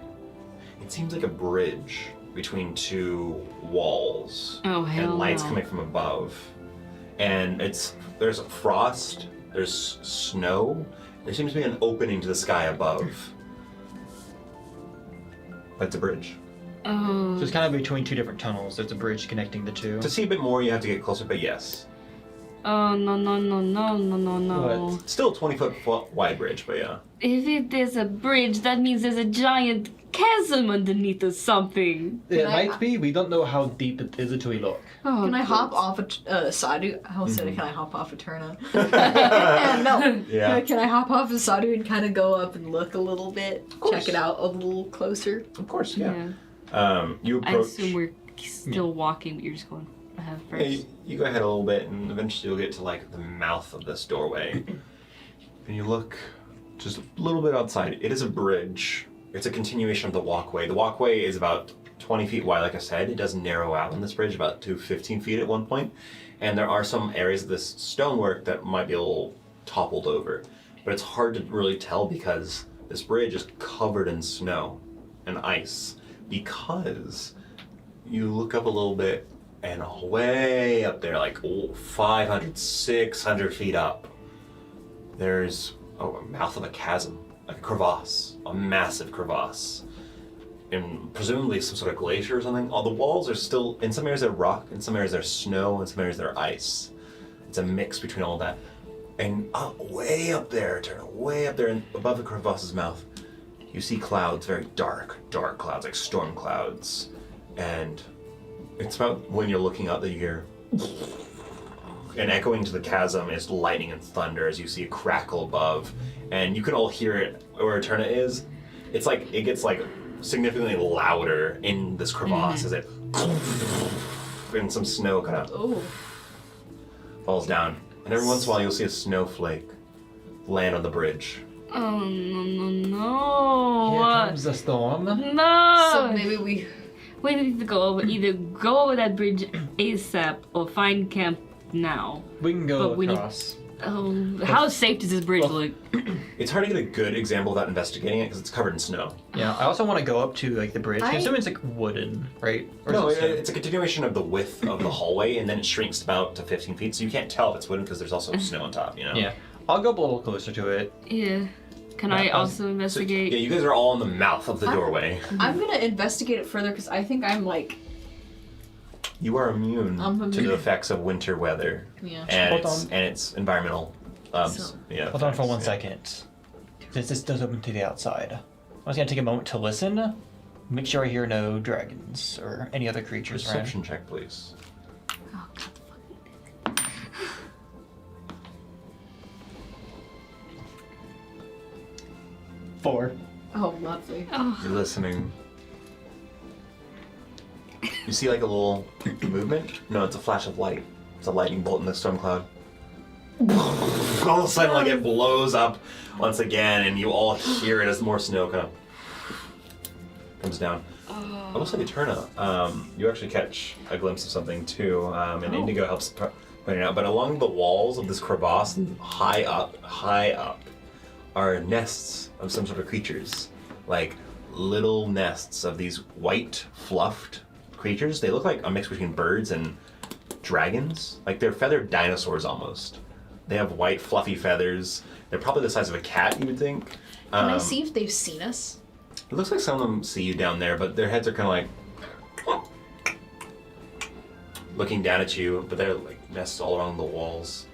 [SPEAKER 1] It seems like a bridge between two walls.
[SPEAKER 2] Oh, hell
[SPEAKER 1] And lights
[SPEAKER 2] no.
[SPEAKER 1] coming from above. And there's frost, there's snow, there seems to be an opening to the sky above. But it's a bridge.
[SPEAKER 2] Oh.
[SPEAKER 6] So it's kind of between two different tunnels. There's a bridge connecting the two.
[SPEAKER 1] To see a bit more, you have to get closer, but yes.
[SPEAKER 2] Oh, no.
[SPEAKER 1] Still a 20-foot wide bridge, but yeah.
[SPEAKER 2] If there's a bridge, that means there's a giant chasm underneath or something.
[SPEAKER 6] It
[SPEAKER 4] I-
[SPEAKER 6] might be. We don't know how deep it is until we look.
[SPEAKER 2] Oh,
[SPEAKER 4] Can I
[SPEAKER 2] good.
[SPEAKER 4] hop off a Sadhu? I almost said, can I hop off a Turna? No.
[SPEAKER 1] Yeah.
[SPEAKER 4] Can I hop off a Sadhu and kind of go up and look a little bit?
[SPEAKER 1] course.
[SPEAKER 4] Check it out a little closer?
[SPEAKER 1] Of course,
[SPEAKER 2] Yeah.
[SPEAKER 1] You
[SPEAKER 2] I
[SPEAKER 1] approach.
[SPEAKER 2] assume we're still walking, but you're just going ahead
[SPEAKER 1] Yeah,
[SPEAKER 2] first.
[SPEAKER 1] you go ahead a little bit, and eventually you'll get to like the mouth of this doorway. And you look just a little bit outside. It is a bridge. It's a continuation of the walkway. The walkway is about 20 feet wide, like I said. It does narrow out on this bridge about to 15 feet at one point. And there are some areas of this stonework that might be a little toppled over. But it's hard to really tell because this bridge is covered in snow and ice. Because you look up a little bit, and way up there, like 500, 600 feet up, there's a mouth of a chasm, like a crevasse, a massive crevasse. And presumably some sort of glacier or something. All the walls are still, in some areas they're rock, in some areas they're snow, in some areas they're ice. It's a mix between all that. And way up there, way up there and above the crevasse's mouth, you see clouds, very dark clouds, like storm clouds. And it's about when you're looking out that you hear and echoing to the chasm is lightning and thunder as you see a crackle above, and you can all hear it where Eterna is. It's like it gets like significantly louder in this crevasse as it and some snow kind of falls down, and every once in a while you'll see a snowflake land on the bridge.
[SPEAKER 2] Oh no!
[SPEAKER 6] Here comes the storm.
[SPEAKER 2] No!
[SPEAKER 4] So maybe we.
[SPEAKER 2] We need to go over, either go over that bridge ASAP or find camp now.
[SPEAKER 6] We can go
[SPEAKER 2] But we need-
[SPEAKER 6] across.
[SPEAKER 2] Oh, how safe does this bridge look?
[SPEAKER 1] It's hard to get a good example without investigating it because it's covered in snow.
[SPEAKER 6] Yeah, I also want to go up to like the bridge. I assume it's like wooden, right? Or
[SPEAKER 1] No,
[SPEAKER 6] is it
[SPEAKER 1] it's a continuation of the width of the hallway, and then it shrinks about to 15 feet, so you can't tell if it's wooden because there's also snow on top, you know?
[SPEAKER 6] Yeah, I'll go up a little closer to it.
[SPEAKER 2] Yeah. Can I also investigate?
[SPEAKER 1] Yeah, you guys are all in the mouth of the doorway.
[SPEAKER 4] I'm gonna investigate it further because I think I'm like.
[SPEAKER 1] You are immune
[SPEAKER 4] I'm
[SPEAKER 1] to the
[SPEAKER 4] immune.
[SPEAKER 1] effects of winter weather
[SPEAKER 4] Yeah.
[SPEAKER 1] and
[SPEAKER 6] Hold
[SPEAKER 1] its environmental.
[SPEAKER 4] So-
[SPEAKER 1] Yeah.
[SPEAKER 6] Hold on for
[SPEAKER 1] effects,
[SPEAKER 6] 1
[SPEAKER 1] yeah.
[SPEAKER 6] second. Since this does open to the outside, I was gonna take a moment to listen, make sure I hear no dragons or any other creatures around.
[SPEAKER 1] Perception check, please.
[SPEAKER 2] Oh, God, fucking
[SPEAKER 6] 4.
[SPEAKER 4] Oh, lovely.
[SPEAKER 1] You're listening. You see like a little movement? No, it's a flash of light. It's a lightning bolt in the storm cloud. All of a sudden, like it blows up once again, and you all hear it as more snow comes down. I will say, Eterna, you actually catch a glimpse of something too, and Indigo helps point it out. But along the walls of this crevasse, high up, are nests of some sort of creatures, like little nests of these white, fluffed creatures. They look like a mix between birds and dragons. Like they're feathered dinosaurs almost. They have white, fluffy feathers. They're probably the size of a cat, you would think.
[SPEAKER 4] Can I see if they've seen us?
[SPEAKER 1] It looks like some of them see you down there, but their heads are kind of like looking down at you, but they're like nests all along the walls.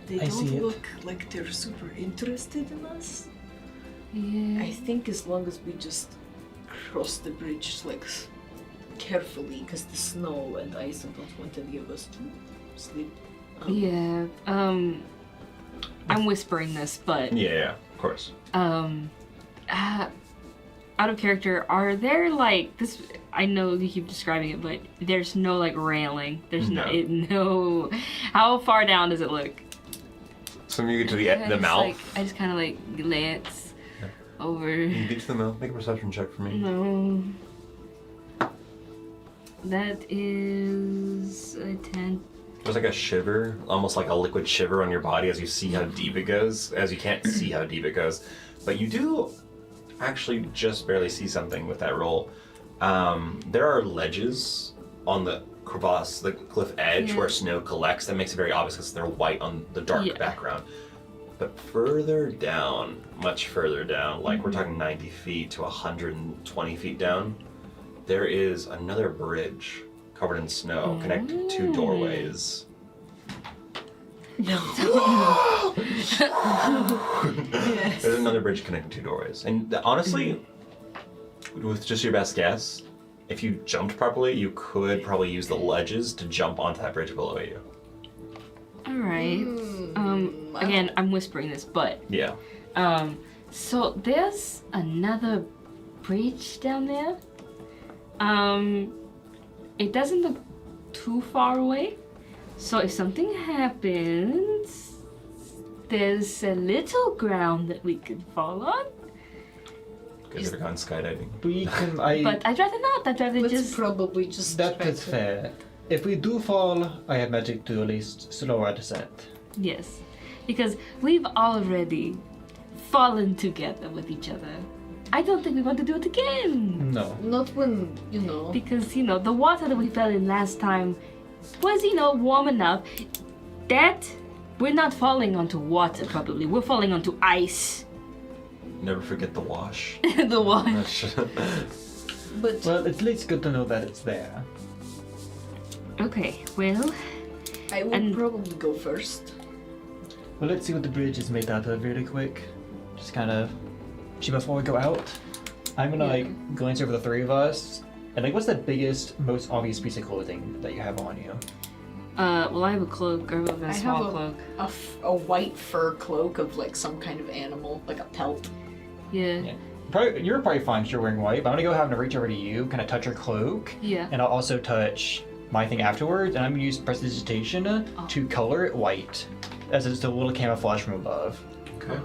[SPEAKER 4] They
[SPEAKER 6] I see
[SPEAKER 4] don't
[SPEAKER 6] it.
[SPEAKER 4] look like they're super interested in us.
[SPEAKER 2] Yeah.
[SPEAKER 4] I think as long as we just cross the bridge like carefully, because the snow and ice don't want any of us to sleep.
[SPEAKER 2] Yeah. I'm whispering this, but
[SPEAKER 1] Yeah, of course.
[SPEAKER 2] out of character, are there like this? I know you keep describing it, but there's no like railing. There's no. How far down does it look?
[SPEAKER 1] So you get to the
[SPEAKER 2] I
[SPEAKER 1] mouth.
[SPEAKER 2] just kind of like glance over.
[SPEAKER 1] You get to the mouth. Make a perception check for me.
[SPEAKER 2] No. That is a 10.
[SPEAKER 1] There's like a shiver, almost like a liquid shiver on your body as you see how deep it goes, as you can't see how deep it goes. But you do actually just barely see something with that roll. There are ledges on the crevasse, the cliff edge, where snow collects. That makes it very obvious because they're white on the dark background. But further down, much further down, like we're talking 90 feet to 120 feet down, there is another bridge covered in snow connecting two doorways.
[SPEAKER 4] No.
[SPEAKER 1] There's another bridge connecting two doorways. And honestly, with just your best guess, if you jumped properly, you could probably use the ledges to jump onto that bridge below you.
[SPEAKER 2] All right. Again, I'm whispering this, but
[SPEAKER 1] Yeah.
[SPEAKER 2] so there's another bridge down there. It doesn't look too far away. So if something happens, there's a little ground that we could fall on.
[SPEAKER 1] Guys ever gone skydiving?
[SPEAKER 6] We can.
[SPEAKER 2] But I'd rather not. I'd rather
[SPEAKER 4] Let's
[SPEAKER 2] just.
[SPEAKER 4] probably just.
[SPEAKER 6] That
[SPEAKER 4] try
[SPEAKER 6] is
[SPEAKER 4] to-
[SPEAKER 6] fair. If we do fall, I have magic to at least slow our descent.
[SPEAKER 2] Yes. Because we've already fallen together with each other. I don't think we want to do it again.
[SPEAKER 6] No.
[SPEAKER 4] Not when, you know.
[SPEAKER 2] Because, the water that we fell in last time was, warm enough. That, we're not falling onto water probably. We're falling onto ice.
[SPEAKER 1] Never forget the wash.
[SPEAKER 2] The water.
[SPEAKER 4] But
[SPEAKER 6] Well, it's at least good to know that it's there.
[SPEAKER 2] Okay, well,
[SPEAKER 4] I would
[SPEAKER 2] and-
[SPEAKER 4] probably go first.
[SPEAKER 6] Well, let's see what the bridge is made out of really quick. Just kind of. Before we go out, I'm gonna glance over the three of us And like, what's the biggest, most obvious piece of clothing that you have on you?
[SPEAKER 2] Well, I have a cloak. I have a
[SPEAKER 4] I
[SPEAKER 2] small
[SPEAKER 4] have
[SPEAKER 2] cloak.
[SPEAKER 4] a white fur cloak of like some kind of animal, like a pelt.
[SPEAKER 2] Yeah.
[SPEAKER 6] You're probably fine if you're wearing white, but I'm gonna go have to reach over to you, kind of touch your cloak,
[SPEAKER 2] Yeah.
[SPEAKER 6] and I'll also touch my thing afterwards, and I'm gonna use prestidigitation to color it white, as it's a little camouflage from above.
[SPEAKER 1] Okay.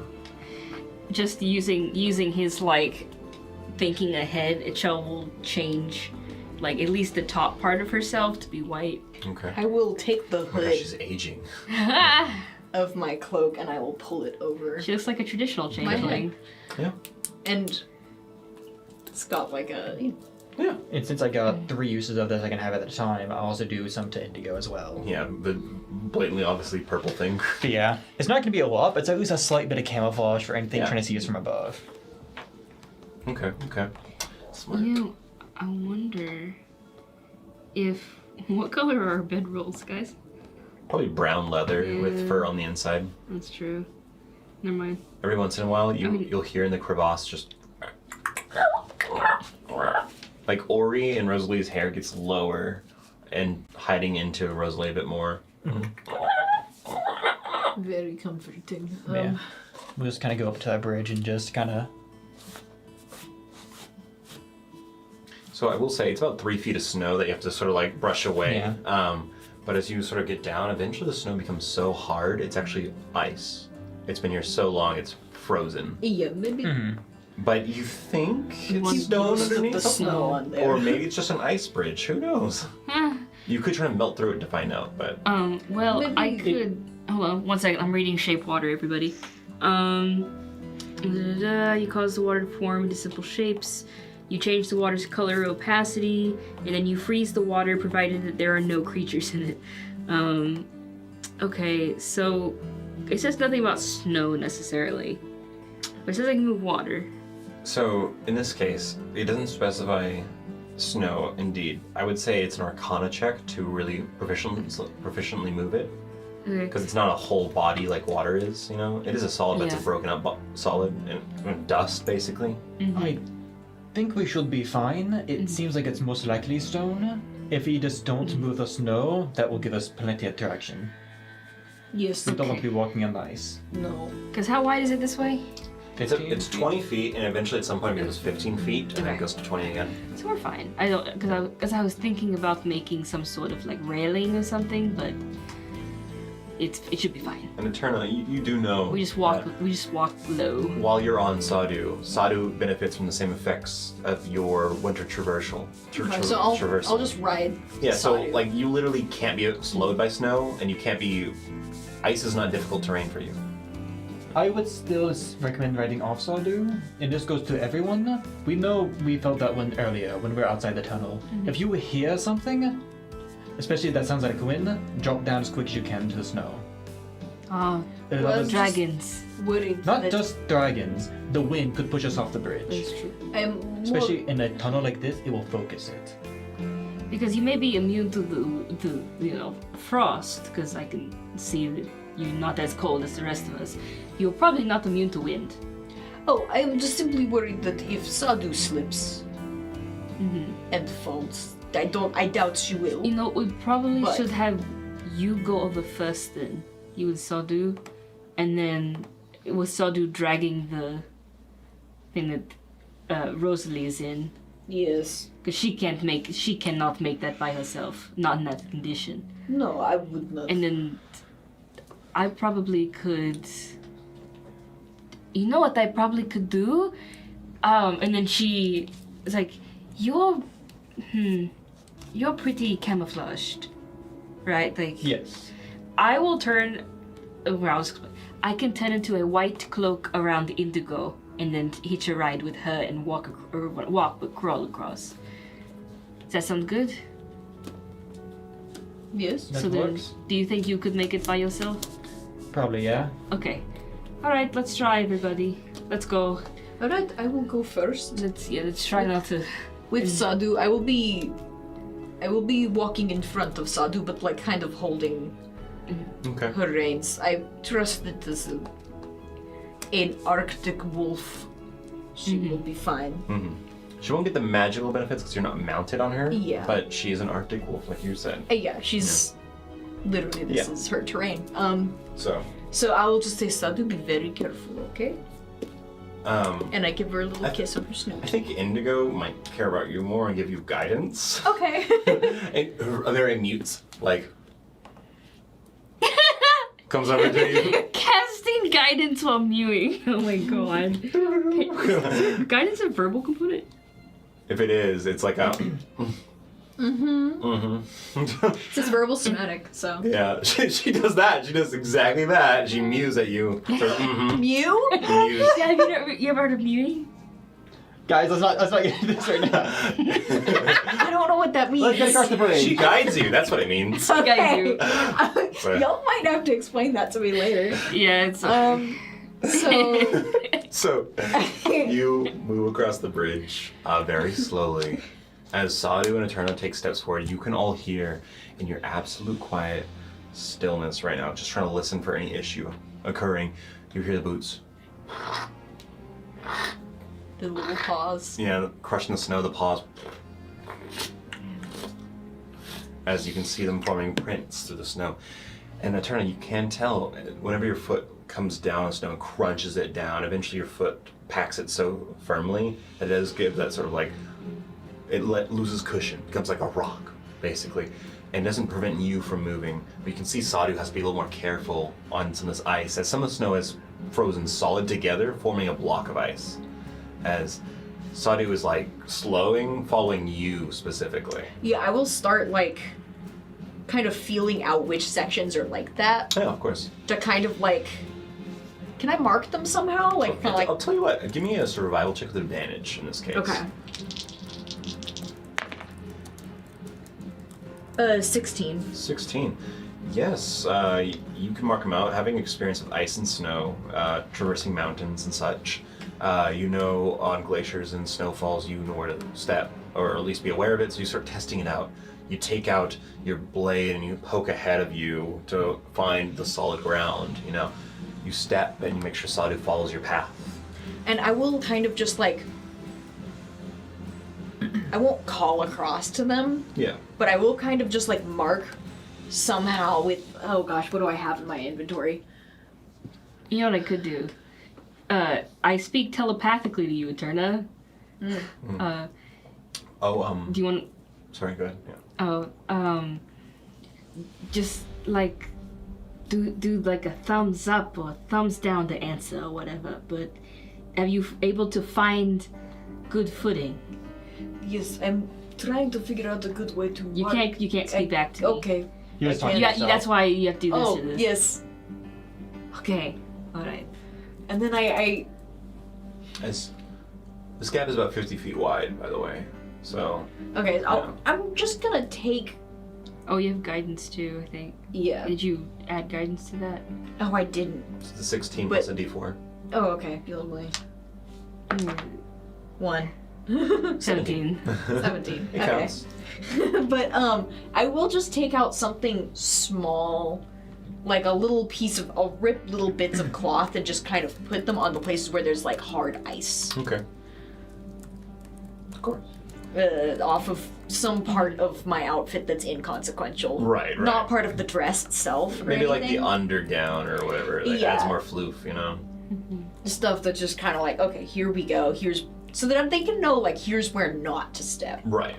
[SPEAKER 2] Just using his like thinking ahead, Ichel will change like at least the top part of herself to be white.
[SPEAKER 1] Okay.
[SPEAKER 4] I will take the
[SPEAKER 1] Oh my
[SPEAKER 4] hood
[SPEAKER 1] gosh, she's aging.
[SPEAKER 4] of my cloak and I will pull it over.
[SPEAKER 2] She looks like a traditional changeling.
[SPEAKER 1] Yeah.
[SPEAKER 4] And it's got like a
[SPEAKER 1] Yeah.
[SPEAKER 6] And since I got 3 uses of this I can have at the time, I'll also do some to indigo as well.
[SPEAKER 1] Yeah, the blatantly obviously purple thing.
[SPEAKER 6] But yeah, it's not gonna be a lot, but it's at least a slight bit of camouflage for anything
[SPEAKER 1] Yeah.
[SPEAKER 6] trying to see us from above.
[SPEAKER 1] Okay, okay. Smart.
[SPEAKER 2] You know, I wonder if what color are our bedrolls, guys?
[SPEAKER 1] Probably brown leather with
[SPEAKER 2] Yeah.
[SPEAKER 1] fur on the inside.
[SPEAKER 2] That's true. Never mind.
[SPEAKER 1] Every once in a while,
[SPEAKER 2] I mean-
[SPEAKER 1] you'll hear in the crevasse just like Ori and Rosalie's hair gets lower and hiding into Rosalie a bit more.
[SPEAKER 4] very comforting.
[SPEAKER 6] Yeah. We'll just kind of go up to that bridge and just kind of...
[SPEAKER 1] So I will say it's about 3 feet of snow that you have to sort of like brush away.
[SPEAKER 6] Yeah.
[SPEAKER 1] But as you sort of get down, eventually the snow becomes so hard it's actually ice. It's been here so long it's frozen.
[SPEAKER 4] Yeah, maybe
[SPEAKER 1] But you think
[SPEAKER 2] One
[SPEAKER 1] it's stone
[SPEAKER 4] most of
[SPEAKER 1] underneath?
[SPEAKER 4] the snow on there.
[SPEAKER 1] Or maybe it's just an ice bridge. Who knows? You could try to melt through it to find out, but
[SPEAKER 2] Well, I
[SPEAKER 4] Maybe-
[SPEAKER 2] could. Hold on, 1 second. I'm reading Shape Water, everybody. You cause the water to form into simple shapes. You change the water's color or opacity, and then you freeze the water, provided that there are no creatures in it. Okay, so it says nothing about snow necessarily, but it says I can move water.
[SPEAKER 1] so in this case, it doesn't specify snow. Indeed, I would say it's an Arcana check to really proficiently move it,
[SPEAKER 2] Okay.
[SPEAKER 1] because it's not a whole body like water is. You know, it is a solid, but it's
[SPEAKER 2] Yeah.
[SPEAKER 1] a broken up solid and dust basically.
[SPEAKER 6] I think we should be fine. It seems like it's most likely stone. If we just don't move the snow, that will give us plenty of traction.
[SPEAKER 4] yes.
[SPEAKER 6] We don't want
[SPEAKER 2] Okay.
[SPEAKER 6] to be walking on ice.
[SPEAKER 4] No.
[SPEAKER 2] Because how wide is it this way?
[SPEAKER 6] 15?
[SPEAKER 1] It's 20 feet, and eventually at some point it becomes 15 feet, and then
[SPEAKER 2] Okay.
[SPEAKER 1] it goes to 20 again.
[SPEAKER 2] So we're fine. I don't, because I was thinking about making some sort of like railing or something, but it should be fine.
[SPEAKER 1] And Eterna, you do know
[SPEAKER 2] We just walk.
[SPEAKER 1] that
[SPEAKER 2] We just walk low.
[SPEAKER 1] while you're on Sadu benefits from the same effects of your winter traversal.
[SPEAKER 4] Okay, so I'll
[SPEAKER 1] traversal.
[SPEAKER 4] just ride.
[SPEAKER 1] Yeah, so
[SPEAKER 4] Sadu.
[SPEAKER 1] like you literally can't be slowed by snow, and you can't be. Ice is not difficult terrain for you.
[SPEAKER 6] I would still recommend riding off Sadu, and this goes to everyone. We know we felt that one earlier when we were outside the tunnel. If you hear something, especially if that sounds like wind, drop down as quick as you can to the snow.
[SPEAKER 2] Ah,
[SPEAKER 6] It
[SPEAKER 4] Well,
[SPEAKER 6] doesn't-
[SPEAKER 2] dragons.
[SPEAKER 4] worried
[SPEAKER 6] Not
[SPEAKER 4] that
[SPEAKER 6] just dragons, the wind could push us off the bridge.
[SPEAKER 2] That's true.
[SPEAKER 4] I'm more,
[SPEAKER 6] Especially in a tunnel like this, it will focus it.
[SPEAKER 2] Because you may be immune to the frost, because I can see that you're not as cold as the rest of us. You're probably not immune to wind.
[SPEAKER 4] Oh, I'm just simply worried that if Sadu slips and falls, I doubt she will.
[SPEAKER 2] You know, we probably
[SPEAKER 4] But-
[SPEAKER 2] should have you go over first then. You and Sadu, and then it was Sadu dragging the thing that Rosalie is in.
[SPEAKER 4] Yes.
[SPEAKER 2] Because she cannot make that by herself, not in that condition.
[SPEAKER 4] No, I would not.
[SPEAKER 2] And then I probably could. You know what I probably could do? And then she is like, you're pretty camouflaged, right? Like,
[SPEAKER 6] Yes.
[SPEAKER 2] I will turn. I can turn into a white cloak around Indigo, and then hitch a ride with her and walk but crawl across. Does that sound good?
[SPEAKER 4] Yes.
[SPEAKER 6] That
[SPEAKER 2] so then,
[SPEAKER 6] works.
[SPEAKER 2] do you think you could make it by yourself?
[SPEAKER 6] Probably, yeah.
[SPEAKER 2] Okay. All right, let's try, everybody. Let's go.
[SPEAKER 4] Alright, I will go first.
[SPEAKER 2] Let's try not to.
[SPEAKER 4] With Sadu, I will be walking in front of Sadu, but like kind of holding
[SPEAKER 1] Okay.
[SPEAKER 4] her reins. I trust that as an Arctic wolf, she will be fine.
[SPEAKER 1] She won't get the magical benefits because you're not mounted on her.
[SPEAKER 4] Yeah.
[SPEAKER 1] But she is an Arctic wolf, like you said.
[SPEAKER 4] Yeah, she's literally this
[SPEAKER 1] Yeah.
[SPEAKER 4] is her terrain.
[SPEAKER 1] So,
[SPEAKER 4] I will just say, Sadu, be very careful, okay?
[SPEAKER 1] um,
[SPEAKER 4] And I give her a little kiss on her snoot.
[SPEAKER 1] I think Indigo might care about you more and give you guidance.
[SPEAKER 4] Okay.
[SPEAKER 1] And very mute, like, comes over to you.
[SPEAKER 2] Casting guidance while mewing. Oh my god. Guidance a verbal component?
[SPEAKER 1] If it is, it's like a.
[SPEAKER 4] It's just verbal somatic, so.
[SPEAKER 1] Yeah, she does that. She does exactly that. She mews at you. So,
[SPEAKER 4] Mew?
[SPEAKER 1] mews.
[SPEAKER 2] Yeah, you ever heard of mewing?
[SPEAKER 6] Guys, let's not get into this right now.
[SPEAKER 4] I don't know what that means.
[SPEAKER 6] Let's get across the bridge.
[SPEAKER 1] She guides you. That's what it means.
[SPEAKER 4] Okay.
[SPEAKER 1] Sorry.
[SPEAKER 4] Y'all might have to explain that to me later.
[SPEAKER 2] Yeah, it's
[SPEAKER 4] So
[SPEAKER 1] So, you move across the bridge very slowly. As Sadhu and Eterna take steps forward, you can all hear in your absolute quiet stillness right now, just trying to listen for any issue occurring. You hear the boots.
[SPEAKER 4] the little pause.
[SPEAKER 1] Yeah, crushing the snow, the paws. As you can see them forming prints through the snow. And Eterna, you can tell whenever your foot comes down on snow and crunches it down, eventually your foot packs it so firmly that it does give that sort of like, it loses cushion, becomes like a rock, basically, and doesn't prevent you from moving. But you can see Sadhu has to be a little more careful on some of this ice, as some of the snow is frozen solid together, forming a block of ice. As Sadhu is like slowing, following you specifically.
[SPEAKER 4] Yeah, I will start like kind of feeling out which sections are like that
[SPEAKER 1] Yeah, of course.
[SPEAKER 4] to kind of like. Can I mark them somehow? Like kind of like.
[SPEAKER 1] I'll tell you what, give me a survival check with advantage in this case.
[SPEAKER 4] Okay. 16.
[SPEAKER 1] 16. Yes, you can mark them out. Having experience with ice and snow, traversing mountains and such, you know on glaciers and snowfalls you know where to step, or at least be aware of it, so you start testing it out. You take out your blade and you poke ahead of you to find the solid ground, you know. You step and you make sure Sadhu follows your path.
[SPEAKER 4] And I will kind of just like. I won't call across to them,
[SPEAKER 1] Yeah.
[SPEAKER 4] but I will kind of just like mark somehow with. Oh gosh, what do I have in my inventory?
[SPEAKER 2] You know what I could do? I speak telepathically to you, Eterna. Do you want?
[SPEAKER 1] Sorry, go ahead. Yeah.
[SPEAKER 2] Just like do like a thumbs up or thumbs down to answer or whatever. But are you able to find good footing?
[SPEAKER 4] Yes, I'm trying to figure out a good way to.
[SPEAKER 2] You can't speak back to me.
[SPEAKER 4] Okay.
[SPEAKER 6] You're just
[SPEAKER 4] I
[SPEAKER 6] talking
[SPEAKER 2] You
[SPEAKER 6] to
[SPEAKER 2] got,
[SPEAKER 6] yourself.
[SPEAKER 2] that's why you have to do this.
[SPEAKER 4] Oh
[SPEAKER 2] to this.
[SPEAKER 4] yes,
[SPEAKER 2] Okay. All right.
[SPEAKER 4] and then I
[SPEAKER 1] As this gap is about 50 feet wide, by the way. So
[SPEAKER 4] okay.
[SPEAKER 1] Yeah.
[SPEAKER 4] I'm just gonna take.
[SPEAKER 2] Oh, you have guidance too, I think.
[SPEAKER 4] Yeah.
[SPEAKER 2] Did you add guidance to that?
[SPEAKER 4] Oh, I didn't.
[SPEAKER 1] it's the 16
[SPEAKER 4] But-
[SPEAKER 1] plus a d4.
[SPEAKER 4] Oh, okay. Feelingly. 1.
[SPEAKER 2] 17.
[SPEAKER 4] 17.
[SPEAKER 1] It
[SPEAKER 4] Okay.
[SPEAKER 1] counts.
[SPEAKER 4] But I will just take out something small, like a little piece of. I'll rip little bits of cloth and just kind of put them on the places where there's like hard ice,
[SPEAKER 1] Okay. Of course.
[SPEAKER 4] off of some part of my outfit that's inconsequential.
[SPEAKER 1] Right.
[SPEAKER 4] Not part of the dress itself. Or
[SPEAKER 1] Maybe like the
[SPEAKER 4] anything.
[SPEAKER 1] undergown or whatever. That
[SPEAKER 4] Yeah.
[SPEAKER 1] adds more floof, you know?
[SPEAKER 4] Stuff that's just kind of like, okay, here we go. Here's so that they can know like here's where not to step.
[SPEAKER 1] Right.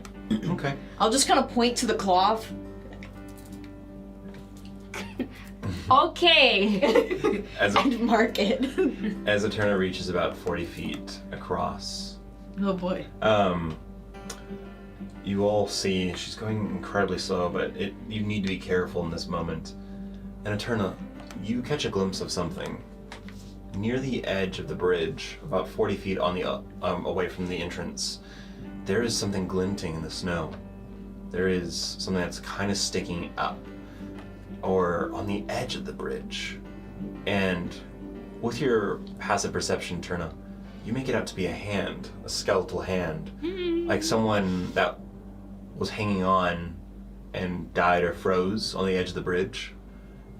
[SPEAKER 1] Okay.
[SPEAKER 4] I'll just kind of point to the cloth.
[SPEAKER 2] Okay.
[SPEAKER 1] As
[SPEAKER 4] And mark it.
[SPEAKER 1] as Eterna reaches about 40 feet across,
[SPEAKER 4] Oh boy.
[SPEAKER 1] you all see she's going incredibly slow, but you need to be careful in this moment. And Eterna, you catch a glimpse of something near the edge of the bridge, about 40 feet on the away from the entrance. There is something glinting in the snow. There is something that's kind of sticking up, or on the edge of the bridge. And with your passive perception, Eterna, you make it out to be a hand, a skeletal hand, like someone that was hanging on and died or froze on the edge of the bridge.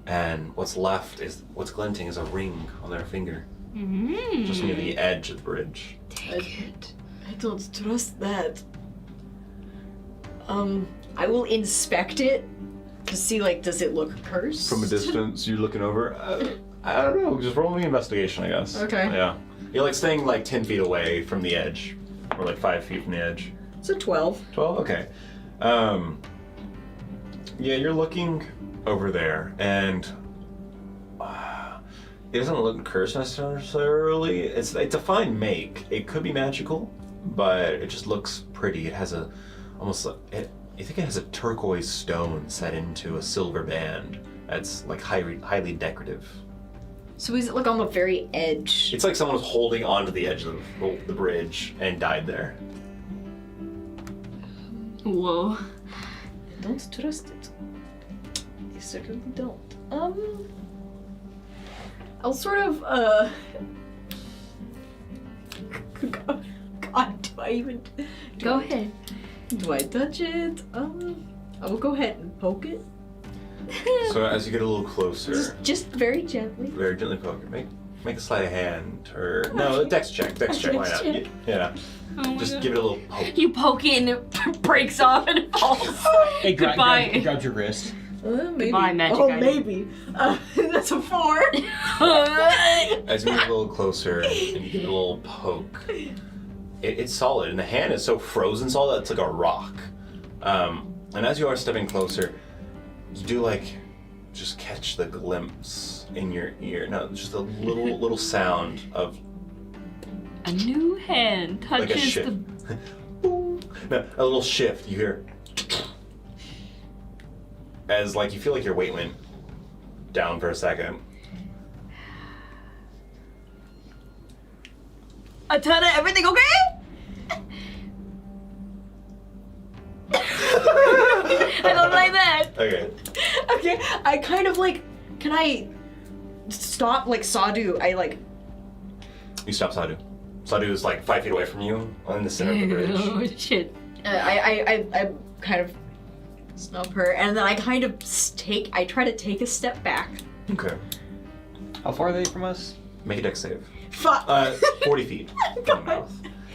[SPEAKER 1] And what's left is, what's glinting is a ring on their finger, just near the edge of the bridge.
[SPEAKER 2] Take it.
[SPEAKER 4] I don't trust that. I will inspect it to see, like, does it look cursed?
[SPEAKER 1] From a distance, you're looking over. I don't know. Just roll me investigation, I guess.
[SPEAKER 4] Okay.
[SPEAKER 1] Yeah. You're like staying like 10 feet away from the edge, or like 5 feet from the edge.
[SPEAKER 4] It's a 12.
[SPEAKER 1] 12. Okay. Yeah, you're looking over there, and it doesn't look cursed necessarily. It's a fine make. It could be magical, but it just looks pretty. It has a almost you think it has a turquoise stone set into a silver band. That's like highly decorative.
[SPEAKER 4] So is it like on the very edge?
[SPEAKER 1] It's like someone was holding onto the edge of the bridge and died there.
[SPEAKER 2] Whoa.
[SPEAKER 4] I don't trust it. I certainly don't. I'll sort of, God, do I even...
[SPEAKER 2] Go ahead.
[SPEAKER 4] Do I touch it? I will go ahead and poke it.
[SPEAKER 1] So as you get a little closer,
[SPEAKER 4] Just very gently.
[SPEAKER 1] very gently poke it. Make a sleight of hand, or no, a dex check. Dex check. Why
[SPEAKER 4] Dex
[SPEAKER 1] not?
[SPEAKER 4] check.
[SPEAKER 1] Yeah.
[SPEAKER 2] Oh my
[SPEAKER 1] Just
[SPEAKER 2] God.
[SPEAKER 1] give it a little poke.
[SPEAKER 2] You poke it and it breaks off and it falls.
[SPEAKER 6] It
[SPEAKER 2] Goodbye.
[SPEAKER 6] grabs your wrist.
[SPEAKER 4] Maybe.
[SPEAKER 2] Goodbye, magic
[SPEAKER 4] Oh,
[SPEAKER 2] item.
[SPEAKER 4] maybe. That's a 4.
[SPEAKER 1] As you move a little closer and you give it a little poke, it's solid, and the hand is so frozen solid it's like a rock. And as you are stepping closer, you do like just catch the glimpse in your ear. No, just a little sound of
[SPEAKER 2] A new hand
[SPEAKER 1] like a
[SPEAKER 2] touches
[SPEAKER 1] shift.
[SPEAKER 2] the.
[SPEAKER 1] Boom. No, a little shift. You hear as like you feel like your weight went down for a second.
[SPEAKER 4] Atana, everything okay?
[SPEAKER 2] I don't like that.
[SPEAKER 1] Okay.
[SPEAKER 4] Okay, I kind of like, can I stop like Sadu? I like,
[SPEAKER 1] You stop Sadu. Sadu is like 5 feet away from you on the center of the bridge.
[SPEAKER 2] Oh shit.
[SPEAKER 4] I kind of snub her, and then I kind of I try to take a step back.
[SPEAKER 1] Okay.
[SPEAKER 6] How far are they from us?
[SPEAKER 1] Make a dex save.
[SPEAKER 4] Fuck.
[SPEAKER 1] 40 feet from the mouth.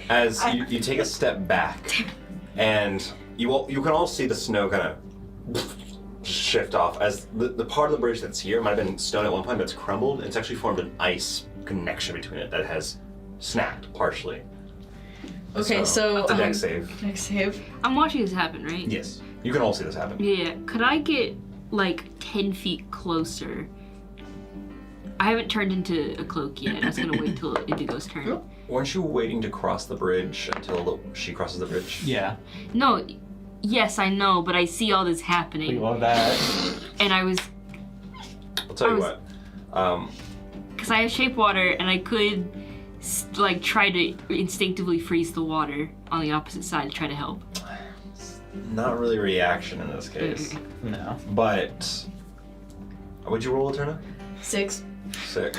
[SPEAKER 1] As you take a step back, and you can all see the snow kind of shift off as the part of the bridge that's here might have been stone at one point, but it's crumbled. It's actually formed an ice connection between it that has snapped partially.
[SPEAKER 4] Okay, so
[SPEAKER 1] it's a dex save.
[SPEAKER 4] Dex save.
[SPEAKER 2] I'm watching this happen, right?
[SPEAKER 1] Yes, you can all see this happen.
[SPEAKER 2] Yeah. Could I get like 10 feet closer? I haven't turned into a cloak yet. I was gonna wait till Indigo's turn.
[SPEAKER 1] Weren't you waiting to cross the bridge until she crosses the bridge?
[SPEAKER 6] Yeah.
[SPEAKER 2] No. Yes, I know, but I see all this
[SPEAKER 6] We
[SPEAKER 2] happening,
[SPEAKER 6] love that.
[SPEAKER 2] and I was
[SPEAKER 1] I'll tell you
[SPEAKER 2] I
[SPEAKER 1] what.
[SPEAKER 2] because I have shape water, and I could like try to instinctively freeze the water on the opposite side to try to help.
[SPEAKER 1] Not really a reaction in this case,
[SPEAKER 6] No.
[SPEAKER 1] but would you roll, Eterna?
[SPEAKER 4] 6.
[SPEAKER 1] 6.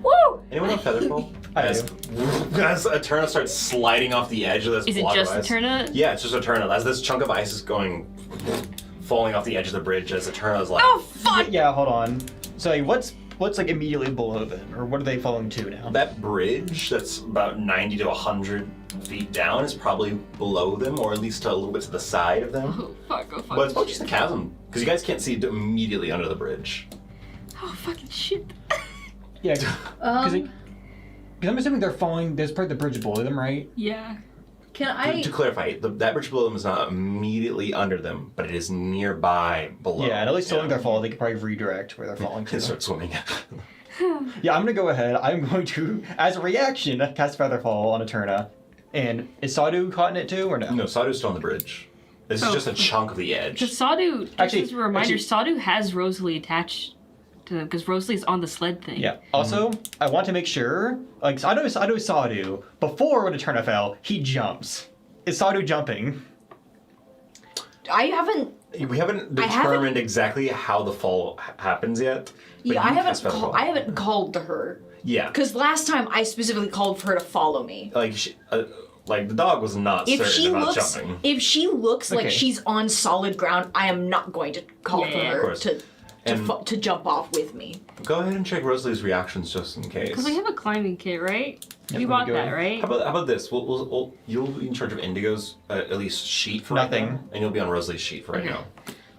[SPEAKER 2] Woo!
[SPEAKER 1] Anyone have Featherfall?
[SPEAKER 6] I
[SPEAKER 1] as,
[SPEAKER 6] do.
[SPEAKER 1] as Eterna starts sliding off the edge of this
[SPEAKER 2] Is it
[SPEAKER 1] block
[SPEAKER 2] just
[SPEAKER 1] of ice.
[SPEAKER 2] Eterna?
[SPEAKER 1] Yeah, it's just Eterna. As this chunk of ice is falling off the edge of the bridge, as Eterna's like,
[SPEAKER 2] Oh fuck!
[SPEAKER 6] Yeah, hold on. So what's like immediately below them, or what are they falling to now?
[SPEAKER 1] that bridge that's about 90 to 100 feet down is probably below them, or at least a little bit to the side of them.
[SPEAKER 2] Oh fuck! Oh fuck!
[SPEAKER 1] But it's probably just a chasm, because you guys can't see immediately under the bridge.
[SPEAKER 2] Oh fucking shit!
[SPEAKER 6] Yeah, because I'm assuming they're falling. There's part of the bridge below them, right?
[SPEAKER 2] Yeah.
[SPEAKER 4] Can I?
[SPEAKER 1] To clarify, that bridge below them is not immediately under them, but it is nearby below.
[SPEAKER 6] Yeah, and at least knowing they're falling, they can probably redirect where they're falling
[SPEAKER 1] They
[SPEAKER 6] to.
[SPEAKER 1] start swimming.
[SPEAKER 6] Yeah, I'm gonna go ahead. I'm going to, as a reaction, cast Featherfall on Eterna. And is Sadu caught in it too, or no?
[SPEAKER 1] No, Sadu's still on the bridge. This is
[SPEAKER 2] Oh.
[SPEAKER 1] just a chunk of the edge.
[SPEAKER 2] Because Sadu, just
[SPEAKER 6] Actually-
[SPEAKER 2] as a reminder, Sadu has Rosalie attached to them because Rosalie's on the sled thing.
[SPEAKER 6] Yeah. Also, I want to make sure, like, I know Sadu, before when Eterna fell, he jumps. Is Sadu jumping?
[SPEAKER 4] I haven't.
[SPEAKER 1] We haven't
[SPEAKER 4] I haven't-
[SPEAKER 1] determined exactly how the fall happens yet. but
[SPEAKER 4] Yeah, I
[SPEAKER 1] you
[SPEAKER 4] haven't.
[SPEAKER 1] cast Featherfall.
[SPEAKER 4] I haven't called to her
[SPEAKER 1] Yeah.
[SPEAKER 4] because last time I specifically called for her to follow me.
[SPEAKER 1] Like the dog was not
[SPEAKER 4] If
[SPEAKER 1] certain
[SPEAKER 4] she
[SPEAKER 1] about
[SPEAKER 4] looks,
[SPEAKER 1] jumping.
[SPEAKER 4] if she looks like
[SPEAKER 6] Okay.
[SPEAKER 4] she's on solid ground, I am not going to call
[SPEAKER 2] Yeah,
[SPEAKER 4] for
[SPEAKER 2] yeah,
[SPEAKER 1] of
[SPEAKER 4] her
[SPEAKER 1] course.
[SPEAKER 4] to.
[SPEAKER 1] And
[SPEAKER 4] to jump off with me.
[SPEAKER 1] go ahead and check Rosalie's reactions just in case.
[SPEAKER 2] Because we have a climbing kit, right?
[SPEAKER 6] Yep,
[SPEAKER 2] You
[SPEAKER 6] let
[SPEAKER 2] bought
[SPEAKER 6] me go
[SPEAKER 2] that,
[SPEAKER 6] in.
[SPEAKER 2] right?
[SPEAKER 1] How about this? You'll be in charge of Indigo's at least sheet for
[SPEAKER 6] Nothing.
[SPEAKER 1] right now, and you'll be on Rosalie's sheet for right now.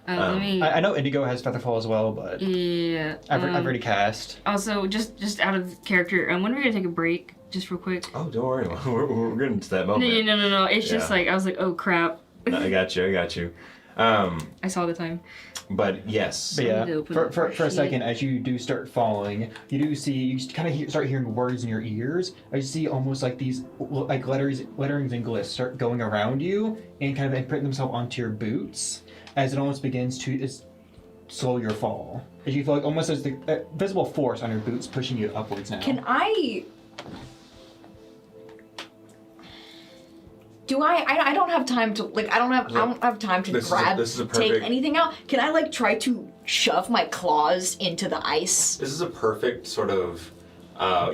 [SPEAKER 2] Let me.
[SPEAKER 6] I know Indigo has Featherfall as well, but
[SPEAKER 2] Yeah.
[SPEAKER 6] I've already cast.
[SPEAKER 2] Also, just out of character, when are we gonna take a break? Just real quick.
[SPEAKER 1] Oh, don't worry, we're getting to that
[SPEAKER 2] No,
[SPEAKER 1] moment.
[SPEAKER 2] no. It's just
[SPEAKER 1] Yeah.
[SPEAKER 2] like I was like, oh crap.
[SPEAKER 1] No, I got you.
[SPEAKER 2] I saw the time.
[SPEAKER 1] But yes.
[SPEAKER 6] But yeah,
[SPEAKER 2] need to open
[SPEAKER 6] for,
[SPEAKER 2] up
[SPEAKER 6] for,
[SPEAKER 2] our
[SPEAKER 6] for a
[SPEAKER 2] sheet.
[SPEAKER 6] second, as you do start falling, you kind of start hearing words in your ears. I see almost like these like letterings and glyphs start going around you and kind of imprint themselves onto your boots as it almost begins to slow your fall. As you feel like almost as the visible force on your boots pushing you upwards now.
[SPEAKER 4] Can I? Do I don't have time to like. I don't have time to
[SPEAKER 1] This is
[SPEAKER 4] grab.
[SPEAKER 1] a
[SPEAKER 4] take
[SPEAKER 1] perfect-
[SPEAKER 4] anything out. Can I like try to shove my claws into the ice?
[SPEAKER 1] This is a perfect sort of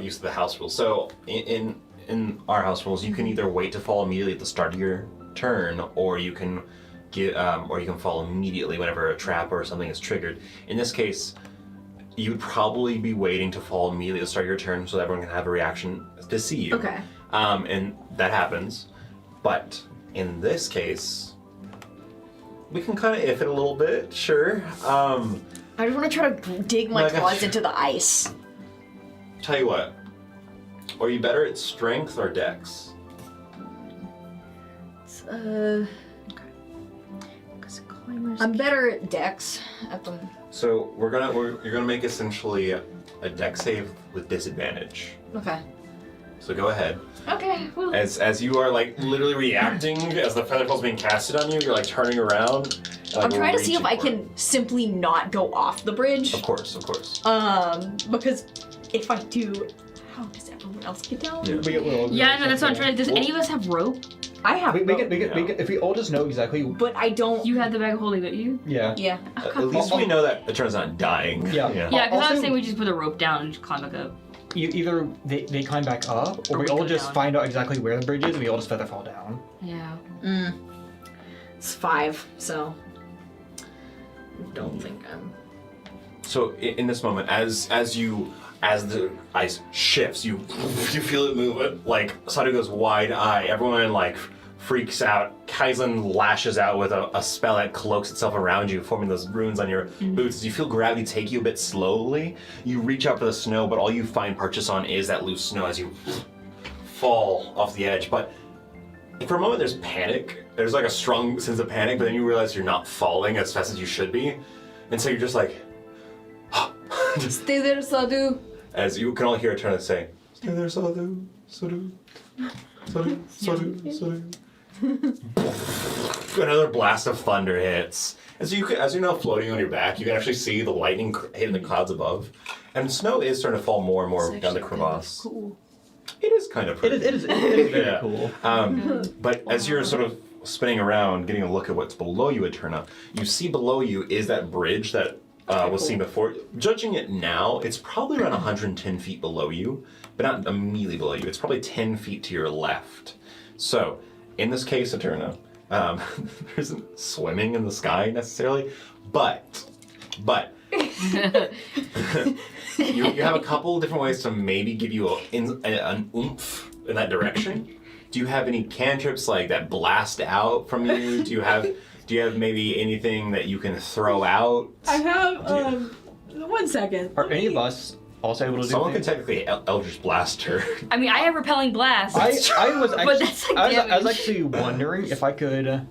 [SPEAKER 1] use of the house rules. So in our house rules, you can either wait to fall immediately at the start of your turn, or you can fall immediately whenever a trap or something is triggered. In this case, you would probably be waiting to fall immediately at the start of your turn, so that everyone can have a reaction to see you.
[SPEAKER 4] Okay.
[SPEAKER 1] And that happens, but in this case, we can kind of if it a little bit, sure.
[SPEAKER 4] I just want to try to dig my
[SPEAKER 1] No, I got
[SPEAKER 4] claws
[SPEAKER 1] you.
[SPEAKER 4] into the ice.
[SPEAKER 1] Tell you what, are you better at strength or dex?
[SPEAKER 4] I'm better at dex at the.
[SPEAKER 1] So you're gonna make essentially a dex save with disadvantage.
[SPEAKER 4] Okay.
[SPEAKER 1] So go ahead.
[SPEAKER 4] Okay. Well.
[SPEAKER 1] As you are like literally reacting as the featherfall's being casted on you, you're like turning around. And, like,
[SPEAKER 4] I'm trying to see if
[SPEAKER 1] reaching
[SPEAKER 4] I
[SPEAKER 1] for it.
[SPEAKER 4] can simply not go off the bridge.
[SPEAKER 1] Of course.
[SPEAKER 4] Because if I do, how does everyone else get down?
[SPEAKER 1] Yeah.
[SPEAKER 2] Yeah, no, that's what I'm trying to. Does any of us have rope?
[SPEAKER 4] I have.
[SPEAKER 6] We
[SPEAKER 4] rope,
[SPEAKER 6] can, if we all just know exactly.
[SPEAKER 4] but I don't.
[SPEAKER 2] You had the bag of holding, don't you?
[SPEAKER 6] Yeah.
[SPEAKER 4] Yeah.
[SPEAKER 1] At least we know that Eterna's not dying.
[SPEAKER 6] Yeah.
[SPEAKER 2] Yeah, because I was
[SPEAKER 6] Also-
[SPEAKER 2] saying we just put a rope down and just climb back up.
[SPEAKER 6] Either they climb back up, or
[SPEAKER 2] Or
[SPEAKER 6] we
[SPEAKER 2] we
[SPEAKER 6] all
[SPEAKER 2] go
[SPEAKER 6] just
[SPEAKER 2] down.
[SPEAKER 6] find out exactly where the bridge is, and we all just feather fall down.
[SPEAKER 2] Yeah.
[SPEAKER 4] It's 5, so. Don't think I'm.
[SPEAKER 1] So in this moment, as the ice shifts, you feel it move. Like Sadu goes wide-eyed. Everyone like freaks out. Kaizen lashes out with a spell that cloaks itself around you, forming those runes on your boots. As you feel gravity take you a bit slowly, you reach out for the snow, but all you find purchase on is that loose snow as you fall off the edge. But for a moment, there's panic. There's like a strong sense of panic, but then you realize you're not falling as fast as you should be, and so you're just like.
[SPEAKER 4] Stay there, Sadu.
[SPEAKER 1] As you can all hear Eterna say, "Stay there, Sadu, Sadu, Sadu, Sadu, Sadu." Another blast of thunder hits. As you're now floating on your back, you can actually see the lightning hitting the clouds above, and snow is starting to fall more and more down the crevasse.
[SPEAKER 4] Cool.
[SPEAKER 1] It is kind of pretty.
[SPEAKER 6] It is very
[SPEAKER 1] Yeah.
[SPEAKER 6] cool.
[SPEAKER 1] But as you're sort of spinning around, getting a look at what's below you, Eterna, you see below you is that bridge that was seen before. Judging it now, it's probably around 110 feet below you, but not immediately below you. It's probably 10 feet to your left. So, in this case, Eterna, there isn't swimming in the sky necessarily, but you have a couple different ways to maybe give you an oomph in that direction. Do you have any cantrips like that blast out from you? Do you have maybe anything that you can throw out?
[SPEAKER 4] I have, 1 second.
[SPEAKER 6] Are any of us also able to do
[SPEAKER 1] Someone could
[SPEAKER 6] things?
[SPEAKER 1] technically Eldritch Blast her.
[SPEAKER 2] I mean, I have repelling blast.
[SPEAKER 6] I was actually,
[SPEAKER 2] But that's like
[SPEAKER 6] I was
[SPEAKER 2] damage.
[SPEAKER 6] actually wondering if I could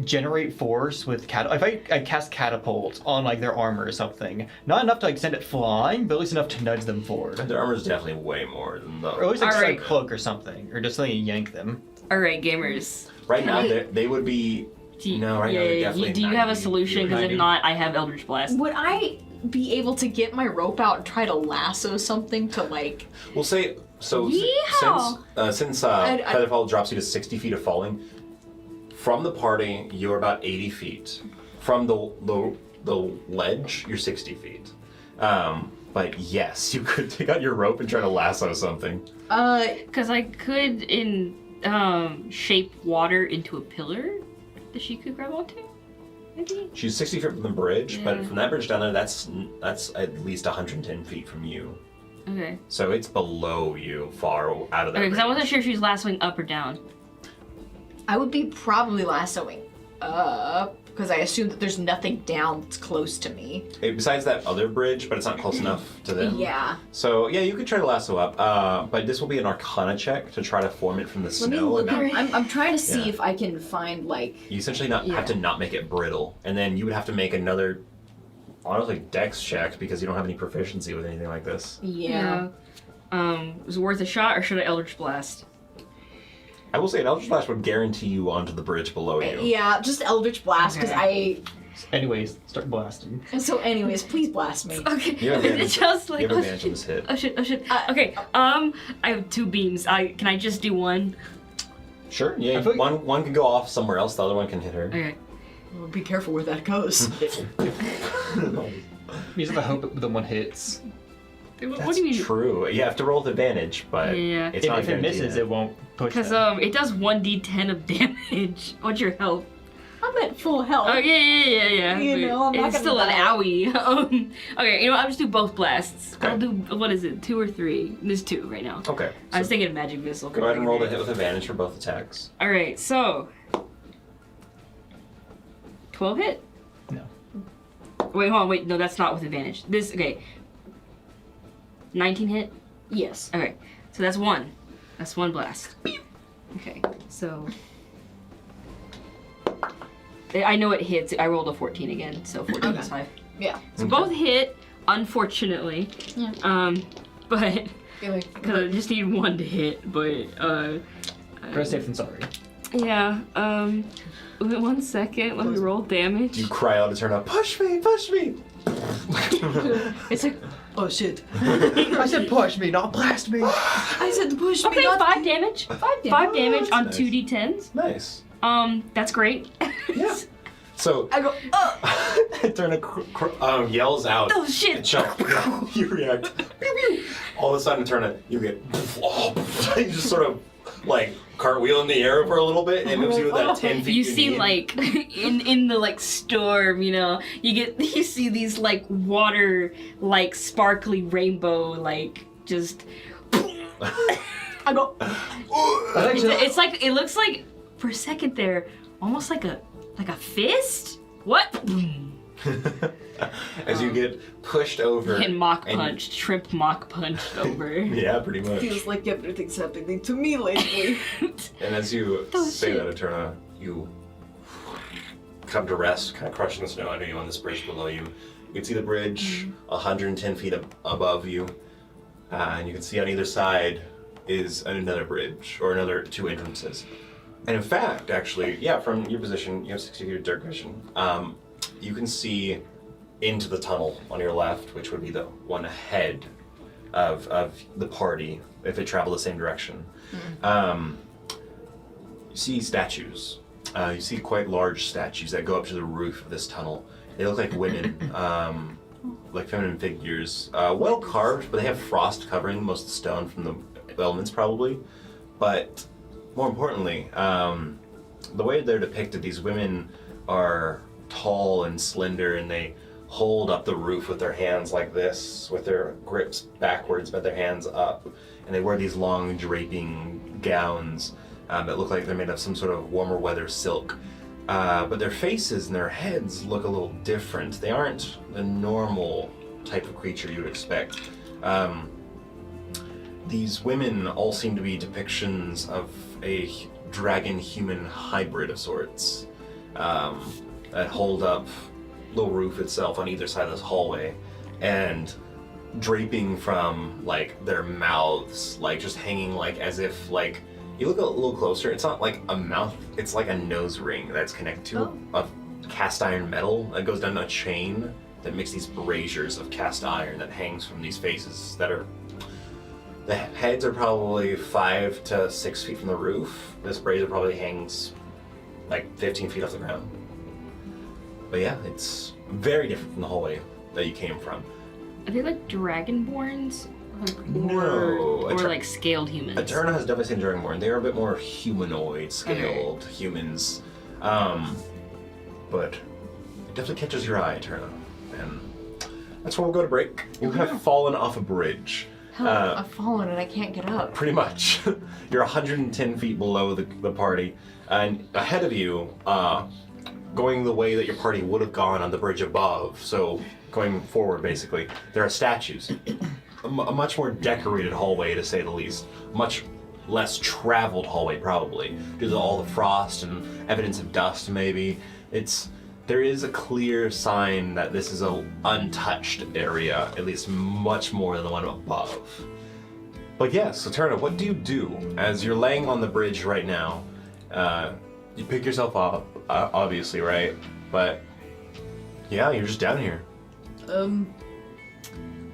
[SPEAKER 6] generate force with if I cast catapult on like their armor or something. Not enough to like send it flying, but at least enough to nudge them forward.
[SPEAKER 1] Their armor is definitely way more than
[SPEAKER 6] Or at
[SPEAKER 1] those.
[SPEAKER 6] least like
[SPEAKER 2] Alright.
[SPEAKER 6] strike cloak or something, or just something to yank them.
[SPEAKER 2] All right, gamers.
[SPEAKER 1] Right now, they would be. No, right now they're definitely.
[SPEAKER 2] Do you have a
[SPEAKER 1] 90.
[SPEAKER 2] solution? Because if
[SPEAKER 1] 90.
[SPEAKER 2] not, I have Eldritch Blast.
[SPEAKER 4] Would I be able to get my rope out and try to lasso something to like?
[SPEAKER 1] We'll say so.
[SPEAKER 2] Yeehaw!
[SPEAKER 1] Since
[SPEAKER 4] I-
[SPEAKER 1] Featherfall drops you to 60 feet of falling, from the party you're about 80 feet. From the ledge, you're 60 feet. But yes, you could take out your rope and try to lasso something.
[SPEAKER 2] Because I could shape water into a pillar that she could grab onto. maybe?
[SPEAKER 1] She's 60 feet from the bridge, but
[SPEAKER 2] Yeah.
[SPEAKER 1] from that bridge down there, that's at least 110 feet from you.
[SPEAKER 2] Okay.
[SPEAKER 1] So it's below you, far out of that
[SPEAKER 2] Okay, because I wasn't
[SPEAKER 1] range.
[SPEAKER 2] sure if she was lassoing up or down.
[SPEAKER 4] I would be probably lassoing up because I assume that there's nothing down that's close to me.
[SPEAKER 1] Besides that other bridge, but it's not close enough to them.
[SPEAKER 4] Yeah.
[SPEAKER 1] So yeah, you could try to lasso up, but this will be an Arcana check to try to form it from the
[SPEAKER 4] Let me
[SPEAKER 1] snow.
[SPEAKER 4] look.
[SPEAKER 1] And not,
[SPEAKER 4] I'm trying to see
[SPEAKER 1] Yeah.
[SPEAKER 4] if I can find like.
[SPEAKER 1] you essentially have
[SPEAKER 4] Yeah.
[SPEAKER 1] to not make it brittle, and then you would have to make another, honestly, Dex check because you don't have any proficiency with anything like this.
[SPEAKER 4] Yeah.
[SPEAKER 2] Was it worth a shot or should I Eldritch Blast?
[SPEAKER 1] I will say an Eldritch Blast would guarantee you onto the bridge below you.
[SPEAKER 4] Yeah, just Eldritch Blast because
[SPEAKER 6] Anyways, start blasting.
[SPEAKER 4] So, anyways, please blast me.
[SPEAKER 2] Okay.
[SPEAKER 1] You have advantage,
[SPEAKER 2] Just like
[SPEAKER 1] you have
[SPEAKER 2] oh
[SPEAKER 1] advantage on
[SPEAKER 2] shit.
[SPEAKER 1] this hit.
[SPEAKER 2] Oh shit. Oh shit. Okay. I have 2 beams. Can I just do one?
[SPEAKER 1] Sure, yeah.
[SPEAKER 6] I feel like-
[SPEAKER 1] One can go off somewhere else, the other one can hit her.
[SPEAKER 2] Okay.
[SPEAKER 4] Well, be careful where that goes.
[SPEAKER 6] Means the hope that the one hits.
[SPEAKER 2] What do you mean?
[SPEAKER 1] True. You have to roll with advantage, but
[SPEAKER 2] Yeah.
[SPEAKER 1] it's not
[SPEAKER 6] If it
[SPEAKER 1] guaranteed.
[SPEAKER 6] misses, it won't push
[SPEAKER 2] Because
[SPEAKER 6] them.
[SPEAKER 2] it does 1d10 of damage. What's your health?
[SPEAKER 4] I'm at full health.
[SPEAKER 2] Oh yeah.
[SPEAKER 4] You
[SPEAKER 2] but
[SPEAKER 4] know, I'm not
[SPEAKER 2] it's
[SPEAKER 4] gonna
[SPEAKER 2] still an
[SPEAKER 4] die.
[SPEAKER 2] owie. Okay, you know what? I'll just do both blasts.
[SPEAKER 1] Okay.
[SPEAKER 2] I'll do what is it? 2 or 3? There's 2 right now.
[SPEAKER 1] Okay.
[SPEAKER 2] I was
[SPEAKER 1] So
[SPEAKER 2] thinking of magic missile.
[SPEAKER 1] go ahead and roll the hit with advantage for both attacks.
[SPEAKER 2] All right, so 12 hit.
[SPEAKER 6] No.
[SPEAKER 2] Wait, hold on. Wait, no, that's not with advantage. This okay. 19 hit.
[SPEAKER 4] Yes.
[SPEAKER 2] Okay, so that's 1. That's 1 blast. Okay, so I know it hits. I rolled a 14 again, so 14 plus 5.
[SPEAKER 4] Yeah.
[SPEAKER 2] So both hit, unfortunately.
[SPEAKER 4] Yeah.
[SPEAKER 2] But because I just need 1 to hit. But
[SPEAKER 6] Better safe than sorry.
[SPEAKER 2] yeah. Wait 1 second. Let me roll damage.
[SPEAKER 1] You cry out to turn up. Push me! Push me!
[SPEAKER 4] It's like, oh shit.
[SPEAKER 6] I said push me, not blast me.
[SPEAKER 4] I said to push me.
[SPEAKER 2] Okay,
[SPEAKER 4] not
[SPEAKER 2] 5 damage. 5 damage on
[SPEAKER 1] nice.
[SPEAKER 2] 2d10s.
[SPEAKER 1] Nice.
[SPEAKER 2] That's great.
[SPEAKER 1] Yeah. So
[SPEAKER 4] I go,
[SPEAKER 1] Turner yells out.
[SPEAKER 2] Oh shit!
[SPEAKER 1] And Chuck, you react. All of a sudden, Turner, you get. You just sort of like cartwheel in the air for a little bit, and it moves you to that 10 feet.
[SPEAKER 2] You see
[SPEAKER 1] need.
[SPEAKER 2] like in the like storm, you know, you see these like water like sparkly rainbow like just.
[SPEAKER 4] I go,
[SPEAKER 2] It's like it looks like for a second there, almost like a fist. What?
[SPEAKER 1] As you get pushed over.
[SPEAKER 2] And mock
[SPEAKER 1] and-
[SPEAKER 2] punched, shrimp mock punched over.
[SPEAKER 1] Yeah, pretty much.
[SPEAKER 4] feels like everything's happening to me lately.
[SPEAKER 1] And as you
[SPEAKER 2] Oh,
[SPEAKER 1] say
[SPEAKER 2] shit.
[SPEAKER 1] that, Eterna, you come to rest, kind of crushing the snow under you on this bridge below you. You can see the bridge 110 feet above you, and you can see on either side is another bridge, or another 2 entrances. And in fact, actually, yeah, from your position, you have 60 feet of dark vision. You can see into the tunnel on your left, which would be the one ahead of the party if it traveled the same direction. You see statues. You see quite large statues that go up to the roof of this tunnel. They look like women, like feminine figures. Well carved, but they have frost covering most of the stone from the elements probably. But more importantly, the way they're depicted, these women are tall and slender, and they hold up the roof with their hands like this, with their grips backwards, but their hands up. And they wear these long draping gowns that look like they're made of some sort of warmer weather silk. But their faces and their heads look a little different. They aren't the normal type of creature you would expect. These women all seem to be depictions of a dragon-human hybrid of sorts that hold up the roof itself on either side of this hallway, and draping from like their mouths, like just hanging like as if like you look a little closer. It's not like a mouth; it's like a nose ring that's connected to a cast iron metal that goes down a chain that makes these braziers of cast iron that hangs from these faces that are. The heads are probably 5 to 6 feet from the roof. This brazier probably hangs like 15 feet off the ground. But yeah, it's very different from the hallway that you came from.
[SPEAKER 2] Are they like dragonborns?
[SPEAKER 1] No,
[SPEAKER 2] Or like scaled humans?
[SPEAKER 1] Eterna has definitely seen Dragonborn. They are a bit more humanoid, scaled humans. But definitely catches your eye, Turner. And that's where we'll go to break. You have fallen off a bridge.
[SPEAKER 4] Hell, I've fallen and I can't get up.
[SPEAKER 1] Pretty much. You're 110 feet below the party, and ahead of you, going the way that your party would have gone on the bridge above, so going forward basically, there are statues. A much more decorated hallway, to say the least. Much less traveled hallway, probably, due to all the frost and evidence of dust, maybe. There is a clear sign that this is an untouched area, at least much more than the one above. But yes, so Turner, what do you do as you're laying on the bridge right now? You pick yourself up, obviously, right? But yeah, you're just down here.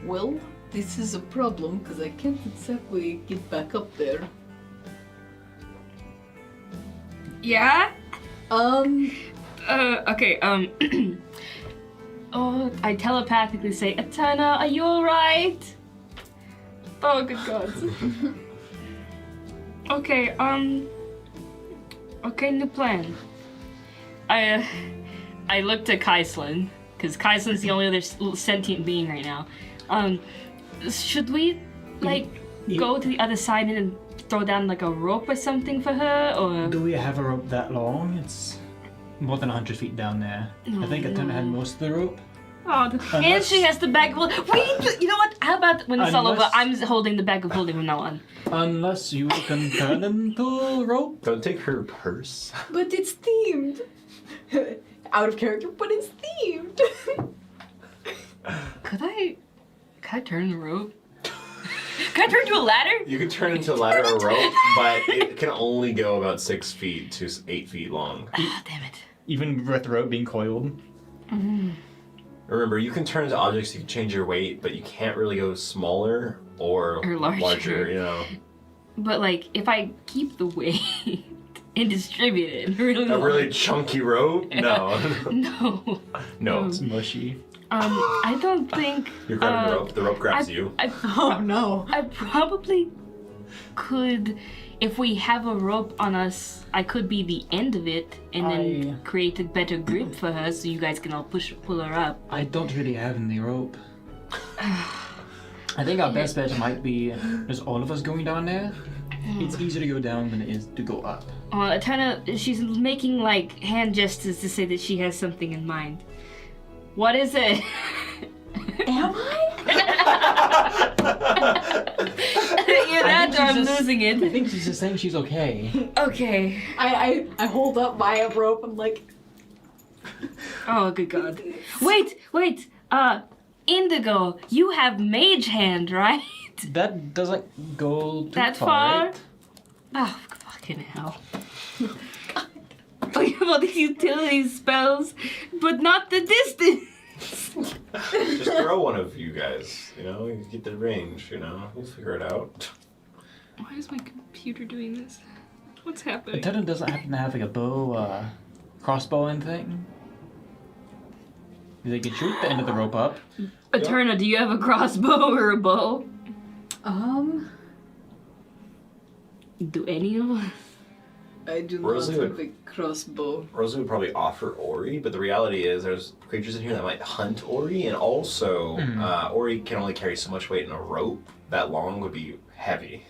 [SPEAKER 9] Well, this is a problem because I can't exactly get back up there.
[SPEAKER 2] Yeah?
[SPEAKER 9] Okay,
[SPEAKER 2] Oh, I telepathically say, Atana, are you alright? Oh, good God. Okay, okay, new plan. I looked at Kaislin, because Kaislin's the only other sentient being right now. Should we, like, go to the other side and then throw down, like, a rope or something for her, or...?
[SPEAKER 6] Do we have a rope that long? It's more than 100 feet down there. I think Atana had most of the rope.
[SPEAKER 2] Oh, and she has the bag of holding. Wait, you know what? How about when it's all over,
[SPEAKER 6] Unless-
[SPEAKER 2] I'm holding the bag of holding from now on.
[SPEAKER 6] Unless you can turn into rope.
[SPEAKER 1] Don't take her purse.
[SPEAKER 9] but it's themed. Out of character, but it's themed.
[SPEAKER 2] Could I turn the rope? Can I turn to a ladder?
[SPEAKER 1] You can turn into a ladder or rope, but it can only go about 6 feet to 8 feet long.
[SPEAKER 2] Ah, damn it.
[SPEAKER 6] Even with the rope being coiled.
[SPEAKER 1] Remember, you can turn into objects, you can change your weight, but you can't really go smaller or
[SPEAKER 2] larger.
[SPEAKER 1] you know.
[SPEAKER 2] But like, if I keep the weight and distribute it really
[SPEAKER 1] A really
[SPEAKER 2] long-
[SPEAKER 1] chunky rope? No.
[SPEAKER 2] No.
[SPEAKER 1] No.
[SPEAKER 6] It's mushy.
[SPEAKER 2] I don't think.
[SPEAKER 1] You're grabbing the rope, the rope grabs you.
[SPEAKER 4] Oh no.
[SPEAKER 2] I probably could, if we have a rope on us, I could be the end of it and then create a better grip for her so you guys can all pull her up.
[SPEAKER 6] I don't really have any rope. I think our best bet might be just all of us going down there. It's easier to go down than it is to go up.
[SPEAKER 2] She's making like hand gestures to say that she has something in mind. What is it?
[SPEAKER 4] Am I?
[SPEAKER 2] Yeah, that's
[SPEAKER 6] think
[SPEAKER 2] I'm
[SPEAKER 6] she's just-
[SPEAKER 2] losing
[SPEAKER 6] I
[SPEAKER 2] it.
[SPEAKER 6] think she's just saying she's okay.
[SPEAKER 2] Okay.
[SPEAKER 4] I hold up my rope. I'm like,
[SPEAKER 2] Oh, good God. Wait. Indigo, you have mage hand, right?
[SPEAKER 6] That doesn't go too
[SPEAKER 2] That
[SPEAKER 6] far.
[SPEAKER 2] far?
[SPEAKER 6] Right?
[SPEAKER 2] Oh, fucking hell. Oh, you have all these utility spells, but not the distance.
[SPEAKER 1] Just throw one of you guys, you know, you get the range, you know, we'll figure it out.
[SPEAKER 2] Why is my computer doing this? What's happening?
[SPEAKER 6] Atana doesn't happen to have like a bow, crossbow and thing. They can shoot the end of the rope up.
[SPEAKER 2] Eterna, do you have a crossbow or a bow? Do any of us?
[SPEAKER 9] I do
[SPEAKER 1] Rosalie
[SPEAKER 9] not
[SPEAKER 1] would-
[SPEAKER 9] have a crossbow.
[SPEAKER 1] Rosa would probably offer Ori, but the reality is there's creatures in here that might hunt Ori, and also Ori can only carry so much weight, and a rope that long would be heavy.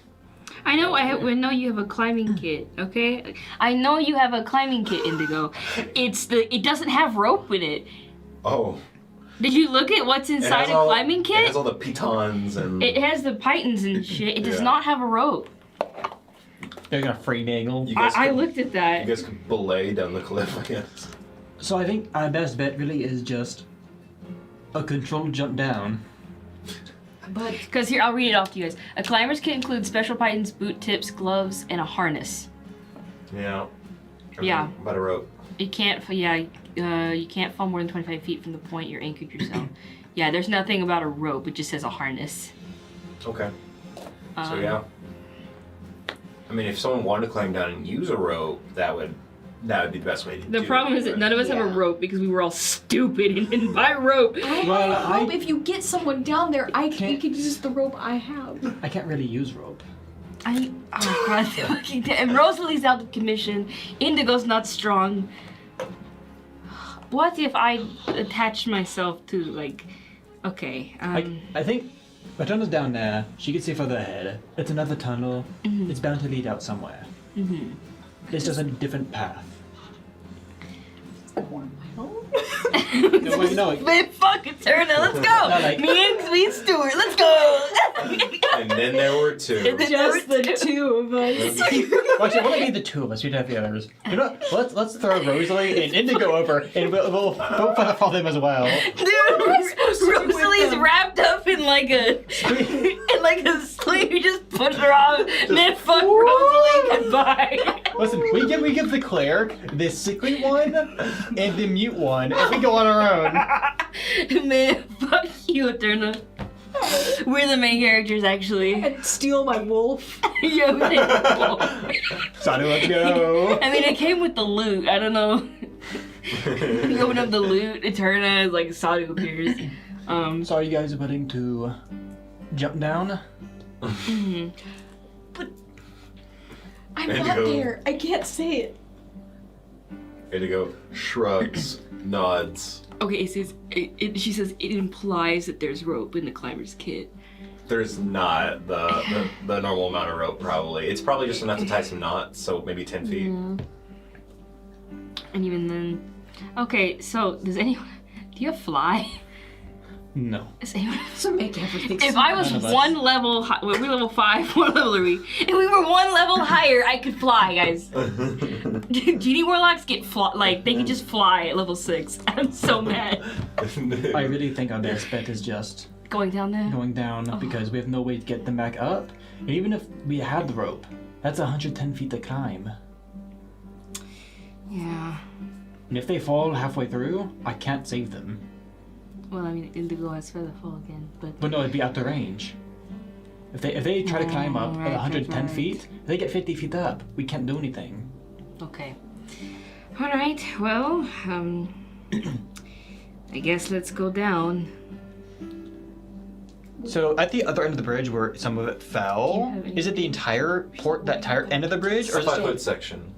[SPEAKER 2] I know. I know you have a climbing kit. Okay, I know you have a climbing kit, Indigo. It doesn't have rope in it.
[SPEAKER 1] Oh.
[SPEAKER 2] Did you look at what's inside a climbing
[SPEAKER 1] It
[SPEAKER 2] kit?
[SPEAKER 1] has all the pitons and...
[SPEAKER 2] It has the pythons and shit. It does
[SPEAKER 1] Yeah.
[SPEAKER 2] not have a rope.
[SPEAKER 6] They're gonna free angle.
[SPEAKER 1] You guys
[SPEAKER 2] I
[SPEAKER 1] could-
[SPEAKER 2] looked at
[SPEAKER 1] You
[SPEAKER 2] that.
[SPEAKER 1] guys could belay down the cliff, I guess.
[SPEAKER 6] So I think our best bet really is just a controlled jump down.
[SPEAKER 4] but
[SPEAKER 2] Because here, I'll read it off to you guys. A climber's kit includes special pythons, boot tips, gloves, and a harness.
[SPEAKER 1] Yeah.
[SPEAKER 2] Yeah.
[SPEAKER 1] About a rope.
[SPEAKER 2] You can't fall more than 25 feet from the point you're anchored yourself. Yeah, there's nothing about a rope. It just says a harness.
[SPEAKER 1] Okay. So yeah. I mean, if someone wanted to climb down and use a rope, that would be the best way to do it.
[SPEAKER 2] The problem is that none of us have a rope because we were all stupid and didn't buy rope.
[SPEAKER 6] Well,
[SPEAKER 4] I hope if you get someone down there, you could use the rope I have.
[SPEAKER 6] I can't really use rope.
[SPEAKER 2] Oh God, fucking damn. And Rosalie's out of commission. Indigo's not strong. What if I attached myself to like? Okay.
[SPEAKER 6] I think Madona's down there. She can see further ahead. It's another tunnel. It's bound to lead out somewhere. It's just a different path. No, wait, no.
[SPEAKER 2] Man, fuck it, Turner, let's go!
[SPEAKER 6] No, like-
[SPEAKER 2] me and Stuart, let's go!
[SPEAKER 1] And then there were two.
[SPEAKER 4] Just the two of us.
[SPEAKER 6] Well, actually, it wouldn't be the two of us. We'd have the others. You know, let's throw Rosalie and Indigo over, and we'll follow them as well.
[SPEAKER 2] Dude, Rosalie's wrapped up in like a sleeve. You just push her off. Man, fuck Rosalie, goodbye.
[SPEAKER 6] Listen, we give the cleric, the sickly one, and the mute one, and we go on our own.
[SPEAKER 2] Man, fuck you, Turner. We're the main characters, actually.
[SPEAKER 4] And steal my wolf.
[SPEAKER 2] Yeah, we did.
[SPEAKER 6] Sadu, let's go.
[SPEAKER 2] I mean, it came with the loot. I don't know. You open up the loot, Eterna is like Sadu appears.
[SPEAKER 6] So are you guys willing to jump down?
[SPEAKER 4] But I'm not
[SPEAKER 1] Indigo.
[SPEAKER 4] there. I can't say it.
[SPEAKER 1] Indigo shrugs, nods.
[SPEAKER 2] Okay, it says, she says it implies that there's rope in the climber's kit.
[SPEAKER 1] There's not the normal amount of rope, probably. It's probably just enough to tie some knots, so maybe 10 feet.
[SPEAKER 2] And even then... Okay, so does anyone... Do you have fly?
[SPEAKER 6] No.
[SPEAKER 2] Does anyone...
[SPEAKER 4] To make everything.
[SPEAKER 2] If I was
[SPEAKER 6] None of us.
[SPEAKER 2] one level... We're level 5, what level are we? If we were one level higher, I could fly, guys. Genie Warlocks get like, they can just fly at level 6. I'm so mad.
[SPEAKER 6] I really think our best bet is just
[SPEAKER 2] Going down there?
[SPEAKER 6] going down because we have no way to get them back up. And even if we had the rope, that's 110 feet to climb.
[SPEAKER 2] Yeah.
[SPEAKER 6] And if they fall halfway through, I can't save them.
[SPEAKER 2] Well, I mean, Indigo has feather fall again, but...
[SPEAKER 6] But no, it'd be out of range. If they try to climb up
[SPEAKER 2] right,
[SPEAKER 6] at 110
[SPEAKER 2] right.
[SPEAKER 6] feet, if they get 50 feet up, we can't do anything.
[SPEAKER 2] Okay. Alright, well, I guess let's go down.
[SPEAKER 6] So at the other end of the bridge where some of it fell, is it the entire that entire end of the bridge,
[SPEAKER 1] It's
[SPEAKER 6] or
[SPEAKER 1] a
[SPEAKER 6] is it still?
[SPEAKER 1] 5-foot section.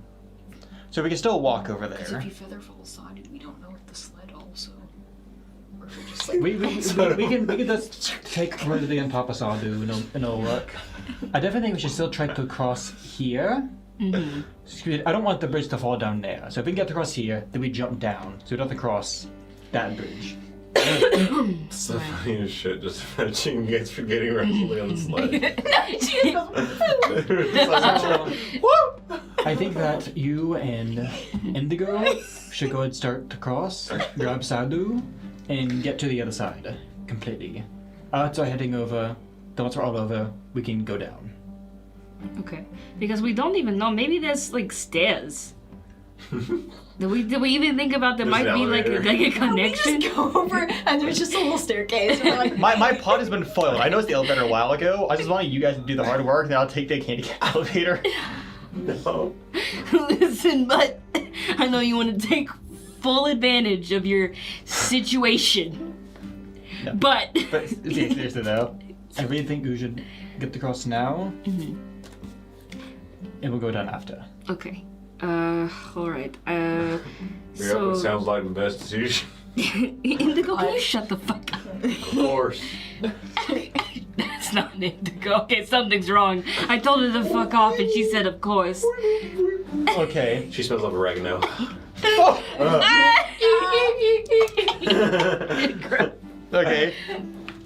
[SPEAKER 6] So we can still walk over
[SPEAKER 4] Because
[SPEAKER 6] there.
[SPEAKER 4] if you feather fall Sadu, we don't know if the sled also. Or if we're just like.
[SPEAKER 6] We can just take Rosalie on top of Sadu and it'll work. I definitely think we should still try to cross here. Excuse me, I don't want the bridge to fall down there. So if we can get across here, then we jump down. So we don't have to cross that bridge.
[SPEAKER 1] It's the funniest shit, just imagining you guys forgetting Rosalie on the sled.
[SPEAKER 6] I think that you and Indigo should go and start to cross, grab Sadu, and get to the other side completely. So heading over, then once we're all over, we can go down.
[SPEAKER 2] Okay. Because we don't even know. Maybe there's like stairs. Did we even think about there
[SPEAKER 1] There's
[SPEAKER 2] might
[SPEAKER 1] an
[SPEAKER 2] be like a
[SPEAKER 1] elevator.
[SPEAKER 2] connection?
[SPEAKER 4] We just go over and there's just a little staircase. We're like,
[SPEAKER 6] My plot has been foiled. I noticed the elevator a while ago. I just wanted you guys to do the hard work, then I'll take the handicap elevator.
[SPEAKER 1] No.
[SPEAKER 2] Listen, but I know you want to take full advantage of your situation.
[SPEAKER 6] No.
[SPEAKER 2] But
[SPEAKER 6] But seriously though, I really think we should get across now, and we'll go down after.
[SPEAKER 2] okay. Alright. So
[SPEAKER 1] It sounds like the best decision.
[SPEAKER 2] Indigo, can you shut the fuck up?
[SPEAKER 1] Of course.
[SPEAKER 2] That's not Indigo. Okay, something's wrong. I told her to fuck off and she said of course.
[SPEAKER 6] Okay.
[SPEAKER 1] She smells like oregano.
[SPEAKER 6] Okay.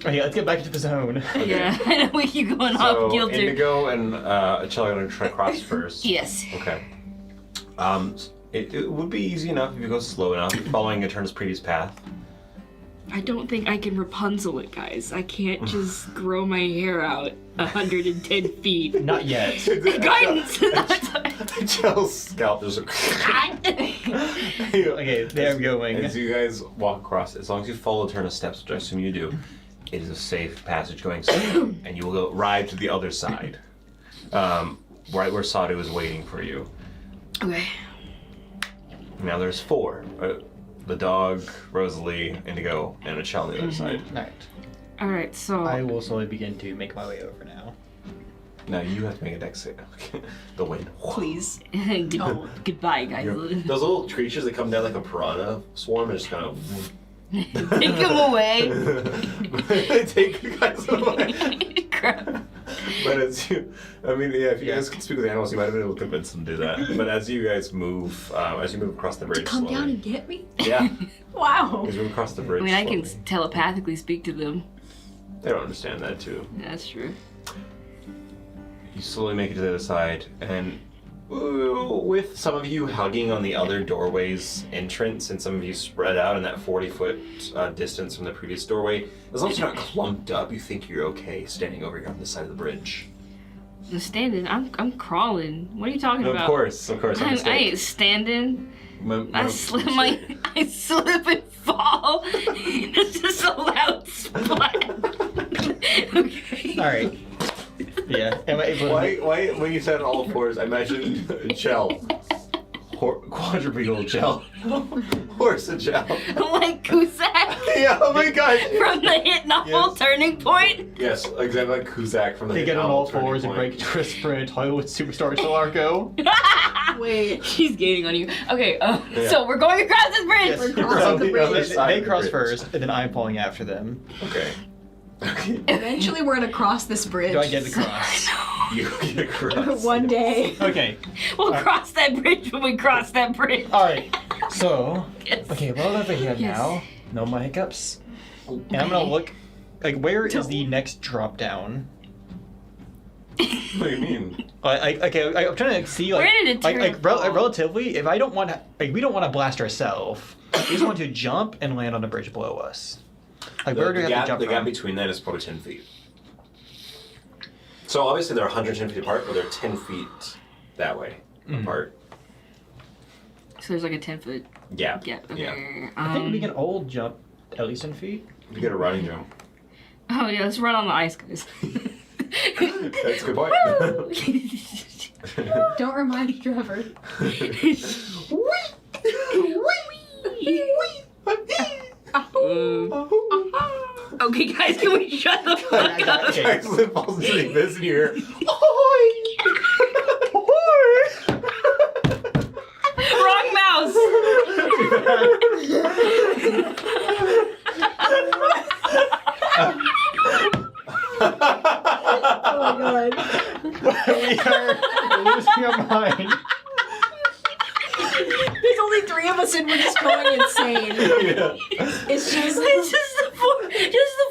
[SPEAKER 6] Okay, let's get back into the zone.
[SPEAKER 2] Yeah, I know we keep going
[SPEAKER 1] So
[SPEAKER 2] off kilter.
[SPEAKER 1] Indigo and Achille are gonna try to cross first.
[SPEAKER 2] Yes.
[SPEAKER 1] Okay. It would be easy enough if you go slow enough, following Eterna's previous path.
[SPEAKER 2] I don't think I can Rapunzel it, guys. I can't just grow my hair out 110 feet.
[SPEAKER 6] Not yet.
[SPEAKER 2] Guidance!
[SPEAKER 1] Achille's scalp just.
[SPEAKER 6] Okay, there I'm going.
[SPEAKER 1] As you guys walk across, as long as you follow Eterna's steps, which I assume you do, it is a safe passage going straight, and you will go ride to the other side, right where Sadu is waiting for you.
[SPEAKER 2] Okay.
[SPEAKER 1] Now there's 4. The dog, Rosalie, Indigo, and Achille on the other side.
[SPEAKER 6] Alright.
[SPEAKER 2] Alright, so...
[SPEAKER 6] I will slowly begin to make my way over now.
[SPEAKER 1] No, you have to make a dex save. The wind.
[SPEAKER 4] Please.
[SPEAKER 2] Goodbye, guys.
[SPEAKER 1] Those little creatures that come down like a piranha swarm and just kind of
[SPEAKER 2] Take him away.
[SPEAKER 1] they take you guys away.
[SPEAKER 2] Crap.
[SPEAKER 1] But as you, I mean, yeah, if you guys can speak with animals, you might have been able to convince them to do that. But as you guys move, across the bridge,
[SPEAKER 4] Come
[SPEAKER 1] slowly,
[SPEAKER 4] down and get me?
[SPEAKER 1] yeah,
[SPEAKER 4] Wow.
[SPEAKER 1] as you move across the bridge.
[SPEAKER 2] I mean, I can
[SPEAKER 1] slowly.
[SPEAKER 2] telepathically speak to them.
[SPEAKER 1] They don't understand that too.
[SPEAKER 2] That's true.
[SPEAKER 1] You slowly make it to the other side, and with some of you hugging on the other doorway's entrance, and some of you spread out in that 40-foot distance from the previous doorway, as long as you're not clumped up, you think you're okay standing over here on this side of the bridge.
[SPEAKER 2] I'm standing. I'm crawling. What are you talking
[SPEAKER 1] Of
[SPEAKER 2] about?
[SPEAKER 1] course,
[SPEAKER 2] I ain't standing. I slip and fall. It's just a loud splat. Okay.
[SPEAKER 6] All right. Yeah. Am I able to?
[SPEAKER 1] Why, when you said all fours, I imagined a gel. Quadrupedal gel. Horse a gel.
[SPEAKER 2] Like Cusack
[SPEAKER 1] Yeah, oh my god.
[SPEAKER 2] from the Hit Novel
[SPEAKER 1] Yes.
[SPEAKER 2] Turning Point.
[SPEAKER 1] Yes, exactly like Cusack from the
[SPEAKER 6] They
[SPEAKER 1] hit
[SPEAKER 6] get on
[SPEAKER 1] novel
[SPEAKER 6] all
[SPEAKER 1] Turning
[SPEAKER 6] fours and
[SPEAKER 1] Point.
[SPEAKER 6] break into a sprint. Hollywood superstar Solarco.
[SPEAKER 4] Wait.
[SPEAKER 2] She's gaining on you. Okay,
[SPEAKER 1] Yeah.
[SPEAKER 2] so we're going across this bridge.
[SPEAKER 6] Yes.
[SPEAKER 4] We're
[SPEAKER 1] You're
[SPEAKER 4] crossing
[SPEAKER 1] on
[SPEAKER 4] the
[SPEAKER 1] the other
[SPEAKER 4] bridge.
[SPEAKER 1] side
[SPEAKER 6] They
[SPEAKER 1] of the
[SPEAKER 6] cross
[SPEAKER 1] bridge.
[SPEAKER 6] first, and then I'm falling after them.
[SPEAKER 1] Okay. Okay.
[SPEAKER 4] Eventually we're gonna cross this bridge.
[SPEAKER 6] Do I get to cross?
[SPEAKER 1] You get across.
[SPEAKER 4] One day.
[SPEAKER 6] Okay.
[SPEAKER 2] We'll cross that bridge when we cross that bridge.
[SPEAKER 6] All right. So.
[SPEAKER 2] Yes.
[SPEAKER 6] Okay, roll over here
[SPEAKER 2] Yes.
[SPEAKER 6] now. No more hiccups. And I'm gonna look. Like, where is the next drop down?
[SPEAKER 1] What do you mean?
[SPEAKER 6] I'm trying to see like,
[SPEAKER 2] Where did it turn to fall?
[SPEAKER 6] relatively. If I don't want to, like, we don't want to blast ourselves. We just want to jump and land on the bridge below us. Like, where do we have to jump
[SPEAKER 1] the gap
[SPEAKER 6] from?
[SPEAKER 1] between that is probably 10 feet. So obviously they're 110 feet apart, but they're 10 feet that way apart.
[SPEAKER 2] So there's like a 10-foot
[SPEAKER 1] Gap.
[SPEAKER 2] gap. Okay.
[SPEAKER 1] Yeah.
[SPEAKER 6] I think we can all jump at least 10 feet.
[SPEAKER 1] You get a running jump.
[SPEAKER 2] Oh yeah, let's run on the ice, guys.
[SPEAKER 1] That's a good point.
[SPEAKER 4] Don't remind Trevor.
[SPEAKER 2] Okay, guys, can we shut the fuck up?
[SPEAKER 1] Jackson falls into the abyss and you hear,
[SPEAKER 2] Wrong mouse.
[SPEAKER 4] Oh my god.
[SPEAKER 6] We are losing our mind.
[SPEAKER 4] There's only 3 of us and we're just going insane.
[SPEAKER 1] yeah.
[SPEAKER 4] It's just
[SPEAKER 2] It's just the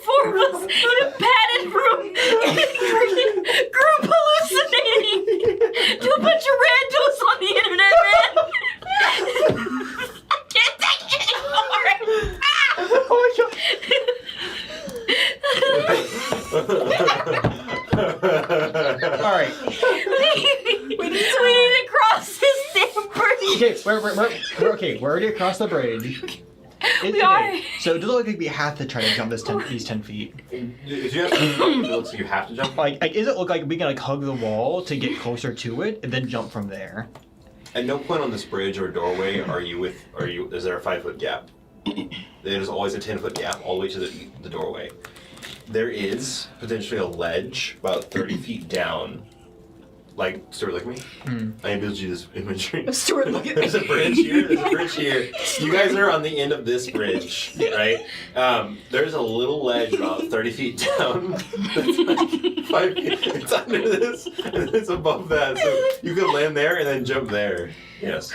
[SPEAKER 2] four of us in a padded room in a freaking group hallucinating to a bunch of randos on the internet, man. I can't take it anymore.
[SPEAKER 6] All right.
[SPEAKER 2] We need to cross this damn bridge.
[SPEAKER 6] Okay, we're okay. We're already across the bridge.
[SPEAKER 2] We are.
[SPEAKER 6] So it doesn't look like we have to try to jump these 10 feet.
[SPEAKER 1] If you have to jump, it looks like you have to jump.
[SPEAKER 6] Like, does it look like we can like hug the wall to get closer to it and then jump from there?
[SPEAKER 1] At no point on this bridge or doorway is there a 5-foot gap. There's always a 10-foot gap all the way to the doorway. There is potentially a ledge about 30 feet down. Like, Stuart, look at me. I able to do this imagery.
[SPEAKER 4] Stuart, look at me.
[SPEAKER 1] There's a bridge here, there's a bridge here. You guys are on the end of this bridge, right? There's a little ledge about 30 feet down. That's like 5 feet. It's under this, and it's above that. So you can land there and then jump there. Yes.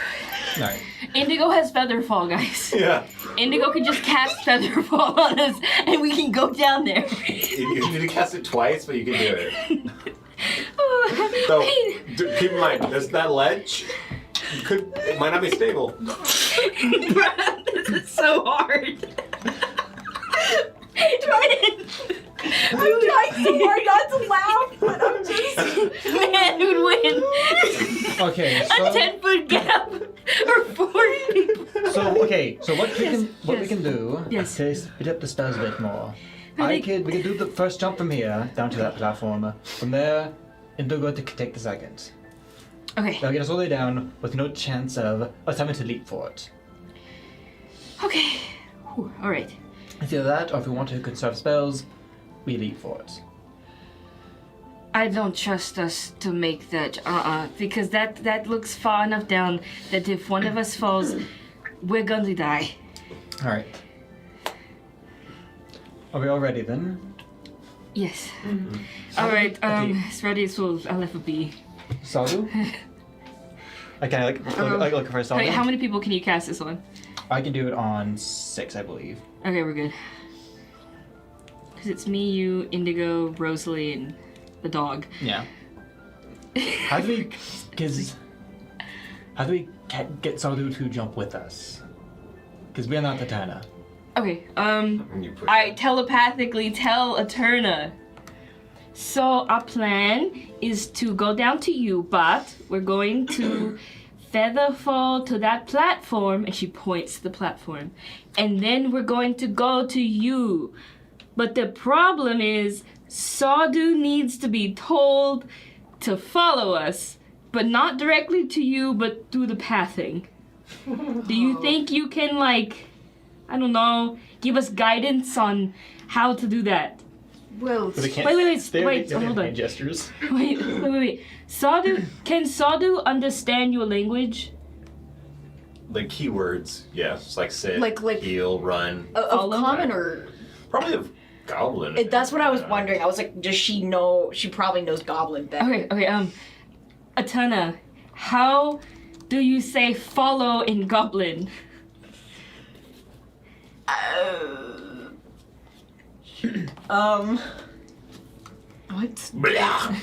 [SPEAKER 6] All right.
[SPEAKER 2] Indigo has Featherfall, guys.
[SPEAKER 1] Yeah.
[SPEAKER 2] Indigo can just cast Featherfall on us, and we can go down there.
[SPEAKER 1] You need to cast it twice, but you can do it. So keep in mind, there's that ledge. It might not be stable.
[SPEAKER 2] This is so hard.
[SPEAKER 4] I'm trying so hard not to laugh, but I'm just
[SPEAKER 2] Man, who'd win?
[SPEAKER 6] Okay.
[SPEAKER 2] A
[SPEAKER 6] So
[SPEAKER 2] 10-foot gap or 4 people.
[SPEAKER 6] so what we can do
[SPEAKER 2] Yes.
[SPEAKER 6] is speed up the spells a bit more.
[SPEAKER 2] I
[SPEAKER 6] We can do the first jump from here down to that platform. From there, Indigo to take the second.
[SPEAKER 2] Okay.
[SPEAKER 6] That'll get us all the way down with no chance of us having to leap for it.
[SPEAKER 2] Okay. Whew, all right.
[SPEAKER 6] It's either that, or if we want to conserve spells, we leap for it.
[SPEAKER 2] I don't trust us to make that. Because that looks far enough down that if one of us falls, we're going to die.
[SPEAKER 6] All right. Are we all ready then?
[SPEAKER 2] Yes. All right. It's ready. So I'll let it be.
[SPEAKER 6] Sadhu? I kind of look for Sadhu.
[SPEAKER 2] Okay, how many people can you cast this on?
[SPEAKER 6] I can do it on 6, I believe.
[SPEAKER 2] Okay, we're good. Because it's me, you, Indigo, Rosalie, and the dog.
[SPEAKER 6] Yeah. How do we get Sadhu to jump with us? Because we are not Tatana.
[SPEAKER 2] Okay,
[SPEAKER 1] You push
[SPEAKER 2] I
[SPEAKER 1] it.
[SPEAKER 2] telepathically tell Eterna. So our plan is to go down to you, but we're going to feather fall to that platform, and she points to the platform. And then we're going to go to you. But the problem is, Sadhu needs to be told to follow us, but not directly to you, but through the pathing. Do you think you can, like, I don't know, give us guidance on how to do that?
[SPEAKER 9] Well,
[SPEAKER 6] But they can't.
[SPEAKER 2] Wait,
[SPEAKER 6] they have
[SPEAKER 2] hold on.
[SPEAKER 6] hand gestures.
[SPEAKER 2] Wait. Sadhu, can Sadhu understand your language?
[SPEAKER 1] Like keywords, yes. Like sit,
[SPEAKER 4] Like-
[SPEAKER 1] heal, run.
[SPEAKER 4] Of
[SPEAKER 2] Follow?
[SPEAKER 4] common or
[SPEAKER 1] Probably of goblin.
[SPEAKER 4] that's what I was wondering. I was like, does she know? She probably knows Goblin better.
[SPEAKER 2] Okay, Atana, how do you say follow in Goblin?
[SPEAKER 4] What?
[SPEAKER 1] Blah.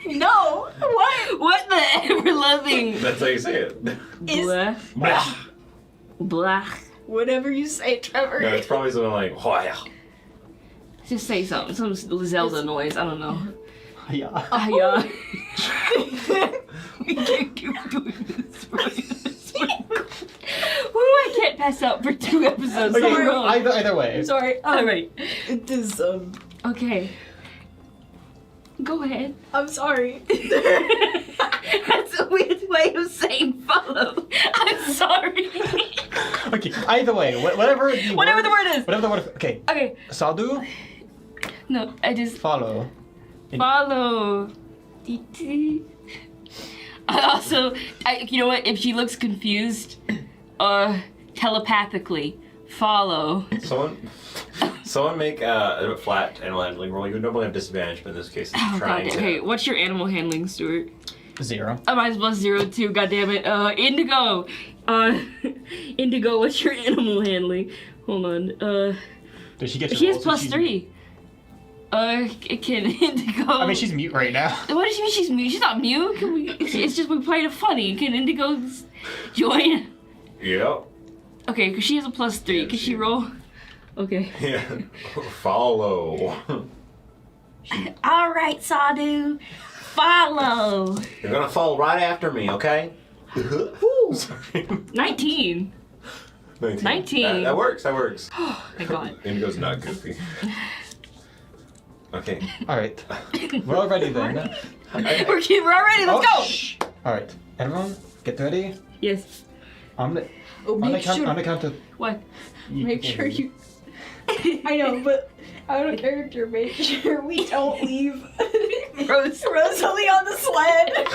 [SPEAKER 4] No. What?
[SPEAKER 2] What the ever-loving
[SPEAKER 1] That's how you say it.
[SPEAKER 2] blah,
[SPEAKER 1] Blah.
[SPEAKER 2] blah.
[SPEAKER 4] Whatever you say, Trevor.
[SPEAKER 1] No, it's probably something like, "Hoya."
[SPEAKER 2] Just say something, some Zelda noise, I don't know.
[SPEAKER 6] Yeah.
[SPEAKER 2] Yeah. We can't keep doing this. I can't pass out for 2 episodes in a
[SPEAKER 6] Okay,
[SPEAKER 2] row.
[SPEAKER 6] either way.
[SPEAKER 4] Sorry.
[SPEAKER 2] Alright,
[SPEAKER 4] It is.
[SPEAKER 2] okay. Go ahead.
[SPEAKER 4] I'm sorry.
[SPEAKER 2] That's a weird way of saying follow. I'm sorry.
[SPEAKER 6] Okay, either way, whatever the
[SPEAKER 2] Whatever the word is.
[SPEAKER 6] Whatever the word. Okay,
[SPEAKER 2] Okay,
[SPEAKER 6] Sadhu,
[SPEAKER 2] no, I just
[SPEAKER 6] follow.
[SPEAKER 2] follow. Also, you know what? If she looks confused, telepathically, follow.
[SPEAKER 1] Someone make a flat animal handling roll. You would normally have disadvantage, but in this case, it's
[SPEAKER 2] Oh, God,
[SPEAKER 1] trying to.
[SPEAKER 2] okay, what's your animal handling, Stuart?
[SPEAKER 6] 0.
[SPEAKER 2] Mine's +0 too. God damn it. Indigo. Indigo, what's your animal handling? Hold on.
[SPEAKER 6] Did she get your
[SPEAKER 2] She has
[SPEAKER 6] rolls?
[SPEAKER 2] +3. Can Indigo?
[SPEAKER 6] I mean, she's mute right now.
[SPEAKER 2] What does she mean she's mute? She's not mute. Can we? It's just we played it funny. Can Indigo join?
[SPEAKER 1] Yep.
[SPEAKER 2] Okay, because she has a +3.
[SPEAKER 1] Yeah,
[SPEAKER 2] Can
[SPEAKER 1] she-
[SPEAKER 2] she roll? Okay.
[SPEAKER 1] Yeah. Follow.
[SPEAKER 2] All right, Sadhu. Follow.
[SPEAKER 1] You're gonna fall right after me, okay? Sorry.
[SPEAKER 2] 19. 19.
[SPEAKER 1] That works. That works.
[SPEAKER 2] Thank God.
[SPEAKER 1] Indigo's not goofy. Okay.
[SPEAKER 6] All right, we're all ready then.
[SPEAKER 2] We're all ready. Let's go.
[SPEAKER 6] Shh. All right, everyone, get ready.
[SPEAKER 2] Yes.
[SPEAKER 6] I'm gonna,
[SPEAKER 4] Oh,
[SPEAKER 6] I'm
[SPEAKER 4] make
[SPEAKER 6] gonna
[SPEAKER 4] sure.
[SPEAKER 6] count to.
[SPEAKER 2] What?
[SPEAKER 4] Make sure you. I know, but out of character, make sure we don't leave Rosalie on the sled.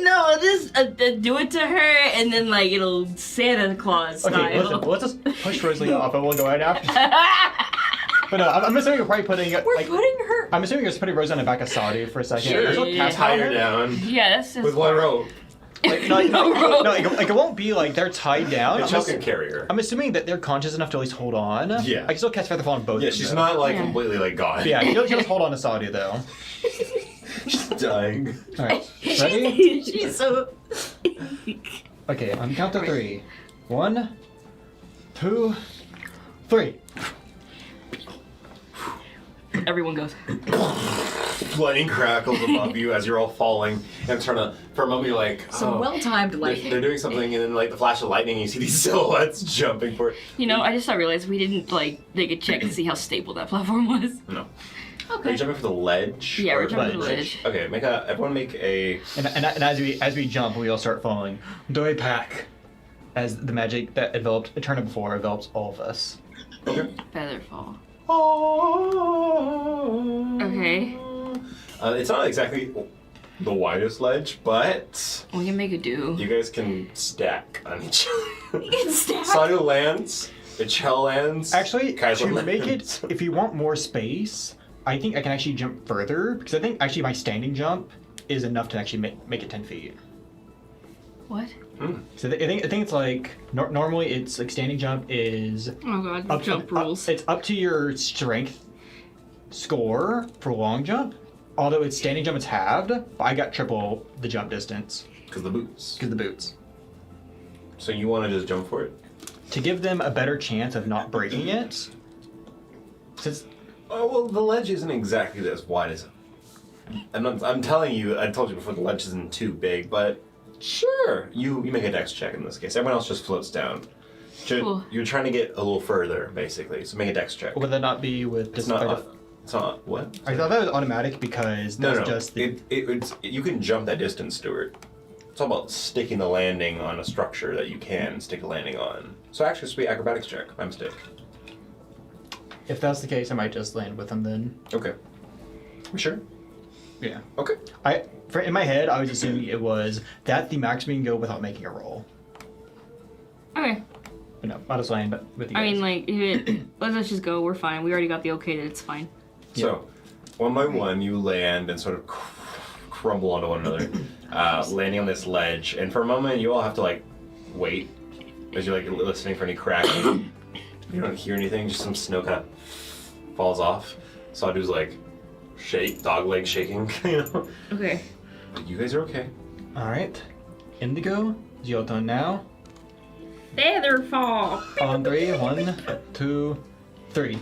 [SPEAKER 2] No, just do it to her, and then like it'll Santa Claus
[SPEAKER 6] Okay,
[SPEAKER 2] style.
[SPEAKER 6] listen, let's just push Rosalie off, and we'll go right after. But no, I'm assuming you're probably putting.
[SPEAKER 4] We're putting her.
[SPEAKER 6] I'm assuming you're just putting Rosalie on the back of Sadhu for a second.
[SPEAKER 1] Sure.
[SPEAKER 6] There's no
[SPEAKER 2] Yeah.
[SPEAKER 6] cast
[SPEAKER 1] Tie
[SPEAKER 6] on
[SPEAKER 1] her down
[SPEAKER 2] Yeah, that's just
[SPEAKER 1] with one rope.
[SPEAKER 6] Like, no, it won't be like they're tied down.
[SPEAKER 1] And Chuck can carry her.
[SPEAKER 6] I'm assuming that they're conscious enough to at least hold on.
[SPEAKER 1] Yeah.
[SPEAKER 6] I can still cast Featherfall on both.
[SPEAKER 1] Yeah,
[SPEAKER 6] of
[SPEAKER 1] she's
[SPEAKER 6] them.
[SPEAKER 1] not like
[SPEAKER 2] Yeah.
[SPEAKER 1] completely like gone.
[SPEAKER 6] But yeah, you'll just hold on to Sadhu though.
[SPEAKER 1] She's dying.
[SPEAKER 6] All right, ready?
[SPEAKER 4] She's so.
[SPEAKER 6] Okay, on the count of 3. 1, 2, 3.
[SPEAKER 2] everyone goes.
[SPEAKER 1] Lightning crackles above you as you're all falling, and for a moment you're like,
[SPEAKER 4] Some
[SPEAKER 1] oh,
[SPEAKER 4] well-timed
[SPEAKER 1] they're,
[SPEAKER 4] lightning.
[SPEAKER 1] they're doing something, and then like the flash of lightning, you see these silhouettes jumping for it.
[SPEAKER 2] You know, I just realized we didn't like make a check to see how stable that platform was.
[SPEAKER 1] No. Are
[SPEAKER 2] Okay.
[SPEAKER 1] you jumping for the ledge?
[SPEAKER 2] Yeah,
[SPEAKER 1] or
[SPEAKER 2] we're jumping for the ledge.
[SPEAKER 1] Okay, everyone make a.
[SPEAKER 6] And as we jump, we all start falling. Doi pack, as the magic that enveloped Eterna before envelops all of us.
[SPEAKER 1] Okay.
[SPEAKER 2] Featherfall. Okay.
[SPEAKER 1] It's not exactly the widest ledge, but
[SPEAKER 2] We can make it do.
[SPEAKER 1] you guys can stack on each other.
[SPEAKER 4] You can stack.
[SPEAKER 1] Sadu lands, Ichel lands.
[SPEAKER 6] Actually,
[SPEAKER 1] Kaiser
[SPEAKER 6] to make
[SPEAKER 1] lands.
[SPEAKER 6] it, if you want more space, I think I can actually jump further because I think actually my standing jump is enough to actually make it 10 feet.
[SPEAKER 2] What?
[SPEAKER 6] So I think it's like normally it's like standing jump is
[SPEAKER 2] Oh god, jump rules.
[SPEAKER 6] it's up to your strength score for long jump. Although it's standing jump, it's halved. But I got triple the jump distance
[SPEAKER 1] Because the boots.
[SPEAKER 6] because the boots.
[SPEAKER 1] So you want to just jump for it?
[SPEAKER 6] To give them a better chance of not breaking it. Since
[SPEAKER 1] Oh, well, the ledge isn't exactly as wide as... I'm telling you, I told you before, the ledge isn't too big, but sure. You make a dex check in this case. Everyone else just floats down.
[SPEAKER 2] Cool.
[SPEAKER 1] You're trying to get a little further, basically, so make a dex check.
[SPEAKER 6] would that not be with
[SPEAKER 1] It's not, what?
[SPEAKER 6] I thought that was automatic because
[SPEAKER 1] No,
[SPEAKER 6] that's
[SPEAKER 1] no,
[SPEAKER 6] just the
[SPEAKER 1] you can jump that distance, Stuart. It's all about sticking the landing on a structure that you can stick a landing on. So actually, it's be acrobatics check. My mistake.
[SPEAKER 6] If that's the case, I might just land with them then.
[SPEAKER 1] Okay. You sure?
[SPEAKER 6] Yeah.
[SPEAKER 1] Okay.
[SPEAKER 6] In my head, I was assuming it was that the max we can go without making a roll.
[SPEAKER 2] Okay.
[SPEAKER 6] But no, I'll just land but with you
[SPEAKER 2] I
[SPEAKER 6] guys.
[SPEAKER 2] mean, like, if it, let's just go. We're fine. We already got the okay that it's fine.
[SPEAKER 1] So, one by one, you land and sort of crumble onto one another, landing on this ledge. And for a moment, you all have to like wait as you're like listening for any cracking. You don't hear anything; just some snow kind of falls off. Sadu's like dog leg shaking, you know.
[SPEAKER 2] Okay.
[SPEAKER 1] But you guys are okay.
[SPEAKER 6] All right. Indigo, is your turn now.
[SPEAKER 2] Feather fall.
[SPEAKER 6] On 3, 1, 2, 3.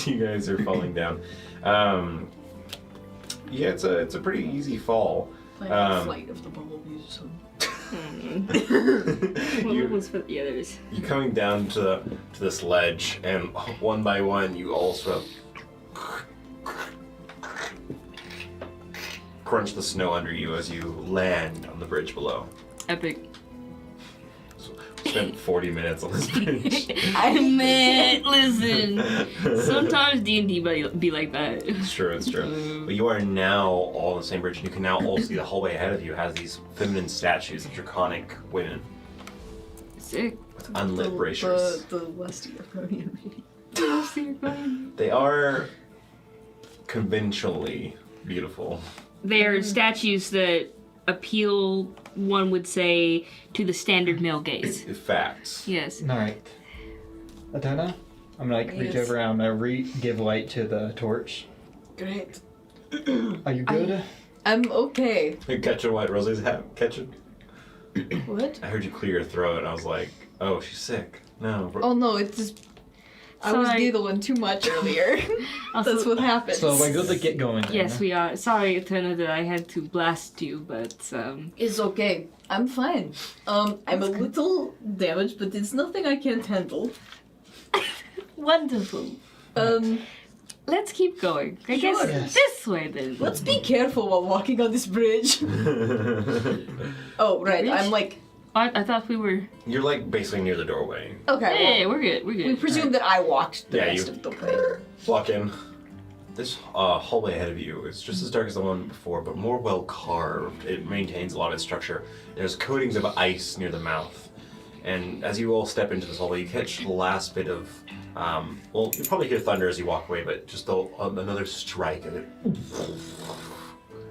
[SPEAKER 1] You guys are falling down. Yeah, it's a pretty easy fall.
[SPEAKER 9] Like Flight of the Bumblebees or something.
[SPEAKER 2] What was for the others?
[SPEAKER 1] You're coming down to this ledge, and one by one, you all sort of crunch the snow under you as you land on the bridge below.
[SPEAKER 2] Epic.
[SPEAKER 1] Spent 40 minutes on this bridge.
[SPEAKER 2] I meant, listen. Sometimes D&D be like that.
[SPEAKER 1] It's true, it's true. But you are now all on the same bridge, and you can now all see the hallway ahead of you has these feminine statues of draconic women
[SPEAKER 2] Sick.
[SPEAKER 1] with unlit braziers.
[SPEAKER 9] The West European reading.
[SPEAKER 1] They are conventionally beautiful.
[SPEAKER 2] They're statues that appeal, one would say, to the standard male gaze.
[SPEAKER 1] Facts.
[SPEAKER 2] Yes.
[SPEAKER 6] All right. Atana, I'm gonna reach
[SPEAKER 9] Yes.
[SPEAKER 6] over and I'm gonna give light to the torch.
[SPEAKER 9] Great.
[SPEAKER 6] Are you good?
[SPEAKER 9] I'm okay.
[SPEAKER 1] Catching what Rosie's catching?
[SPEAKER 9] What?
[SPEAKER 1] I heard you clear your throat, and I was like, oh, she's sick. No.
[SPEAKER 9] Oh no, it's just. I was
[SPEAKER 2] Sorry.
[SPEAKER 9] needling too much earlier.
[SPEAKER 2] Also,
[SPEAKER 9] That's what happens.
[SPEAKER 6] So we're good to get going then.
[SPEAKER 2] yes, we are. Sorry, Atana, that I had to blast you, but
[SPEAKER 9] It's okay. I'm fine. I'm a little damaged, but it's nothing I can't handle.
[SPEAKER 2] wonderful. Let's keep going. I guess
[SPEAKER 9] Sure.
[SPEAKER 6] Yes.
[SPEAKER 2] this way then.
[SPEAKER 9] Let's be careful while walking on this bridge. Oh, right.
[SPEAKER 2] Bridge?
[SPEAKER 9] I'm like,
[SPEAKER 2] I thought we were.
[SPEAKER 1] You're like basically near the doorway.
[SPEAKER 9] okay.
[SPEAKER 2] Hey,
[SPEAKER 9] Well,
[SPEAKER 2] we're good. We're
[SPEAKER 9] we
[SPEAKER 2] good.
[SPEAKER 9] presume that I walked the
[SPEAKER 1] Yeah,
[SPEAKER 9] rest
[SPEAKER 1] you-
[SPEAKER 9] of the way.
[SPEAKER 1] Walk in. This hallway ahead of you is just as dark as the one before, but more well carved. It maintains a lot of its structure. There's coatings of ice near the mouth. And as you all step into this hallway, you catch the last bit of, well, you probably hear thunder as you walk away, but just another strike of it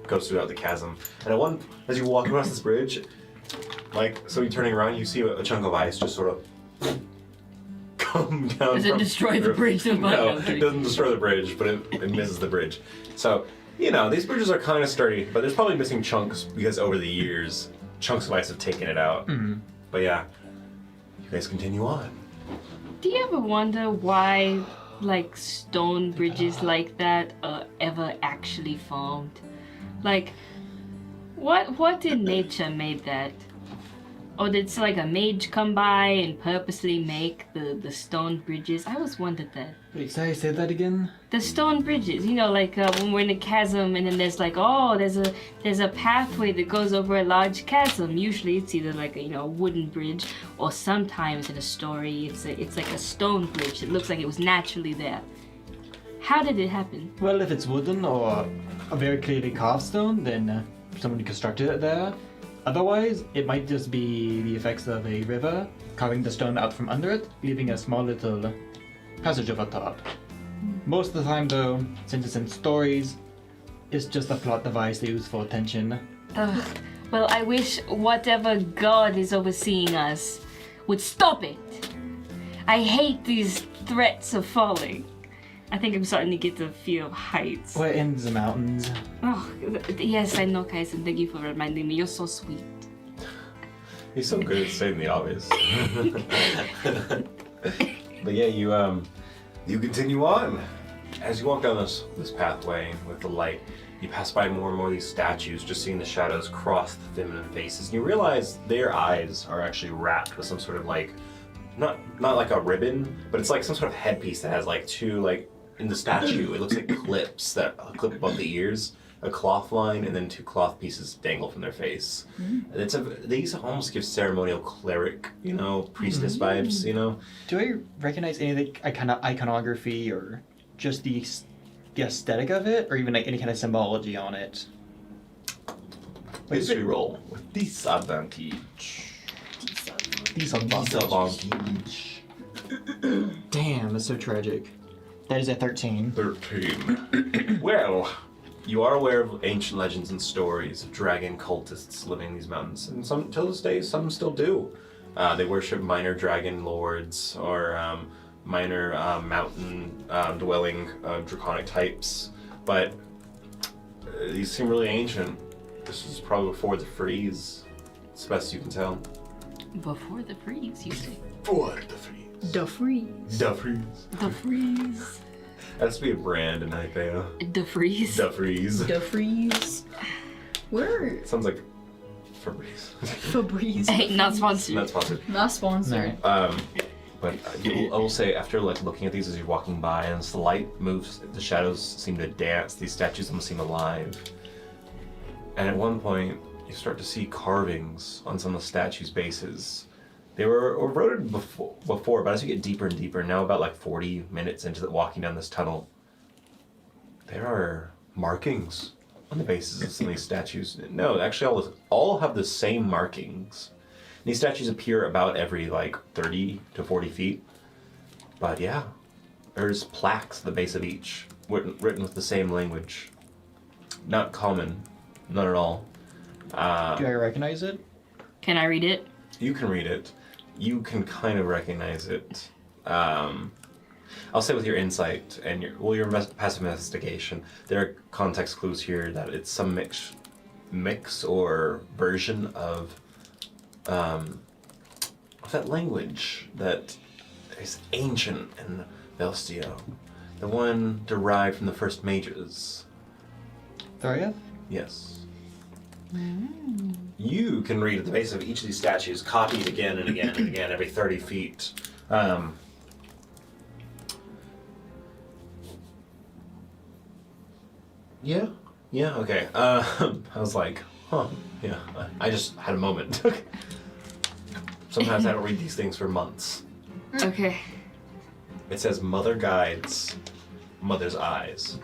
[SPEAKER 1] goes throughout the chasm. And as you walk across this bridge, so you're turning around, you see a chunk of ice just sort of come down.
[SPEAKER 2] Does it destroy the bridge?
[SPEAKER 1] No, it doesn't destroy the bridge, but it misses the bridge. So, these bridges are kind of sturdy, but there's probably missing chunks because over the years, chunks of ice have taken it out.
[SPEAKER 6] Mm-hmm.
[SPEAKER 1] But yeah, you guys continue on.
[SPEAKER 2] Do you ever wonder why, like, stone bridges like that are ever actually formed? Like, what in nature made that? Or did like a mage come by and purposely make the stone bridges? I always wondered that.
[SPEAKER 6] Wait, say that again?
[SPEAKER 2] The stone bridges, you know, like when we're in a chasm and then there's like, oh, there's a pathway that goes over a large chasm. Usually it's either like a wooden bridge, or sometimes in a story it's like a stone bridge. It looks like it was naturally there. How did it happen?
[SPEAKER 6] Well, if it's wooden or a very clearly carved stone, then someone constructed it there. Otherwise, it might just be the effects of a river carving the stone out from under it, leaving a small little passage over top. Most of the time, though, since it's in stories, it's just a plot device used for attention.
[SPEAKER 2] Ugh. Well, I wish whatever god is overseeing us would stop it. I hate these threats of falling. I think I'm starting to get the fear of heights.
[SPEAKER 6] We're in the mountains.
[SPEAKER 2] Oh, yes, I know, Kaisen. Thank you for reminding me. You're so sweet.
[SPEAKER 1] He's so good at saying the obvious. But yeah, you continue on. As you walk down this pathway with the light, you pass by more and more of these statues, just seeing the shadows cross the feminine faces, and you realize their eyes are actually wrapped with some sort of like, not like a ribbon, but it's like some sort of headpiece that has like two, like in the statue, it looks like clips that clip above the ears, a cloth line, and then two cloth pieces dangle from their face. And these almost give ceremonial cleric, priestess vibes,
[SPEAKER 6] Do I recognize any of the iconography or just the aesthetic of it, or even like any kind of symbology on it?
[SPEAKER 1] History roll with disadvantage.
[SPEAKER 6] Disadvantage. Damn, that's so tragic. That is a 13.
[SPEAKER 1] 13. Well, you are aware of ancient legends and stories of dragon cultists living in these mountains, and some till this day, some still do. They worship minor dragon lords or minor mountain dwelling draconic types, but these seem really ancient. This is probably before the freeze. It's the best you can tell.
[SPEAKER 2] Before the freeze, you say?
[SPEAKER 1] Before the freeze.
[SPEAKER 9] The freeze.
[SPEAKER 1] The freeze.
[SPEAKER 2] The freeze.
[SPEAKER 1] That has to be a brand in Isaiah.
[SPEAKER 2] The freeze.
[SPEAKER 1] The freeze.
[SPEAKER 9] The freeze. Where?
[SPEAKER 1] Sounds like Febreze.
[SPEAKER 9] Febreze.
[SPEAKER 2] Hey, not sponsored.
[SPEAKER 1] Not sponsored.
[SPEAKER 9] Not sponsored.
[SPEAKER 1] But I will say, after like looking at these as you're walking by, and as the light moves, the shadows seem to dance. These statues almost seem alive. And at one point, you start to see carvings on some of the statues' bases. They were eroded before, but as you get deeper and deeper, now about like 40 minutes into walking down this tunnel, there are markings on the bases of some of these statues. No, actually, all have the same markings. These statues appear about every like 30 to 40 feet. But yeah, there's plaques at the base of each, written with the same language. Not common, not at all.
[SPEAKER 6] Do I recognize it?
[SPEAKER 2] Can I read it?
[SPEAKER 1] You can read it. You can kind of recognize it. I'll say with your insight and your passive investigation, there are context clues here that it's some mix or version of that language that is ancient in Velstio, the one derived from the first mages.
[SPEAKER 6] Thoria?
[SPEAKER 1] Yes. You can read at the base of each of these statues, copied again and again and again every 30 feet. Yeah, okay. I was like, yeah, I just had a moment. Sometimes I don't read these things for months.
[SPEAKER 2] Okay.
[SPEAKER 1] It says, Mother guides, mother's eyes.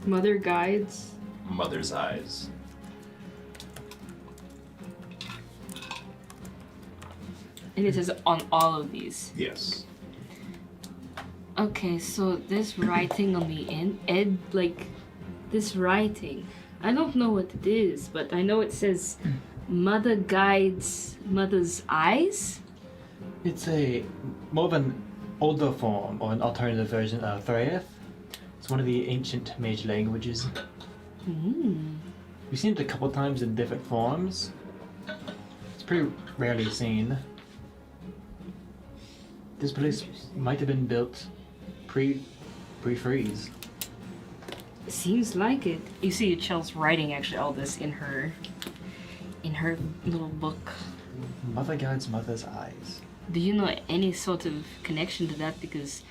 [SPEAKER 2] Mother guides.
[SPEAKER 1] Mother's eyes.
[SPEAKER 2] And it says on all of these.
[SPEAKER 1] Yes.
[SPEAKER 2] Okay, so this writing on the end, like this writing, I don't know what it is, but I know it says mother guides mother's eyes.
[SPEAKER 6] It's a more of an older form or an alternative version of Thraeth. It's one of the ancient mage languages. We've seen it a couple times in different forms. It's pretty rarely seen. This place might have been built pre-freeze.
[SPEAKER 2] Seems like it. You see Chel's writing actually all this in her little book.
[SPEAKER 6] Mother God's mother's eyes.
[SPEAKER 2] Do you know any sort of connection to that? Because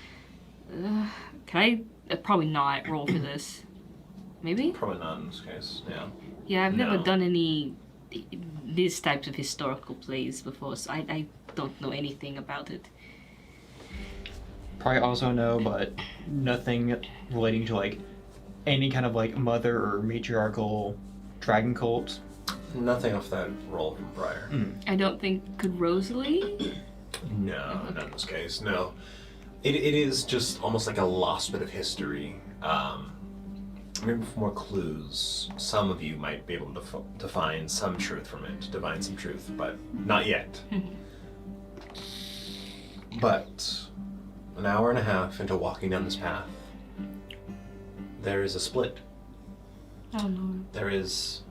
[SPEAKER 2] can I probably not roll for this? Maybe.
[SPEAKER 1] Probably not in this case. Yeah.
[SPEAKER 2] Yeah, I've never
[SPEAKER 1] No.
[SPEAKER 2] done any these types of historical plays before, so I don't know anything about it.
[SPEAKER 6] Probably also know, but nothing relating to like any kind of like mother or matriarchal dragon cult.
[SPEAKER 1] Nothing off that roll from prior.
[SPEAKER 2] I don't think could Rosalie.
[SPEAKER 1] No, not in this case. No, it is just almost like a lost bit of history. Maybe for more clues, some of you might be able to find some truth from it, divine some truth, but not yet. But an hour and a half into walking down this path, there is a split.
[SPEAKER 2] Oh no.
[SPEAKER 1] There is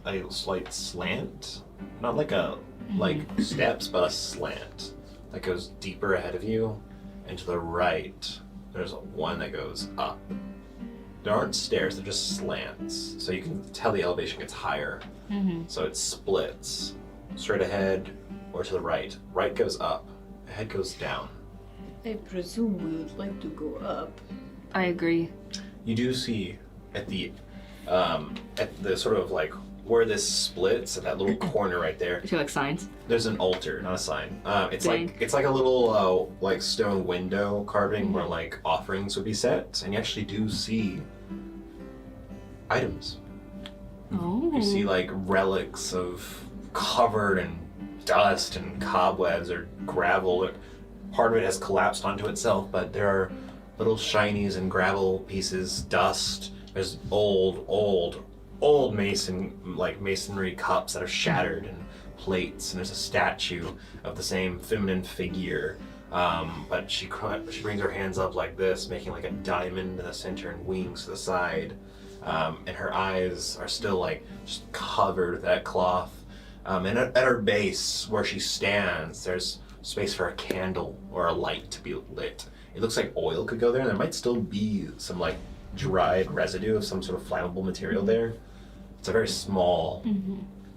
[SPEAKER 1] a slight slant, not like a like steps, but a slant that goes deeper ahead of you, and to the right, there's one that goes up. There aren't stairs; they're just slants, so you can tell the elevation gets higher. So it splits straight ahead or to the right. Right goes up, ahead goes down.
[SPEAKER 9] I presume we would like to go up.
[SPEAKER 2] I agree.
[SPEAKER 1] You do see at the sort of like where this splits at that little corner right there.
[SPEAKER 2] I feel like signs.
[SPEAKER 1] There's an altar, not a sign. It's
[SPEAKER 2] Dang.
[SPEAKER 1] like a little like stone window carving where like offerings would be set, and you actually do see items.
[SPEAKER 2] Oh.
[SPEAKER 1] You see like relics of covered in dust and cobwebs or gravel. Part of it has collapsed onto itself, but there are little shinies and gravel pieces, dust. There's old masonry cups that are shattered and plates, and there's a statue of the same feminine figure. But she brings her hands up like this, making like a diamond in the center and wings to the side. And her eyes are still like just covered with that cloth. And at her base, where she stands, there's space for a candle or a light to be lit. It looks like oil could go there, and there might still be some like dried residue of some sort of flammable material there. It's a very small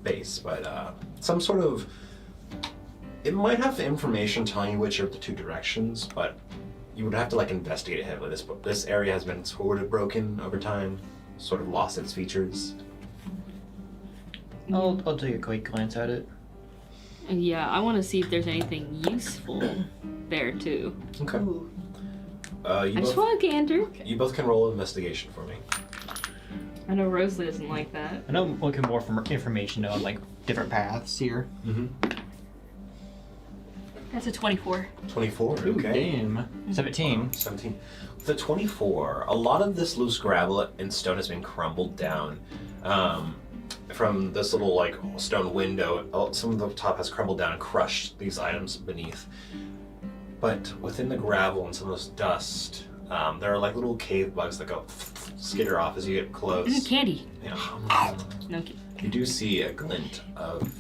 [SPEAKER 1] base, but some sort of... It might have information telling you which are the two directions, but you would have to like investigate it heavily. This area has been sort of broken over time, sort of lost its features.
[SPEAKER 6] I'll take a quick glance at it.
[SPEAKER 2] And yeah, I want to see if there's anything useful there too.
[SPEAKER 1] Okay.
[SPEAKER 9] Ooh.
[SPEAKER 2] I just want to gander.
[SPEAKER 1] You both can roll investigation for me.
[SPEAKER 2] I know Rosalie doesn't like that.
[SPEAKER 6] I know I'm looking more for information on like different paths here.
[SPEAKER 2] That's a 24.
[SPEAKER 1] 24,
[SPEAKER 6] Ooh,
[SPEAKER 1] okay.
[SPEAKER 6] damn. 17.
[SPEAKER 1] 17. The 24, a lot of this loose gravel and stone has been crumbled down. From this little like stone window, some of the top has crumbled down and crushed these items beneath. But within the gravel and some of this dust, there are like little cave bugs that go skitter off as you get close.
[SPEAKER 2] Candy.
[SPEAKER 1] Yeah.
[SPEAKER 2] No kidding.
[SPEAKER 1] You do see a glint of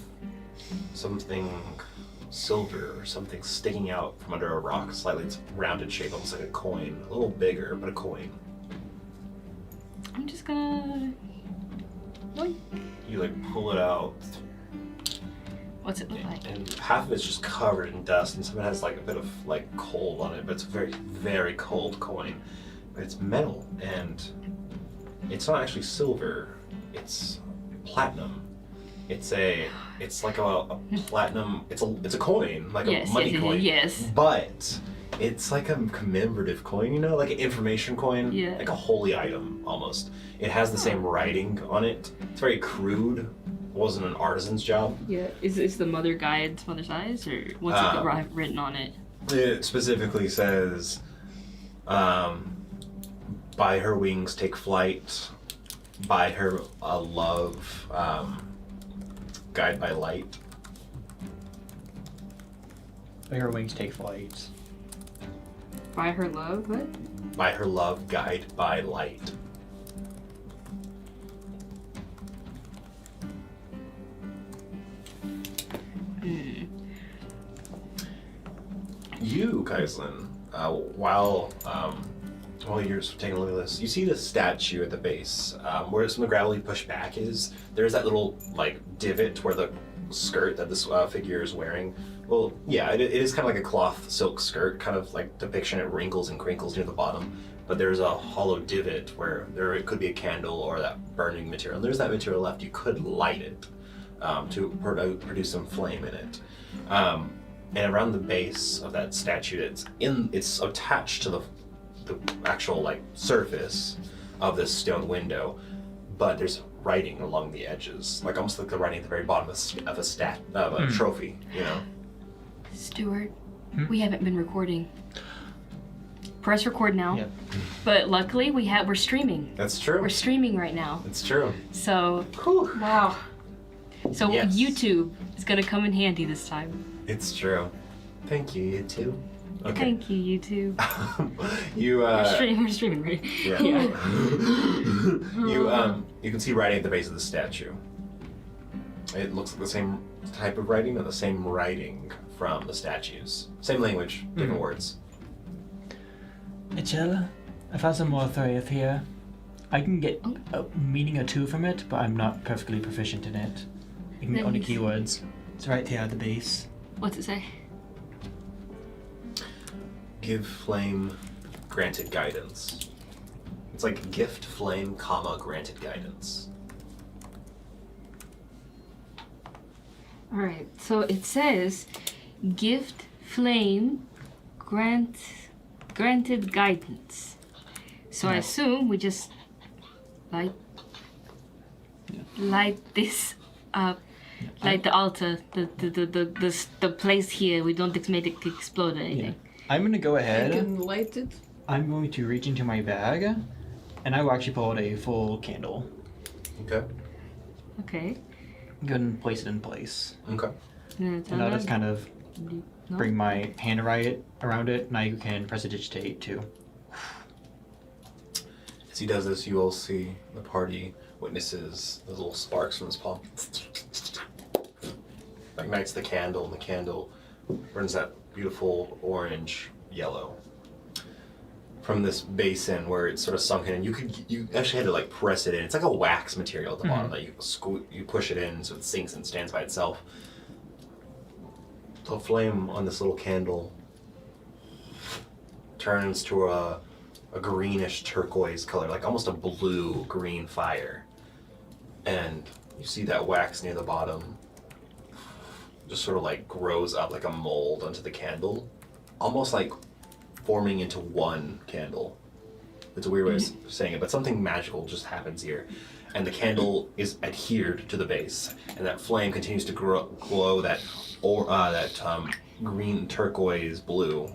[SPEAKER 1] something silver or something sticking out from under a rock, slightly it's rounded shape, almost like a coin. A little bigger, but a coin.
[SPEAKER 2] I'm just gonna...
[SPEAKER 1] You like pull it out,
[SPEAKER 2] What's it look like?
[SPEAKER 1] and half of it's just covered in dust, and some of it has like a bit of like cold on it, but it's a very, very cold coin. But it's metal, and it's not actually silver, it's platinum. It's like a platinum, it's a coin, like
[SPEAKER 2] Yes,
[SPEAKER 1] a money
[SPEAKER 2] yes,
[SPEAKER 1] coin.
[SPEAKER 2] yes.
[SPEAKER 1] But it's like a commemorative coin, you know, like an information coin,
[SPEAKER 2] Yeah.
[SPEAKER 1] like a holy item almost. It has the same writing on it. It's very crude. It wasn't an artisan's job.
[SPEAKER 2] Yeah. Is the mother guide's mother's eyes, or what's it written on it?
[SPEAKER 1] It specifically says, by her wings take flight, by her love, guide by light.
[SPEAKER 6] By her wings take flight.
[SPEAKER 2] By her love, what?
[SPEAKER 1] By her love, guide by light. You, Kaislin, while you're taking a look at this, you see the statue at the base, where some of the gravel you push back is. There's that little like divot where the skirt that this figure is wearing. Well, yeah, it is kind of like a cloth silk skirt, kind of like depiction. It wrinkles and crinkles near the bottom, but there's a hollow divot where it could be a candle or that burning material. And there's that material left. You could light it to produce some flame in it. And around the base of that statue, it's attached to the actual like surface of this stone window, but there's writing along the edges, like almost like the writing at the very bottom of a trophy, you know.
[SPEAKER 2] Stuart, we haven't been recording. Press record now.
[SPEAKER 6] Yep.
[SPEAKER 2] But luckily we're streaming.
[SPEAKER 1] That's true.
[SPEAKER 2] We're streaming right now.
[SPEAKER 1] It's true.
[SPEAKER 2] So
[SPEAKER 4] Wow.
[SPEAKER 2] so
[SPEAKER 1] Yes.
[SPEAKER 2] YouTube is gonna come in handy this time.
[SPEAKER 1] It's true. Thank you, you too. Okay.
[SPEAKER 2] Thank you, YouTube. We're streaming, right?
[SPEAKER 1] Yeah. You can see writing at the base of the statue. It looks like the same type of writing, and the same writing from the statues. Same language, different words.
[SPEAKER 10] Echella, I found some more Threath here. I can get a meaning or two from it, but I'm not perfectly proficient in it. I can get only
[SPEAKER 2] Nice.
[SPEAKER 10] keywords. It's right here at the base.
[SPEAKER 2] What's it say?
[SPEAKER 1] Give flame granted guidance. It's like gift flame, comma, granted guidance.
[SPEAKER 2] Alright, so it says gift flame granted guidance. So I assume we just light this up, light the altar, the place here. We don't expect it to explode or anything.
[SPEAKER 10] I'm gonna go
[SPEAKER 9] I
[SPEAKER 10] ahead.
[SPEAKER 9] can light it.
[SPEAKER 10] I'm going to reach into my bag, and I will actually pull out a full candle.
[SPEAKER 1] Okay.
[SPEAKER 2] Okay.
[SPEAKER 10] Go ahead and place it in place.
[SPEAKER 1] Okay.
[SPEAKER 10] And I'll just kind of
[SPEAKER 2] No?
[SPEAKER 10] bring my hand around it. Now you can prestidigitate too.
[SPEAKER 1] As he does this, you all see the party witnesses the little sparks from his palm. Ignites the candle, and the candle burns that beautiful orange yellow from this basin where it's sort of sunken in. You actually had to like press it in. It's like a wax material at the bottom that you push it in so it sinks and stands by itself. The flame on this little candle turns to a greenish turquoise color, like almost a blue-green fire. And you see that wax near the bottom just sort of like grows up like a mold onto the candle, almost like forming into one candle. It's a weird way of saying it, but something magical just happens here. And the candle is adhered to the base, and that flame continues to glow that green turquoise blue.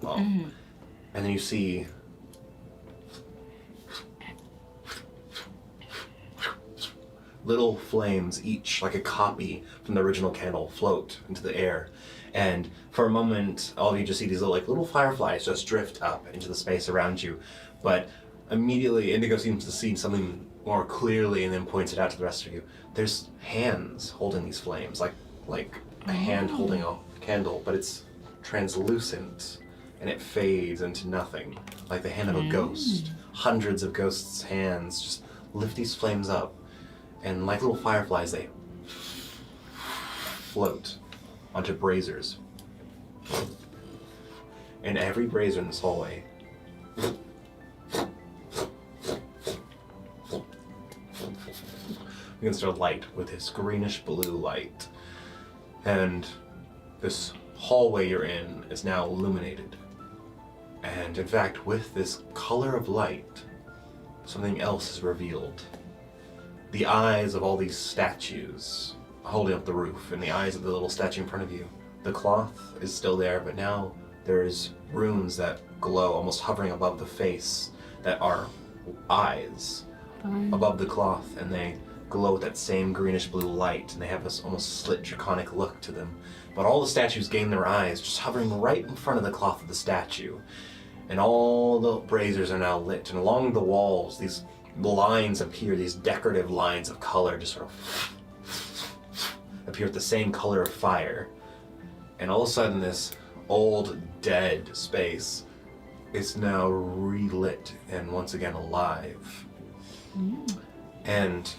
[SPEAKER 1] And then you see little flames, each like a copy from the original candle, float into the air. And for a moment, all of you just see these little fireflies just drift up into the space around you. But immediately, Indigo seems to see something more clearly and then points it out to the rest of you. There's hands holding these flames, like a hand holding a candle, but it's translucent and it fades into nothing, like the hand of a ghost. Hundreds of ghosts' hands just lift these flames up, and like little fireflies, they float onto braziers. And every brazier in this hallway begins to light with this greenish blue light. And this hallway you're in is now illuminated. And in fact, with this color of light, something else is revealed. The eyes of all these statues holding up the roof, and the eyes of the little statue in front of you. The cloth is still there, but now there's runes that glow, almost hovering above the face, that are eyes above the cloth, and they glow with that same greenish blue light, and they have this almost slit draconic look to them. But all the statues gain their eyes, just hovering right in front of the cloth of the statue. And all the braziers are now lit, and along the walls, these lines appear, these decorative lines of color just sort of appear with the same color of fire. And all of a sudden, this old, dead space is now relit and once again alive. And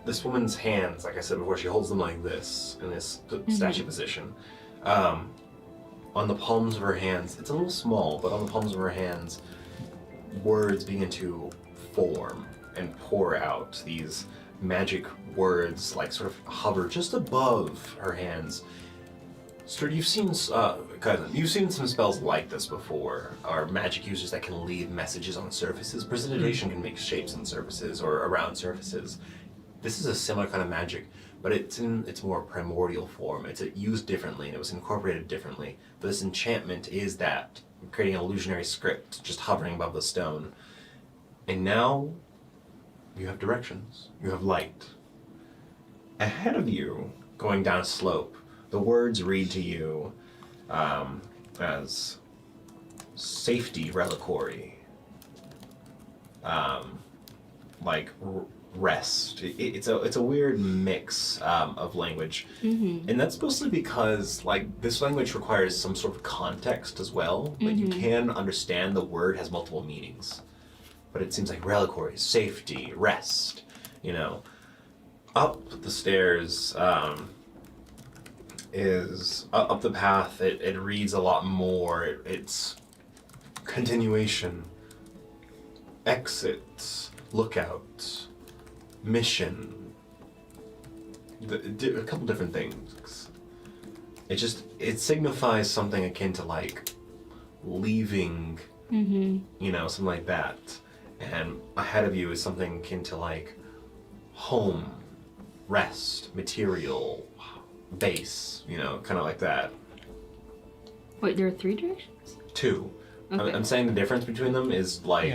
[SPEAKER 1] this woman's hands, like I said before, she holds them like this in this statue position. On the palms of her hands, it's a little small, but on the palms of her hands, words begin to form and pour out. These magic words, like, sort of hover just above her hands. Stuart, you've seen some spells like this before, or magic users that can leave messages on surfaces. Precipitation can make shapes on surfaces or around surfaces. This is a similar kind of magic, but it's in its more primordial form. It's used differently, and it was incorporated differently. But this enchantment is that, creating an illusionary script, just hovering above the stone. And now, you have directions. You have light. Ahead of you, going down a slope, the words read to you as safety reliquary, rest. It's a weird mix of language, and that's mostly because like this language requires some sort of context as well. Like you can understand the word has multiple meanings, but it seems like reliquary, safety, rest. You know, up the stairs. Is up the path, it reads a lot more. It's continuation, exit, lookout, mission, a couple different things. It signifies something akin to like leaving, something like that. And ahead of you is something akin to like home, rest, material, base, kind of like that.
[SPEAKER 2] Wait, there are 3 directions?
[SPEAKER 1] 2.
[SPEAKER 2] Okay.
[SPEAKER 1] I'm saying the difference between them is like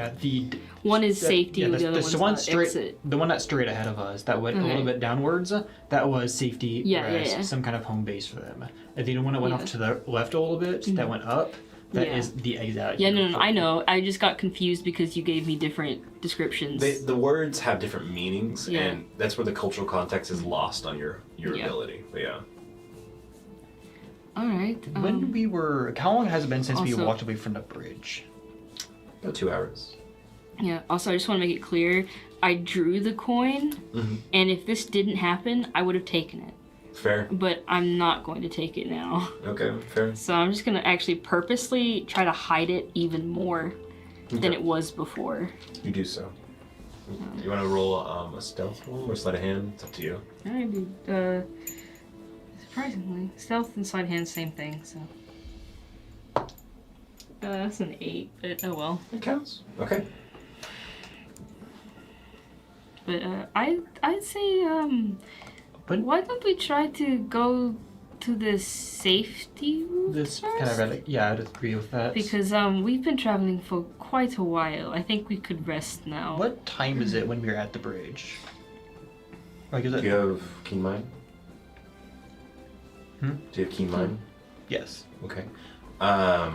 [SPEAKER 2] one is safety, the other one's exit.
[SPEAKER 6] The one that's straight ahead of us that went a little bit downwards, that was safety, rest, some kind of home base for them. And the one that went off to the left a little bit, that went up, that is the exit.
[SPEAKER 2] Yeah, no, I know. I just got confused because you gave me different descriptions.
[SPEAKER 1] The words have different meanings, and that's where the cultural context is lost on your ability. But yeah.
[SPEAKER 2] All right.
[SPEAKER 6] How long has it been since we walked away from the bridge?
[SPEAKER 1] About 2 hours.
[SPEAKER 2] Yeah. Also, I just want to make it clear, I drew the coin, and if this didn't happen, I would have taken it.
[SPEAKER 1] Fair.
[SPEAKER 2] But I'm not going to take it now.
[SPEAKER 1] Okay, fair.
[SPEAKER 2] So I'm just going to actually purposely try to hide it even more than it was before.
[SPEAKER 1] You do so. You want to roll a stealth roll or sleight of hand? It's up to you.
[SPEAKER 2] I do. Surprisingly, stealth and sleight of hand, same thing. So that's an 8. But oh well.
[SPEAKER 1] It counts. Okay.
[SPEAKER 2] But I'd say why don't we try to go to the safety room
[SPEAKER 6] This
[SPEAKER 2] first?
[SPEAKER 6] kind of I'd agree with that.
[SPEAKER 2] Because we've been traveling for quite a while. I think we could rest now.
[SPEAKER 6] What time is it when we're at the bridge? Like, is it?
[SPEAKER 1] Do you have keen mind? Do you have keen mind?
[SPEAKER 6] Yes.
[SPEAKER 1] Okay. At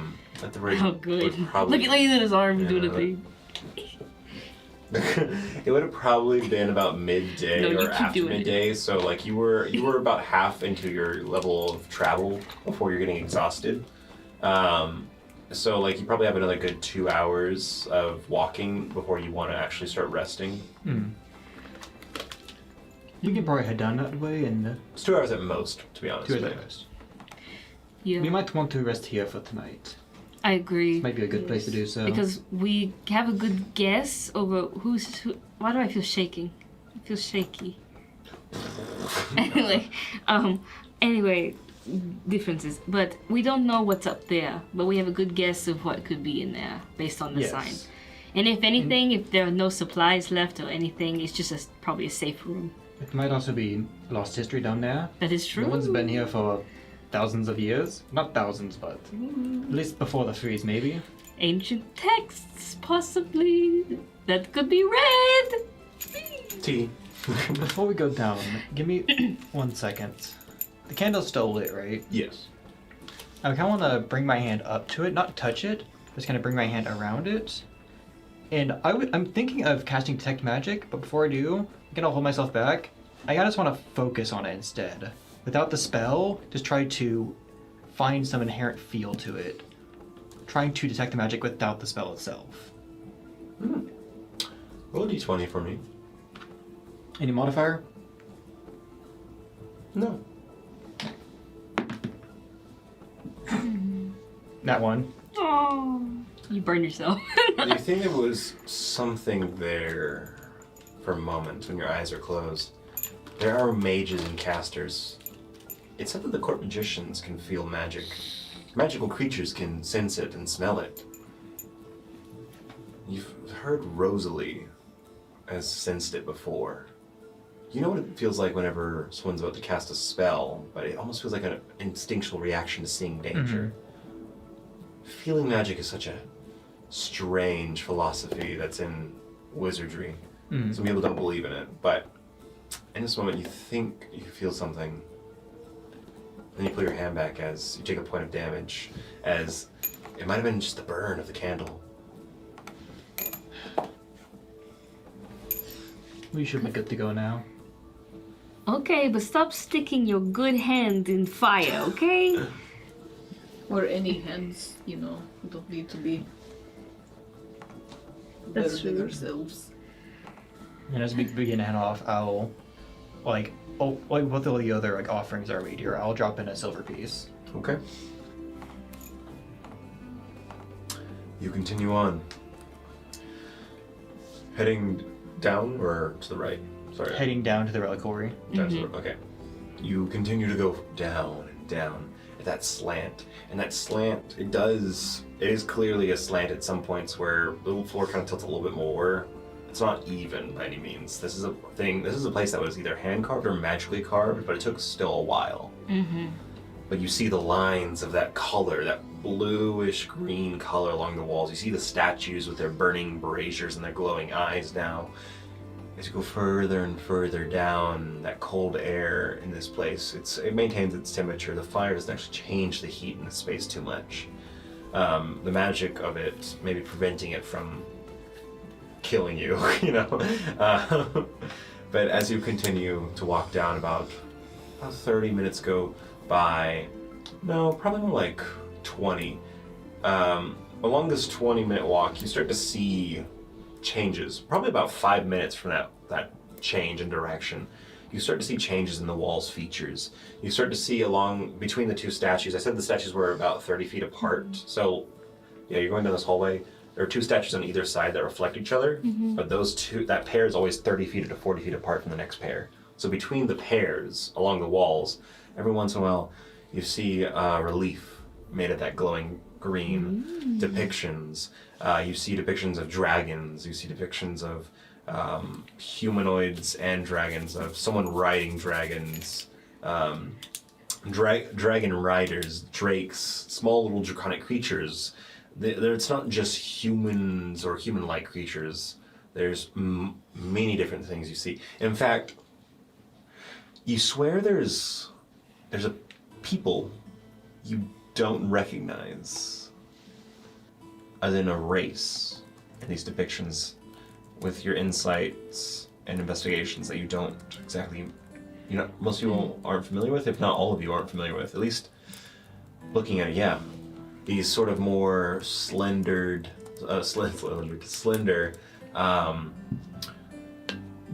[SPEAKER 1] the bridge.
[SPEAKER 2] Oh, good.
[SPEAKER 1] would probably-
[SPEAKER 2] Look at his arm doing a thing.
[SPEAKER 1] It would have probably been about midday or after midday, so like you were about half into your level of travel before you're getting exhausted. So like you probably have another good 2 hours of walking before you want to actually start resting.
[SPEAKER 6] We can probably head down that way and...
[SPEAKER 1] It's 2 hours at most, to be honest.
[SPEAKER 6] 2 hours at most.
[SPEAKER 2] Yeah.
[SPEAKER 6] We might want to rest here for tonight.
[SPEAKER 2] I agree.
[SPEAKER 6] Might be a good place to do so.
[SPEAKER 2] Because we have a good guess over who. Why do I feel shaking? I feel shaky. Anyway, differences. But we don't know what's up there. But we have a good guess of what could be in there based on the sign. And if anything, if there are no supplies left or anything, it's just probably a safe room.
[SPEAKER 6] It might also be lost history down there.
[SPEAKER 2] That is true.
[SPEAKER 6] No one's been here for thousands of years. Not thousands, but at least before the freeze, maybe.
[SPEAKER 2] Ancient texts, possibly. That could be read.
[SPEAKER 1] Tea.
[SPEAKER 6] Before we go down, give me 1 second. The candle's still lit, right?
[SPEAKER 1] Yes.
[SPEAKER 6] I kind of want to bring my hand up to it, not touch it, just kind of bring my hand around it. And I'm thinking of casting Detect Magic, but before I do, I'm gonna hold myself back. I just want to focus on it instead. Without the spell, just try to find some inherent feel to it. Trying to detect the magic without the spell itself.
[SPEAKER 1] Roll a d20 for me.
[SPEAKER 6] Any modifier?
[SPEAKER 1] No.
[SPEAKER 6] That one.
[SPEAKER 2] Oh, you burned yourself.
[SPEAKER 1] You think there was something there for a moment when your eyes are closed. There are mages and casters. It's said that the court magicians can feel magic. Magical creatures can sense it and smell it. You've heard Rosalie has sensed it before. You know what it feels like whenever someone's about to cast a spell, but it almost feels like an instinctual reaction to seeing danger. Feeling magic is such a strange philosophy that's in wizardry. Some people don't believe in it, but in this moment you think you feel something. Then you pull your hand back as you take a point of damage, as it might have been just the burn of the candle.
[SPEAKER 6] We should be good to go now.
[SPEAKER 2] Okay, but stop sticking your good hand in fire, okay?
[SPEAKER 9] Or any hands, you know, don't need to be
[SPEAKER 2] That's
[SPEAKER 9] burning
[SPEAKER 2] true.
[SPEAKER 9] ourselves.
[SPEAKER 6] And as we begin to head off, I'll like what all the other like offerings are made here. I'll drop in a silver piece.
[SPEAKER 1] Okay. You continue on. Heading down or to the right? Sorry.
[SPEAKER 6] Heading down to the reliquary.
[SPEAKER 1] Down to the, okay. You continue to go down and down at that slant. And that slant, it is clearly a slant at some points where the floor kind of tilts a little bit more. It's not even by any means. This is a place that was either hand carved or magically carved, but it took still a while. But you see the lines of that color, that bluish green color along the walls. You see the statues with their burning braziers and their glowing eyes now. As you go further and further down, that cold air in this place, it maintains its temperature. The fire doesn't actually change the heat in the space too much. The magic of it maybe preventing it from killing you, you know. But as you continue to walk down, about 30 minutes go by. No, probably more like 20. Along this 20-minute walk, you start to see changes. Probably about 5 minutes from that change in direction, you start to see changes in the wall's features. You start to see along between the two statues. I said the statues were about 30 feet apart. So, yeah, you're going down this hallway. There are two statues on either side that reflect each other, but that pair is always 30 feet to 40 feet apart from the next pair. So between the pairs along the walls, every once in a while, you see relief made of that glowing green, depictions. You see depictions of dragons. You see depictions of humanoids and dragons, of someone riding dragons, dragon riders, drakes, small little draconic creatures. It's not just humans or human-like creatures. There's many different things you see. In fact, you swear there's a people you don't recognize as in a race in these depictions with your insights and investigations that you don't exactly, most people aren't familiar with, if not all of you aren't familiar with, at least looking at it, yeah. These sort of more slender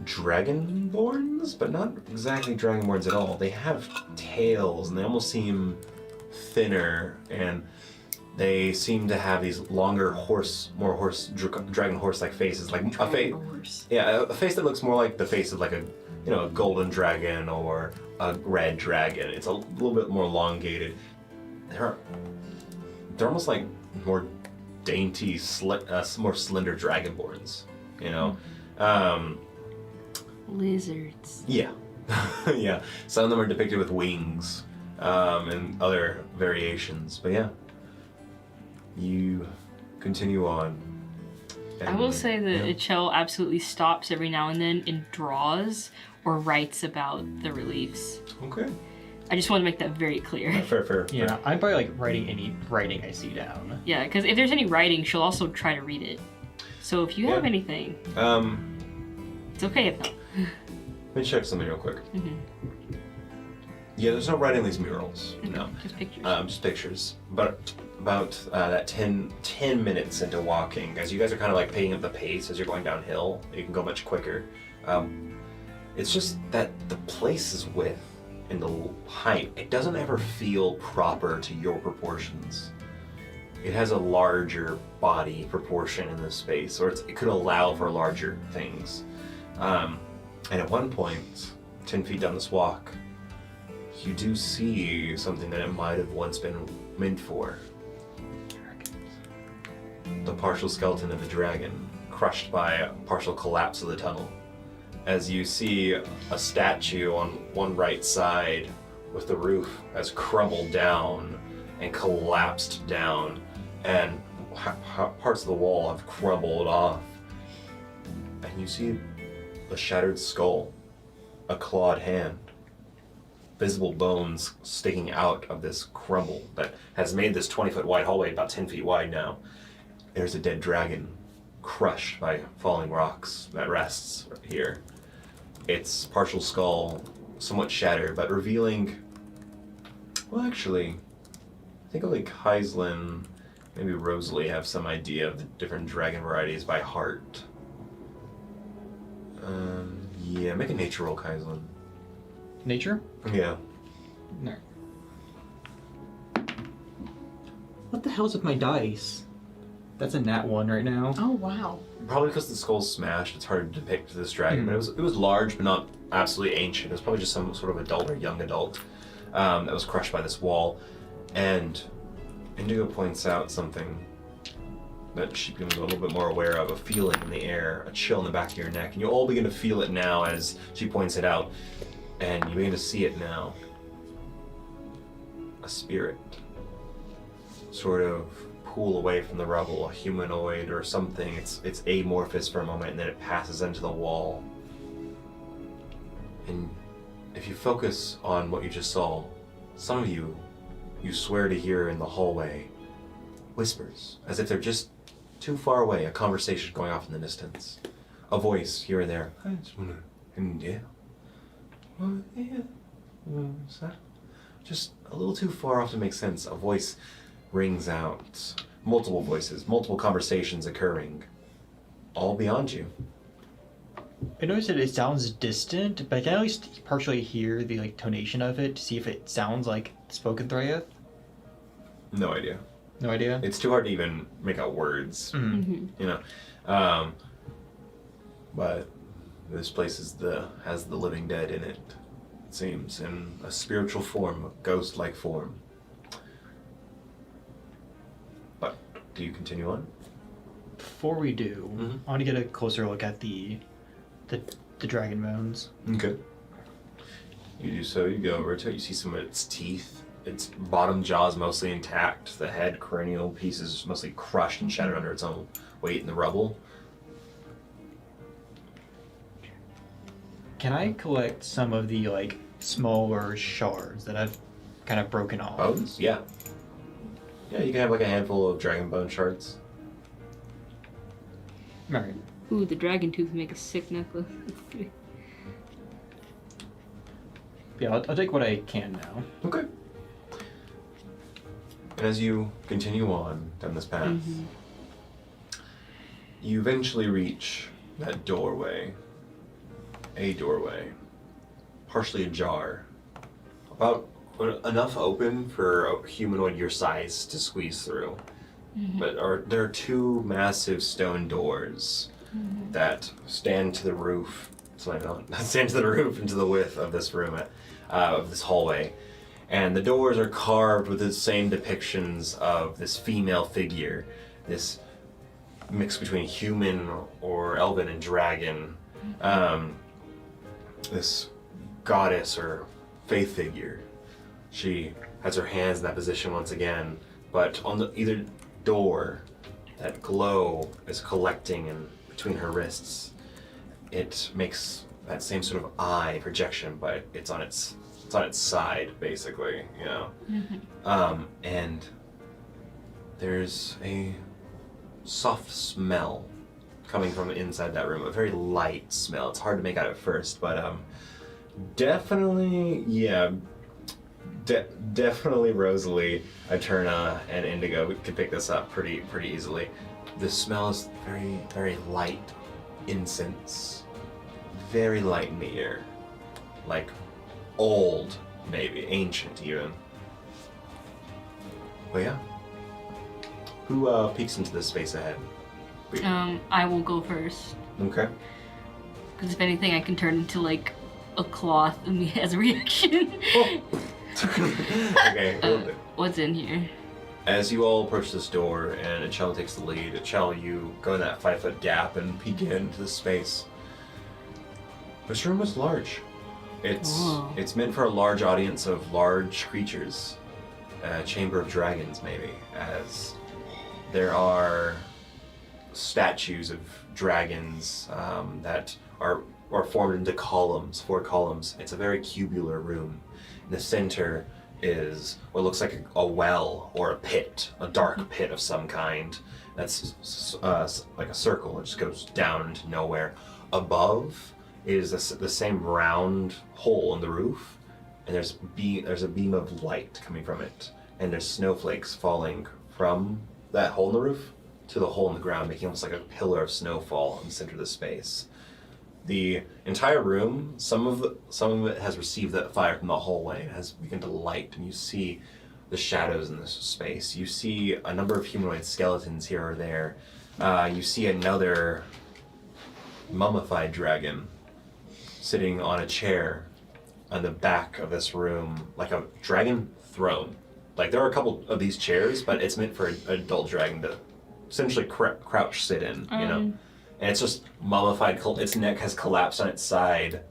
[SPEAKER 1] dragonborns, but not exactly dragonborns at all. They have tails and they almost seem thinner, and they seem to have these longer dragon horse-like faces, like a face. Yeah, a face that looks more like the face of like a golden dragon or a red dragon. It's a little bit more elongated. They're almost like more dainty, more slender dragonborns,
[SPEAKER 2] Lizards.
[SPEAKER 1] Yeah. Yeah. Some of them are depicted with wings and other variations. But yeah, you continue on.
[SPEAKER 2] I will say that Ichel absolutely stops every now and then and draws or writes about the reliefs.
[SPEAKER 1] Okay.
[SPEAKER 2] I just want to make that very clear.
[SPEAKER 1] Fair.
[SPEAKER 6] Yeah, I'm probably like writing any writing I see down.
[SPEAKER 2] Yeah, because if there's any writing, she'll also try to read it. So if you have anything, it's okay if not.
[SPEAKER 1] Let me check something real quick. Yeah, there's no writing these murals.
[SPEAKER 2] Okay,
[SPEAKER 1] No.
[SPEAKER 2] just pictures.
[SPEAKER 1] Just pictures. But about that 10 minutes into walking, as you guys are kind of like picking up the pace as you're going downhill, you can go much quicker. It's just that the place is with in the height, it doesn't ever feel proper to your proportions. It has a larger body proportion in this space, or it could allow for larger things. And at one point, 10 feet down this walk, you do see something that it might have once been meant for. The partial skeleton of a dragon, crushed by a partial collapse of the tunnel. As you see a statue on one right side with the roof has crumbled down and collapsed down, and parts of the wall have crumbled off. And you see a shattered skull, a clawed hand, visible bones sticking out of this crumble that has made this 20-foot wide hallway about 10 feet wide now. There's a dead dragon crushed by falling rocks that rests here. Its partial skull somewhat shattered, but revealing, well, actually, I think only Kaislin, maybe Rosalie have some idea of the different dragon varieties by heart. Yeah, make a nature roll, Kaislin.
[SPEAKER 6] Nature?
[SPEAKER 1] Yeah.
[SPEAKER 6] No. What the hell's with my dice? That's a nat 1 right now.
[SPEAKER 4] Oh wow.
[SPEAKER 1] Probably because the skull's smashed, it's hard to depict this dragon, but it was large, but not absolutely ancient. It was probably just some sort of adult or young adult that was crushed by this wall. And Indigo points out something that she becomes a little bit more aware of, a feeling in the air, a chill in the back of your neck. And you all begin to feel it now as she points it out, and you begin to see it now. A spirit sort of pull away from the rubble, a humanoid or something. It's amorphous for a moment, and then it passes into the wall. And if you focus on what you just saw, some of you swear to hear in the hallway whispers, as if they're just too far away, a conversation going off in the distance. A voice here and there. I just wanna, and yeah. Well, yeah. What's that? Just a little too far off to make sense. A voice rings out. Multiple voices, multiple conversations occurring, all beyond you.
[SPEAKER 6] I noticed that it sounds distant, but I can at least partially hear the tonation of it to see if it sounds like spoken Thrayeth.
[SPEAKER 1] No idea.
[SPEAKER 6] No idea?
[SPEAKER 1] It's too hard to even make out words, you know. But this place has the living dead in it seems, in a spiritual form, a ghost-like form. But do you continue on?
[SPEAKER 6] Before we do, I want to get a closer look at the dragon bones.
[SPEAKER 1] Okay. You do so, you go over to it, you see some of its teeth. Its bottom jaw is mostly intact. The head cranial piece is mostly crushed and shattered under its own weight in the rubble.
[SPEAKER 6] Can I collect some of the smaller shards that I've kind of broken off?
[SPEAKER 1] Bones? Yeah. Yeah, you can have a handful of dragon bone shards.
[SPEAKER 6] Alright.
[SPEAKER 2] Ooh, the dragon tooth make a sick necklace.
[SPEAKER 6] Yeah, I'll take what I can now.
[SPEAKER 1] Okay. And as you continue on down this path, you eventually reach that doorway. A doorway, partially ajar, about enough open for a humanoid your size to squeeze through. But there are two massive stone doors that stand to the roof. Stand to the roof into the width of this room, of this hallway, and the doors are carved with the same depictions of this female figure, this mix between human or elven and dragon. This goddess or faith figure. She has her hands in that position once again, but on either door, that glow is collecting in between her wrists. It makes that same sort of eye projection, but it's on its side, basically, you know. And there's a soft smell coming from inside that room, a very light smell. It's hard to make out at first, but definitely, yeah, definitely Rosalie, Eterna, and Indigo could pick this up pretty easily. The smell is very, very light incense, very light in the air, like old maybe ancient even. But yeah. Who peeks into this space ahead?
[SPEAKER 2] I will go first.
[SPEAKER 1] Okay.
[SPEAKER 2] Because if anything, I can turn into like a cloth as a reaction.
[SPEAKER 1] Okay.
[SPEAKER 2] What's in here?
[SPEAKER 1] As you all approach this door and Achel takes the lead, Achel, you go in that 5-foot gap and peek into the space. This room is large. It's meant for a large audience of large creatures. A chamber of dragons, maybe, as there are statues of dragons that are formed into columns, 4 columns. It's a very cubular room. In the center is what looks like a well or a pit, a dark pit of some kind. That's like a circle. It just goes down into nowhere. Above is the same round hole in the roof, and there's a beam of light coming from it, and there's snowflakes falling from that hole in the roof to the hole in the ground, making almost like a pillar of snowfall in the center of the space. The entire room, some of it has received that fire from the hallway and has begun to light, and you see the shadows in this space. You see a number of humanoid skeletons here or there. You see another mummified dragon sitting on a chair on the back of this room, like a dragon throne. Like, there are a couple of these chairs, but it's meant for an adult dragon to essentially crouch sit in, you know? And it's just mummified. Its neck has collapsed on its side,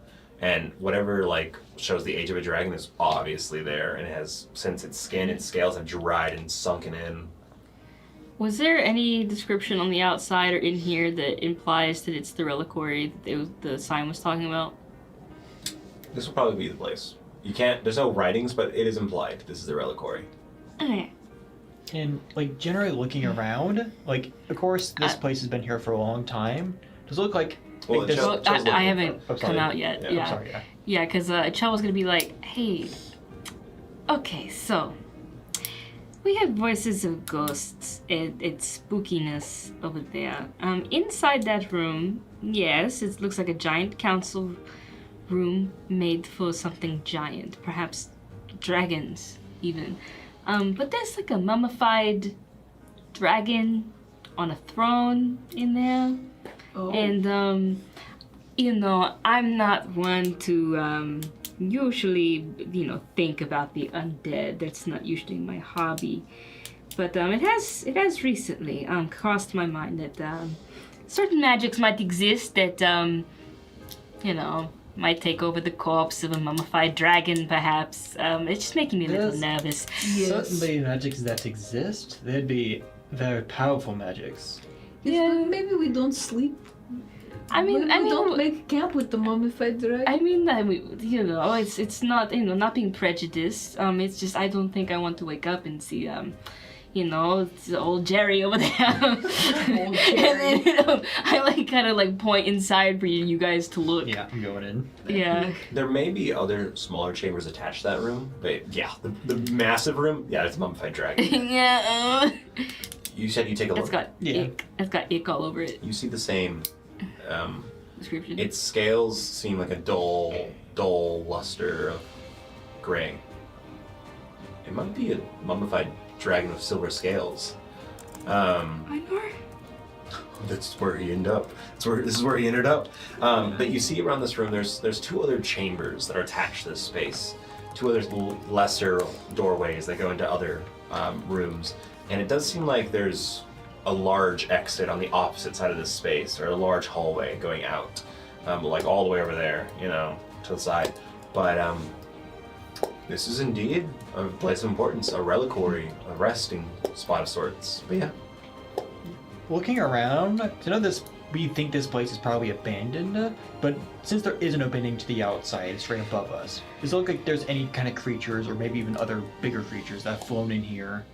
[SPEAKER 1] and whatever like shows the age of a dragon is obviously there. And it has, since its skin and scales have dried and sunken in.
[SPEAKER 2] Was there any description on the outside or in here that implies that it's the reliquary that the sign was talking about?
[SPEAKER 1] This will probably be the place. You can't. There's no writings, but it is implied this is the reliquary.
[SPEAKER 2] Okay.
[SPEAKER 6] And, like, generally looking around, like, of course, this place has been here for a long time. Does it look like...
[SPEAKER 1] Well,
[SPEAKER 6] this...
[SPEAKER 2] Well, I haven't come out yet.
[SPEAKER 6] Yeah.
[SPEAKER 2] Yeah,
[SPEAKER 6] I'm sorry, yeah.
[SPEAKER 2] Yeah, because Chell was going to be like, hey, okay, so we have voices of ghosts and its spookiness over there. Inside that room, yes, it looks like a giant council room made for something giant, perhaps dragons even. But there's like a mummified dragon on a throne in there.
[SPEAKER 9] Oh.
[SPEAKER 2] And, you know, I'm not one to usually, you know, think about the undead. That's not usually my hobby. But it has recently crossed my mind that certain magics might exist that, you know, might take over the corpse of a mummified dragon, perhaps. It's just making me a little nervous.
[SPEAKER 6] Certainly magics that exist, they'd be very powerful magics.
[SPEAKER 9] Yeah, maybe we don't sleep.
[SPEAKER 2] I mean,
[SPEAKER 9] we don't make camp with the mummified dragon.
[SPEAKER 2] I mean, you know, it's not, you know, not being prejudiced. It's just I don't think I want to wake up and see, you know, it's old Jerry over there.
[SPEAKER 9] Old Jerry.
[SPEAKER 2] And then, you know, I like kind of like point inside for you guys to look.
[SPEAKER 6] Yeah, I'm going in.
[SPEAKER 2] Yeah.
[SPEAKER 1] There may be other smaller chambers attached to that room, but yeah, the massive room, yeah, it's a mummified dragon.
[SPEAKER 2] Yeah.
[SPEAKER 1] You said you take a look.
[SPEAKER 2] It's got ick. It's got ick all over it.
[SPEAKER 1] You see the same.
[SPEAKER 2] Description.
[SPEAKER 1] Its scales seem like a dull luster of gray. It might be a mummified dragon with silver scales.
[SPEAKER 2] I know.
[SPEAKER 1] That's where he ended up. This is where he ended up. But you see around this room, there's 2 other chambers that are attached to this space. 2 other lesser doorways that go into other rooms, and it does seem like there's a large exit on the opposite side of this space, or a large hallway going out, like all the way over there, you know, to the side. But this is indeed a place of importance, a reliquary, a resting spot of sorts. But yeah.
[SPEAKER 6] Looking around, I know we think this place is probably abandoned, but since there is an opening to the outside, straight above us, does it look like there's any kind of creatures, or maybe even other bigger creatures that have flown in here,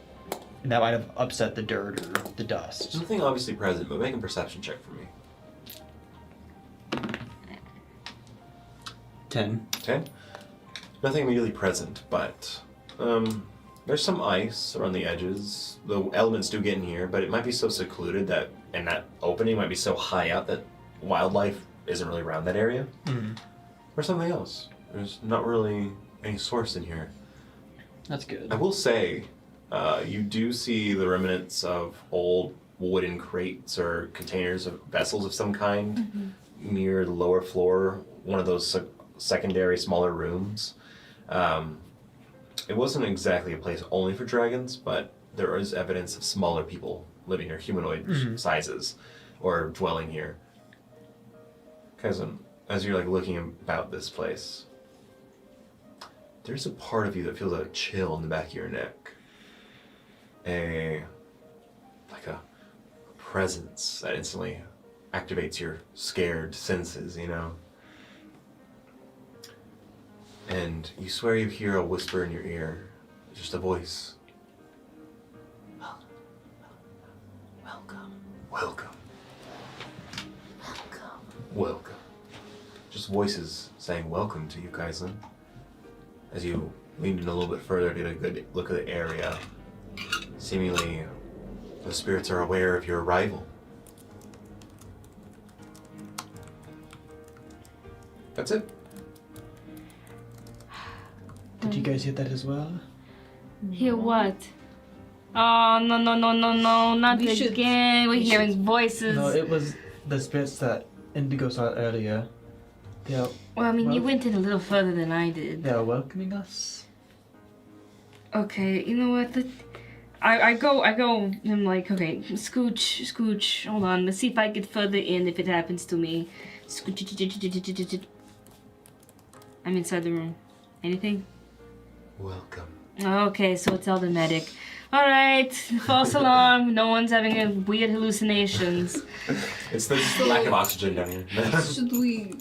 [SPEAKER 6] and that might have upset the dirt or the dust?
[SPEAKER 1] There's nothing obviously present, but make a perception check for me.
[SPEAKER 10] 10.
[SPEAKER 1] 10? Nothing immediately present, but there's some ice around the edges. The elements do get in here, but it might be so secluded that, and that opening might be so high up that wildlife isn't really around that area.
[SPEAKER 6] Mm-hmm.
[SPEAKER 1] Or something else. There's not really any source in here.
[SPEAKER 10] That's good.
[SPEAKER 1] I will say, you do see the remnants of old wooden crates or containers of vessels of some kind near the lower floor, one of those secondary smaller rooms. It wasn't exactly a place only for dragons, but there is evidence of smaller people living here, humanoid sizes, or dwelling here. Cousin, as you're like looking about this place, there's a part of you that feels a chill in the back of your neck. A presence that instantly activates your scared senses, you know? And you swear you hear a whisper in your ear, just a voice.
[SPEAKER 7] Welcome.
[SPEAKER 1] Welcome.
[SPEAKER 7] Welcome.
[SPEAKER 1] Welcome. Just voices saying welcome to you, Kaizen. As you lean in a little bit further to get a good look at the area, seemingly the spirits are aware of your arrival. That's it.
[SPEAKER 10] Did you guys hear that as well?
[SPEAKER 2] Hear what? Oh, no, not
[SPEAKER 9] We should-
[SPEAKER 2] again. We're
[SPEAKER 9] we
[SPEAKER 2] hearing
[SPEAKER 9] should-
[SPEAKER 2] voices.
[SPEAKER 10] No, it was the spirits that Indigo saw earlier. They're,
[SPEAKER 2] Well, I mean, you
[SPEAKER 10] well-
[SPEAKER 2] went in a little further than I did.
[SPEAKER 10] they're welcoming us.
[SPEAKER 2] Okay, you know what? I go, I'm like, okay, scooch, hold on. Let's see if I get further in if it happens to me. Scooch. I'm inside the room. Anything?
[SPEAKER 1] Welcome.
[SPEAKER 2] Okay, so it's automatic. Alright, false alarm. No one's having a weird hallucinations.
[SPEAKER 1] It's the lack of oxygen down here.
[SPEAKER 9] Should we?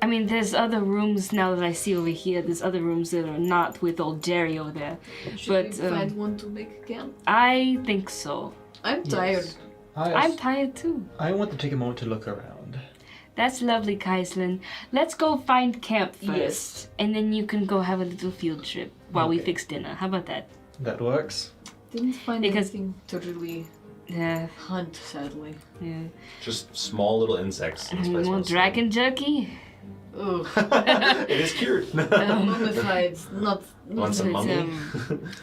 [SPEAKER 2] I mean, there's other rooms now that I see over here. There's other rooms that are not with old Jerry over there.
[SPEAKER 9] Should
[SPEAKER 2] But,
[SPEAKER 9] we find one to make camp?
[SPEAKER 2] I think so.
[SPEAKER 9] I'm tired.
[SPEAKER 10] Yes.
[SPEAKER 2] I'm tired too.
[SPEAKER 10] I want to take a moment to look around.
[SPEAKER 2] That's lovely, Kaislin. Let's go find camp first.
[SPEAKER 9] Yes.
[SPEAKER 2] And then you can go have a little field trip while we
[SPEAKER 10] Okay.
[SPEAKER 2] fix dinner. How about that?
[SPEAKER 10] That works.
[SPEAKER 9] Didn't find
[SPEAKER 2] Because-
[SPEAKER 9] anything to really
[SPEAKER 2] Yeah.
[SPEAKER 9] hunt, sadly.
[SPEAKER 2] Yeah.
[SPEAKER 1] Just small little insects in this place.
[SPEAKER 2] Want dragon jerky?
[SPEAKER 9] Ugh.
[SPEAKER 1] It is cured.
[SPEAKER 9] Mummified, not.
[SPEAKER 1] Want some
[SPEAKER 2] But,
[SPEAKER 1] mummy?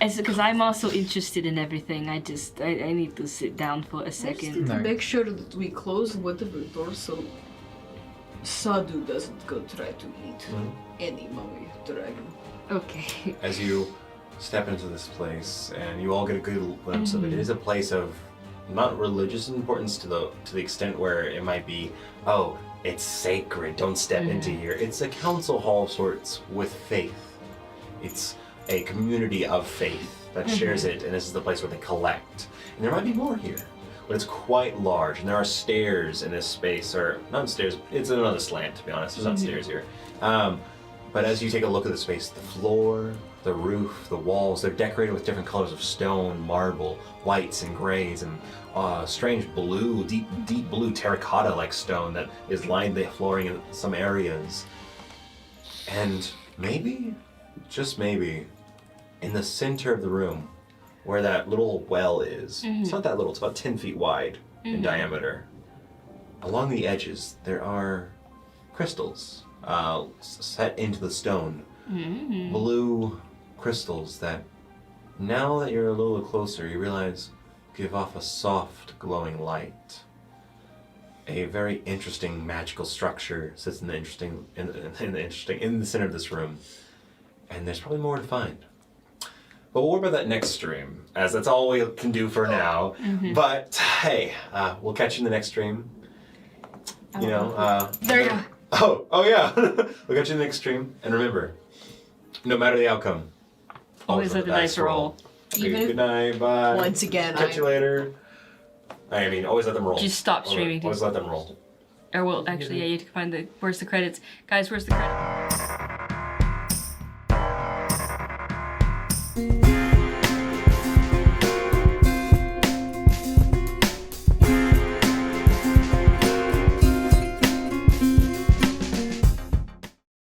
[SPEAKER 2] It's because I'm also interested in everything. I need to sit down for a
[SPEAKER 9] I just
[SPEAKER 2] second.
[SPEAKER 9] need to
[SPEAKER 10] No.
[SPEAKER 9] make sure that we close whatever door so Sadu doesn't go try to eat any mummy dragon.
[SPEAKER 2] Okay.
[SPEAKER 1] As you step into this place, and you all get a good glimpse of it, it is a place of not religious importance to the extent where it might be, oh, it's sacred, don't step into here. It's a council hall of sorts with faith. It's a community of faith that shares it, and this is the place where they collect. And there might be more here, but it's quite large, and there are stairs in this space, or not stairs, it's another slant, to be honest. There's not stairs here. But as you take a look at the space, the floor, the roof, the walls, they're decorated with different colors of stone, marble, whites and grays, and strange blue, deep blue terracotta-like stone that is lined the flooring in some areas. And maybe, just maybe, in the center of the room, where that little well is, it's not that little, it's about 10 feet wide in diameter. Along the edges, there are crystals set into the stone. Blue crystals that, now that you're a little closer, you realize give off a soft, glowing light. A very interesting magical structure sits in the center of this room, and there's probably more to find. But we'll worry about that next stream, as that's all we can do for now. But hey, we'll catch you in the next stream. You know,
[SPEAKER 2] There you go.
[SPEAKER 1] Oh yeah, we'll catch you in the next stream. And remember, no matter the outcome,
[SPEAKER 2] Always let the dice roll.
[SPEAKER 1] Okay,
[SPEAKER 9] Even
[SPEAKER 1] good night, bye.
[SPEAKER 4] Once again,
[SPEAKER 1] Catch you later. I mean, always let them roll.
[SPEAKER 2] Just stop streaming.
[SPEAKER 1] Always let them roll.
[SPEAKER 2] Or well, actually, yeah, you have to find the. Where's the credits, guys? Where's the credits?